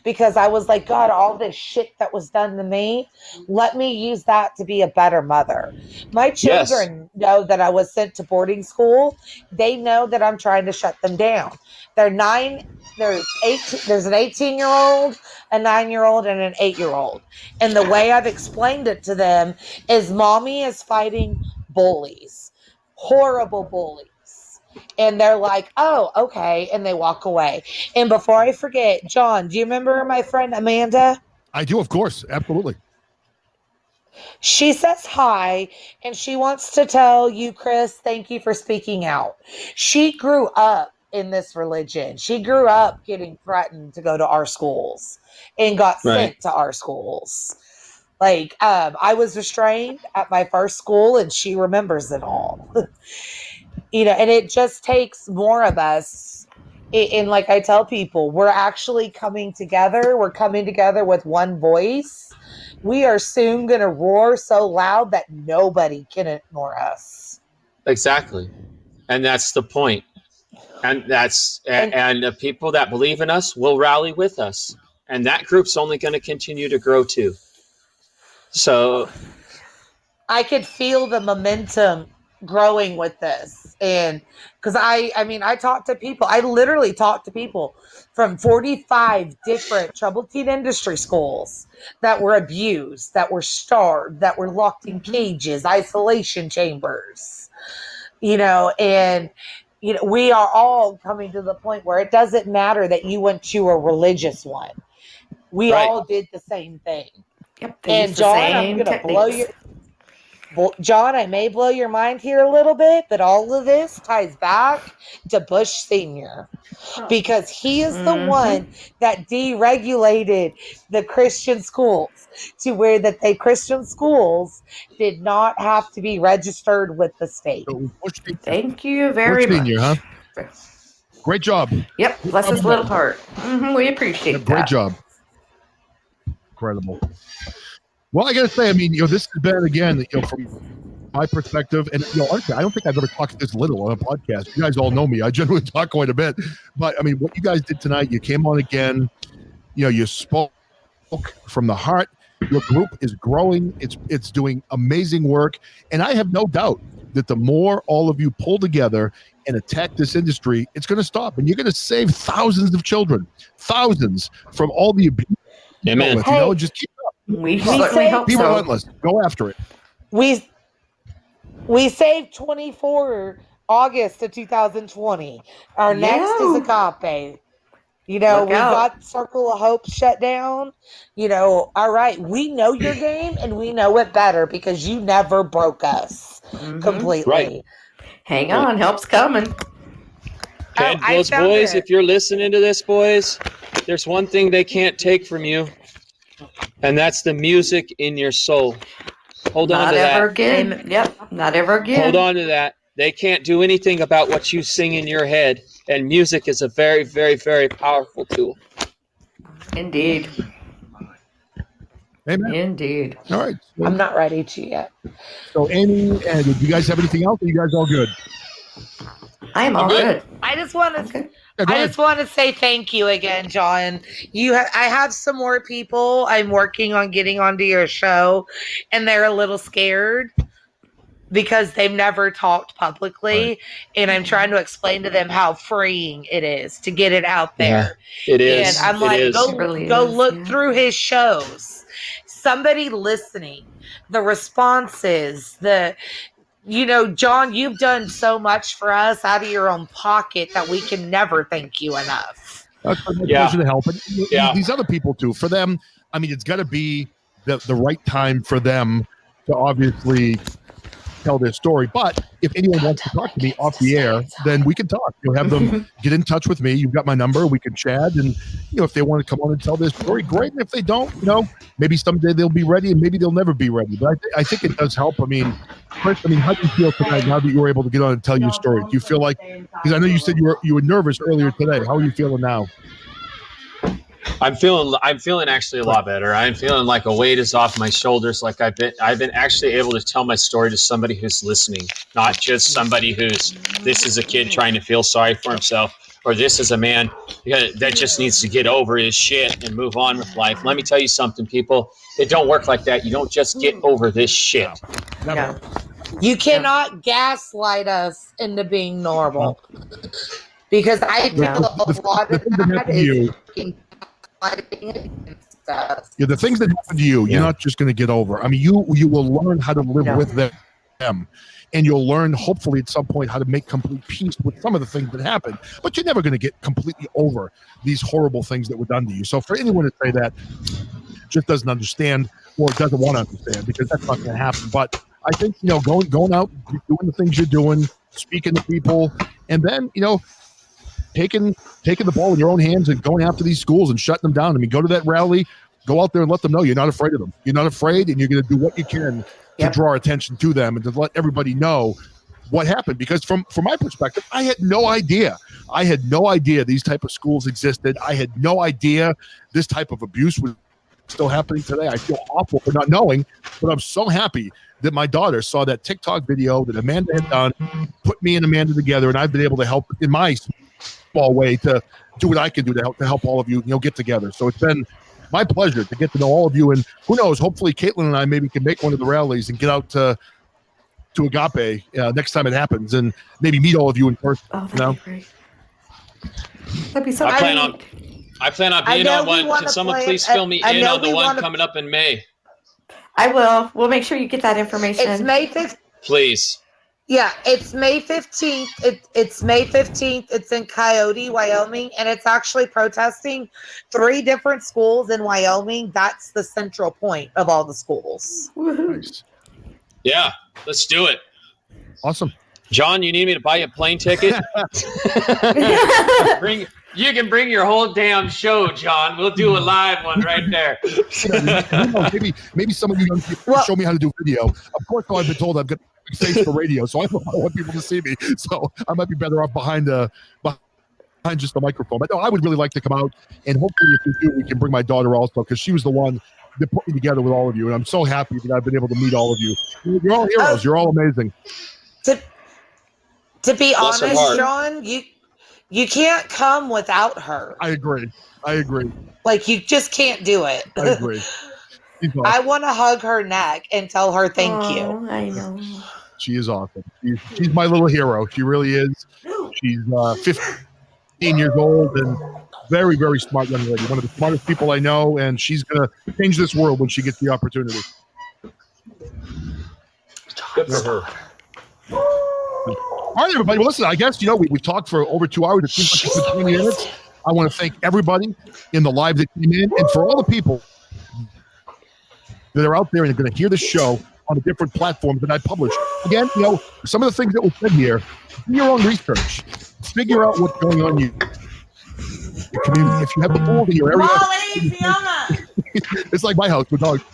because I was like, God, all this shit that was done to me, let me use that to be a better mother. My Yes. children know that I was sent to boarding school. They know that I'm trying to shut them down. They're 9, there's an 18-year-old, a 9-year-old, and an 8-year-old. And the way I've explained it to them is mommy is fighting bullies, horrible bullies. And they're like, oh, okay. And they walk away. And before I forget, John, do you remember my friend Amanda? I do, of course. Absolutely. She says hi and she wants to tell you, Chris, thank you for speaking out. She grew up in this religion. She grew up getting threatened to go to our schools and got sent to our schools. Like, I was restrained at my first school and she remembers it all. And it just takes more of us. And like I tell people, we're actually coming together. We're coming together with one voice. We are soon going to roar so loud that nobody can ignore us. Exactly. And that's the point. And the people that believe in us will rally with us. And that group's only going to continue to grow too. So I could feel the momentum growing with this. And because I talk to people, I literally talk to people from 45 different troubled teen industry schools that were abused, that were starved, that were locked in cages, isolation chambers, and we are all coming to the point where it doesn't matter that you went to a religious one. We all did the same thing. Yep. And John, I'm going to blow your... John, I may blow your mind here a little bit, but all of this ties back to Bush Sr. because he is the one that deregulated the Christian schools to where Christian schools did not have to be registered with the state. Thank you very much. Senior, huh? Great job. Yep, bless his little heart. We appreciate that. Great job. Incredible. Well, I got to say, this has been, again, from my perspective, and, honestly, I don't think I've ever talked this little on a podcast. You guys all know me. I generally talk quite a bit. But, what you guys did tonight, you came on again, you spoke from the heart. Your group is growing. It's doing amazing work. And I have no doubt that the more all of you pull together and attack this industry, it's going to stop. And you're going to save thousands of children, thousands from all the abuse. Amen. Just keep up. We certainly hope Be so. relentless. Go after it. We saved 24 August of 2020. Our next is Agape. We got Circle of Hope shut down. All right, we know your game and we know it better because you never broke us completely. Right. Hang on, help's coming. And those boys, if you're listening to this, boys, there's one thing they can't take from you, and that's the music in your soul. Hold on to that. Not ever again. Yep, not ever again. Hold on to that. They can't do anything about what you sing in your head, and music is a very, very, very powerful tool. Indeed. Amen. Indeed. All right. So, I'm not ready to yet. So, Aimee, do you guys have anything else? Are you guys all good? I am all good. I just want to. Okay. Yeah, I just want to say thank you again, John. I have some more people I'm working on getting onto your show, and they're a little scared because they've never talked publicly, Right. and I'm trying to explain to them how freeing it is to get it out there. Yeah, it is. And I'm It like, is. It really go is, look yeah. through his shows. Somebody listening, the responses, John, you've done so much for us out of your own pocket that we can never thank you enough. It's a pleasure to help. And these other people, too, for them, it's got to be the right time for them to obviously tell their story. But if anyone wants to talk to me off the air, then we can talk. You'll have them get in touch with me. You've got my number. We can chat. And, if they want to come on and tell their story, great. And if they don't, maybe someday they'll be ready and maybe they'll never be ready. But I think it does help. Chris, how do you feel tonight now that you were able to get on and tell your story? Do you feel like, because I know you said you were nervous earlier today. How are you feeling now? I'm feeling actually a lot better. I'm feeling like a weight is off my shoulders. Like I've been actually able to tell my story to somebody who's listening, not just somebody this is a kid trying to feel sorry for himself, or this is a man that just needs to get over his shit and move on with life. Let me tell you something, people. It don't work like that. You don't just get over this shit. No. You cannot gaslight us into being normal. Because I feel a lot of that is gaslighting against us. Yeah, the things that happen to you, you're not just going to get over. I mean, you will learn how to live with them, and you'll learn, hopefully, at some point, how to make complete peace with some of the things that happen. But you're never going to get completely over these horrible things that were done to you. So for anyone to say that just doesn't understand or doesn't want to understand, because that's not going to happen. But I think, going out, doing the things you're doing, speaking to people, and then, taking the ball in your own hands and going after these schools and shutting them down. I mean, go to that rally, go out there and let them know you're not afraid of them. You're not afraid, and you're going to do what you can to draw attention to them and to let everybody know what happened. Because from my perspective, I had no idea. I had no idea these type of schools existed. I had no idea this type of abuse was still happening today. I feel awful for not knowing, but I'm so happy that my daughter saw that TikTok video that Amanda had done, put me and Amanda together, and I've been able to help in my small way to do what I can do to help all of you, get together. So it's been my pleasure to get to know all of you, and who knows, hopefully Caitlin and I maybe can make one of the rallies and get out to Agape next time it happens, and maybe meet all of you in person. Oh, that'd be great. That'd be so I plan on being on one. Can someone please fill me in on the one coming up in May? I will. We'll make sure you get that information. It's May 5th. Please. Yeah, it's May 15th. It's May 15th. It's in Coyote, Wyoming, and it's actually protesting 3 different schools in Wyoming. That's the central point of all the schools. Nice. Yeah, let's do it. Awesome. John, you need me to buy you a plane ticket? You can bring your whole damn show, John. We'll do a live one right there. maybe some of you young people show me how to do video. Of course, I've been told I've got a face for radio, so I don't want people to see me. So I might be better off behind just the microphone. But no, I would really like to come out, and hopefully if we do, we can bring my daughter also, because she was the one that put me together with all of you, and I'm so happy that I've been able to meet all of you. You're all heroes. You're all amazing. To be honest, John, you can't come without her. I agree. Like, you just can't do it. I agree. I want to hug her neck and tell her thank you. I know. She is awesome. She's my little hero. She really is. She's 15 years old and very, very smart young lady. One of the smartest people I know, and she's going to change this world when she gets the opportunity. Good for her. All right, everybody. Well, listen, I guess, we've talked for over 2 hours. It seems like it's been 20 minutes. I want to thank everybody in the live that came in, and for all the people that are out there and are going to hear the show on the different platforms that I publish. Again, some of the things that were said here, do your own research. Figure out what's going on in your community. If you have the pool in your area. Molly, Fiona. It's like my house with dogs.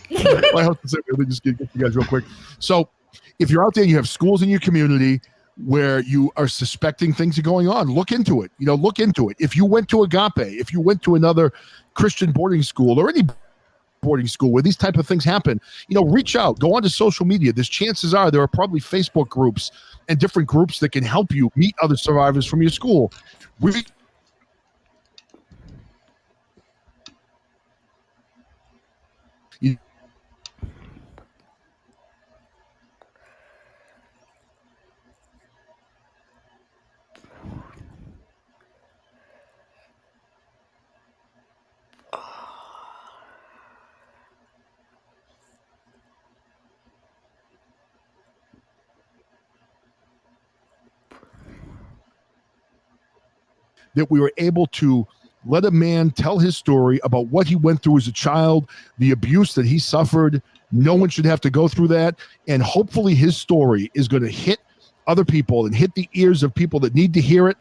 My house is let me just get you guys real quick. So if you're out there and you have schools in your community where you are suspecting things are going on, look into it. Look into it. If you went to Agape, if you went to another Christian boarding school or any boarding school where these type of things happen, reach out, go onto social media. There's chances are there are probably Facebook groups and different groups that can help you meet other survivors from your school. that we were able to let a man tell his story about what he went through as a child, the abuse that he suffered. No one should have to go through that. And hopefully his story is going to hit other people and hit the ears of people that need to hear it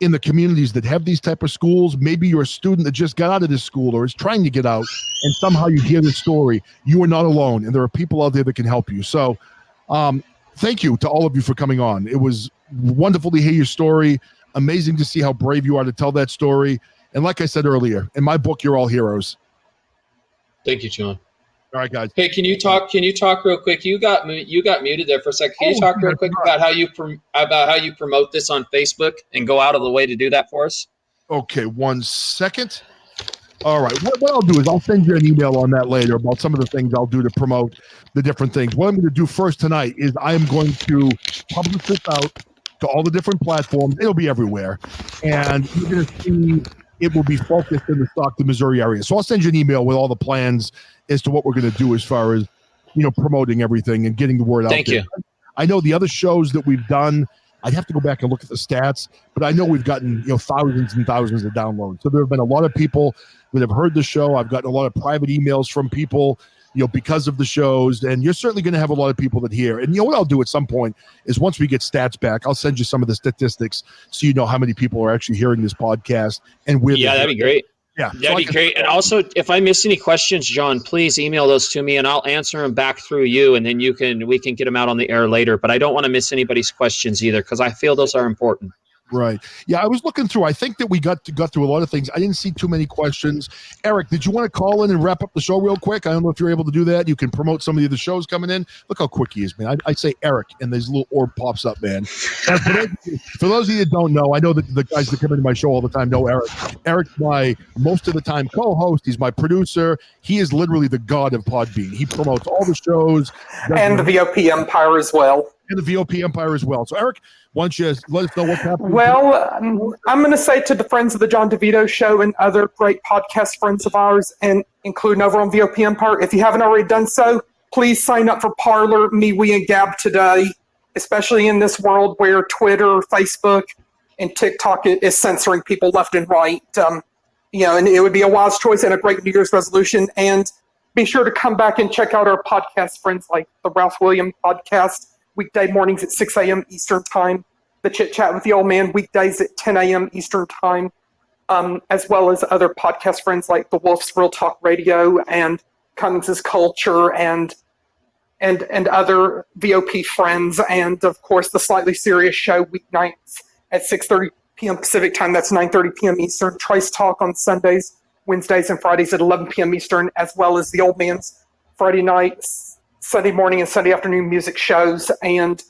in the communities that have these type of schools. Maybe you're a student that just got out of this school or is trying to get out, and somehow you hear this story. You are not alone, and there are people out there that can help you. So thank you to all of you for coming on. It was wonderful to hear your story. Amazing to see how brave you are to tell that story. And like I said earlier, in my book, you're all heroes. Thank you, John. All right, guys. Hey, can you talk real quick? You got muted there for a second. Can you talk real quick about how you promote this on Facebook and go out of the way to do that for us? Okay, 1 second. All right. What I'll do is I'll send you an email on that later about some of the things I'll do to promote the different things. What I'm going to do first tonight is I am going to publish this out to all the different platforms. It'll be everywhere. And you're going to see it will be focused in the Stockton, Missouri area. So I'll send you an email with all the plans as to what we're going to do as far as, promoting everything and getting the word out there. Thank you. I know the other shows that we've done, I'd have to go back and look at the stats, but I know we've gotten thousands and thousands of downloads. So there have been a lot of people that have heard the show. I've gotten a lot of private emails from people, because of the shows, and you're certainly going to have a lot of people that hear. And what I'll do at some point is once we get stats back, I'll send you some of the statistics so you know how many people are actually hearing this podcast and where. Yeah, that'd be great. Yeah, that'd be great. And also, if I miss any questions, John, please email those to me, and I'll answer them back through you, and then we can get them out on the air later. But I don't want to miss anybody's questions either, because I feel those are important. Right. Yeah, I was looking through. I think that we got through a lot of things. I didn't see too many questions. Eric, did you want to call in and wrap up the show real quick? I don't know if you're able to do that. You can promote some of the other shows coming in. Look how quick he is, man. I say Eric, and this little orb pops up, man. For those of you that don't know, I know that the guys that come into my show all the time know Eric. Eric's my most of the time co-host. He's my producer. He is literally the god of Podbean. He promotes all the shows. And the VOP Empire as well. And the VOP Empire as well. So, Eric, why don't you let us know what's happening? Well, I'm going to say to the friends of the Jon DiVito Show and other great podcast friends of ours, and including over on VOP Empire, if you haven't already done so, please sign up for Parler, MeWe, and Gab today, especially in this world where Twitter, Facebook, and TikTok is censoring people left and right. And it would be a wise choice and a great New Year's resolution. And be sure to come back and check out our podcast friends like the Ralph Williams podcast, weekday mornings at 6 a.m. Eastern Time. The Chit Chat with the Old Man, weekdays at 10 a.m. Eastern Time, as well as other podcast friends like The Wolf's Real Talk Radio and Cummings' Culture and other VOP friends. And, of course, The Slightly Serious Show, weeknights at 6:30 p.m. Pacific Time. That's 9:30 p.m. Eastern. Trice Talk on Sundays, Wednesdays, and Fridays at 11 p.m. Eastern, as well as The Old Man's Friday nights, Sunday morning, and Sunday afternoon music shows, and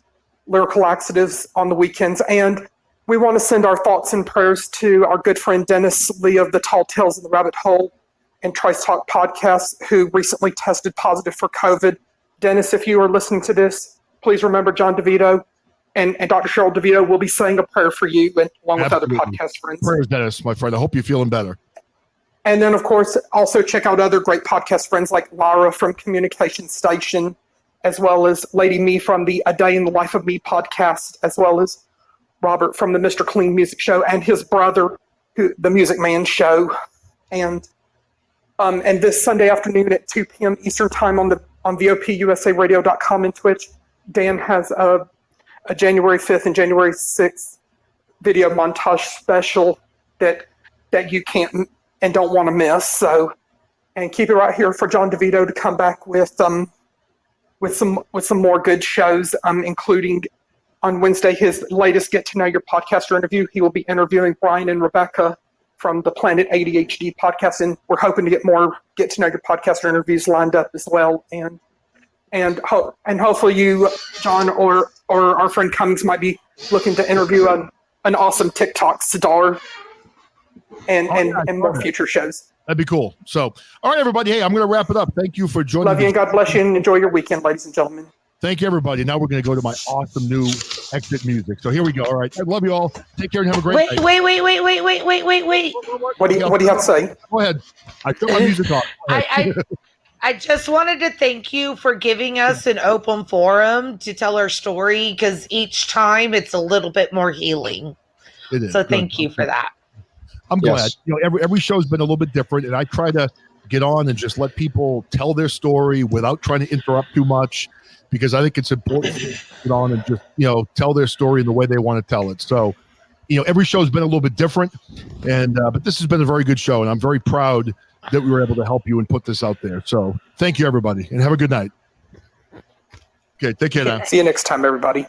Lyrical Laxatives on the weekends. And we want to send our thoughts and prayers to our good friend Dennis Lee of the Tall Tales in the Rabbit Hole and Trice Talk podcast, who recently tested positive for COVID. Dennis, if you are listening to this, please remember Jon DiVito and Dr. Cheryl DeVito will be saying a prayer for you, and along with other podcast friends. Prayers, Dennis, my friend. I hope you're feeling better. And then, of course, also check out other great podcast friends like Lara from Communication Station, as well as Lady Me from the A Day in the Life of Me podcast, as well as Robert from the Mr. Clean Music Show and his brother, the Music Man Show. And this Sunday afternoon at 2 p.m. Eastern Time on VOPUSARadio.com and Twitch, Dan has a January 5th and January 6th video montage special that you can't and don't want to miss. So, and keep it right here for Jon DiVito to come back with some more good shows, including on Wednesday his latest Get to Know Your Podcaster interview. He will be interviewing Brian and Rebecca from the Planet ADHD podcast, and we're hoping to get more Get to Know Your Podcaster interviews lined up as well. And hopefully you, John, or our friend Cummings might be looking to interview an awesome TikTok star and more future shows. That'd be cool. So, all right, everybody. Hey, I'm going to wrap it up. Thank you for joining. Love you and God bless you, and enjoy your weekend, ladies and gentlemen. Thank you, everybody. Now we're going to go to my awesome new exit music. So here we go. All right. I love you all. Take care and have a great night. Wait. What do you have to say? Go ahead. I took my music off. I just wanted to thank you for giving us an open forum to tell our story, because each time it's a little bit more healing. It is. So thank you for that. I'm glad. Every show's been a little bit different, and I try to get on and just let people tell their story without trying to interrupt too much, because I think it's important to get on and just tell their story in the way they want to tell it. So, every show's been a little bit different, and but this has been a very good show, and I'm very proud that we were able to help you and put this out there. So, thank you, everybody, and have a good night. Okay, take care now. See you next time, everybody.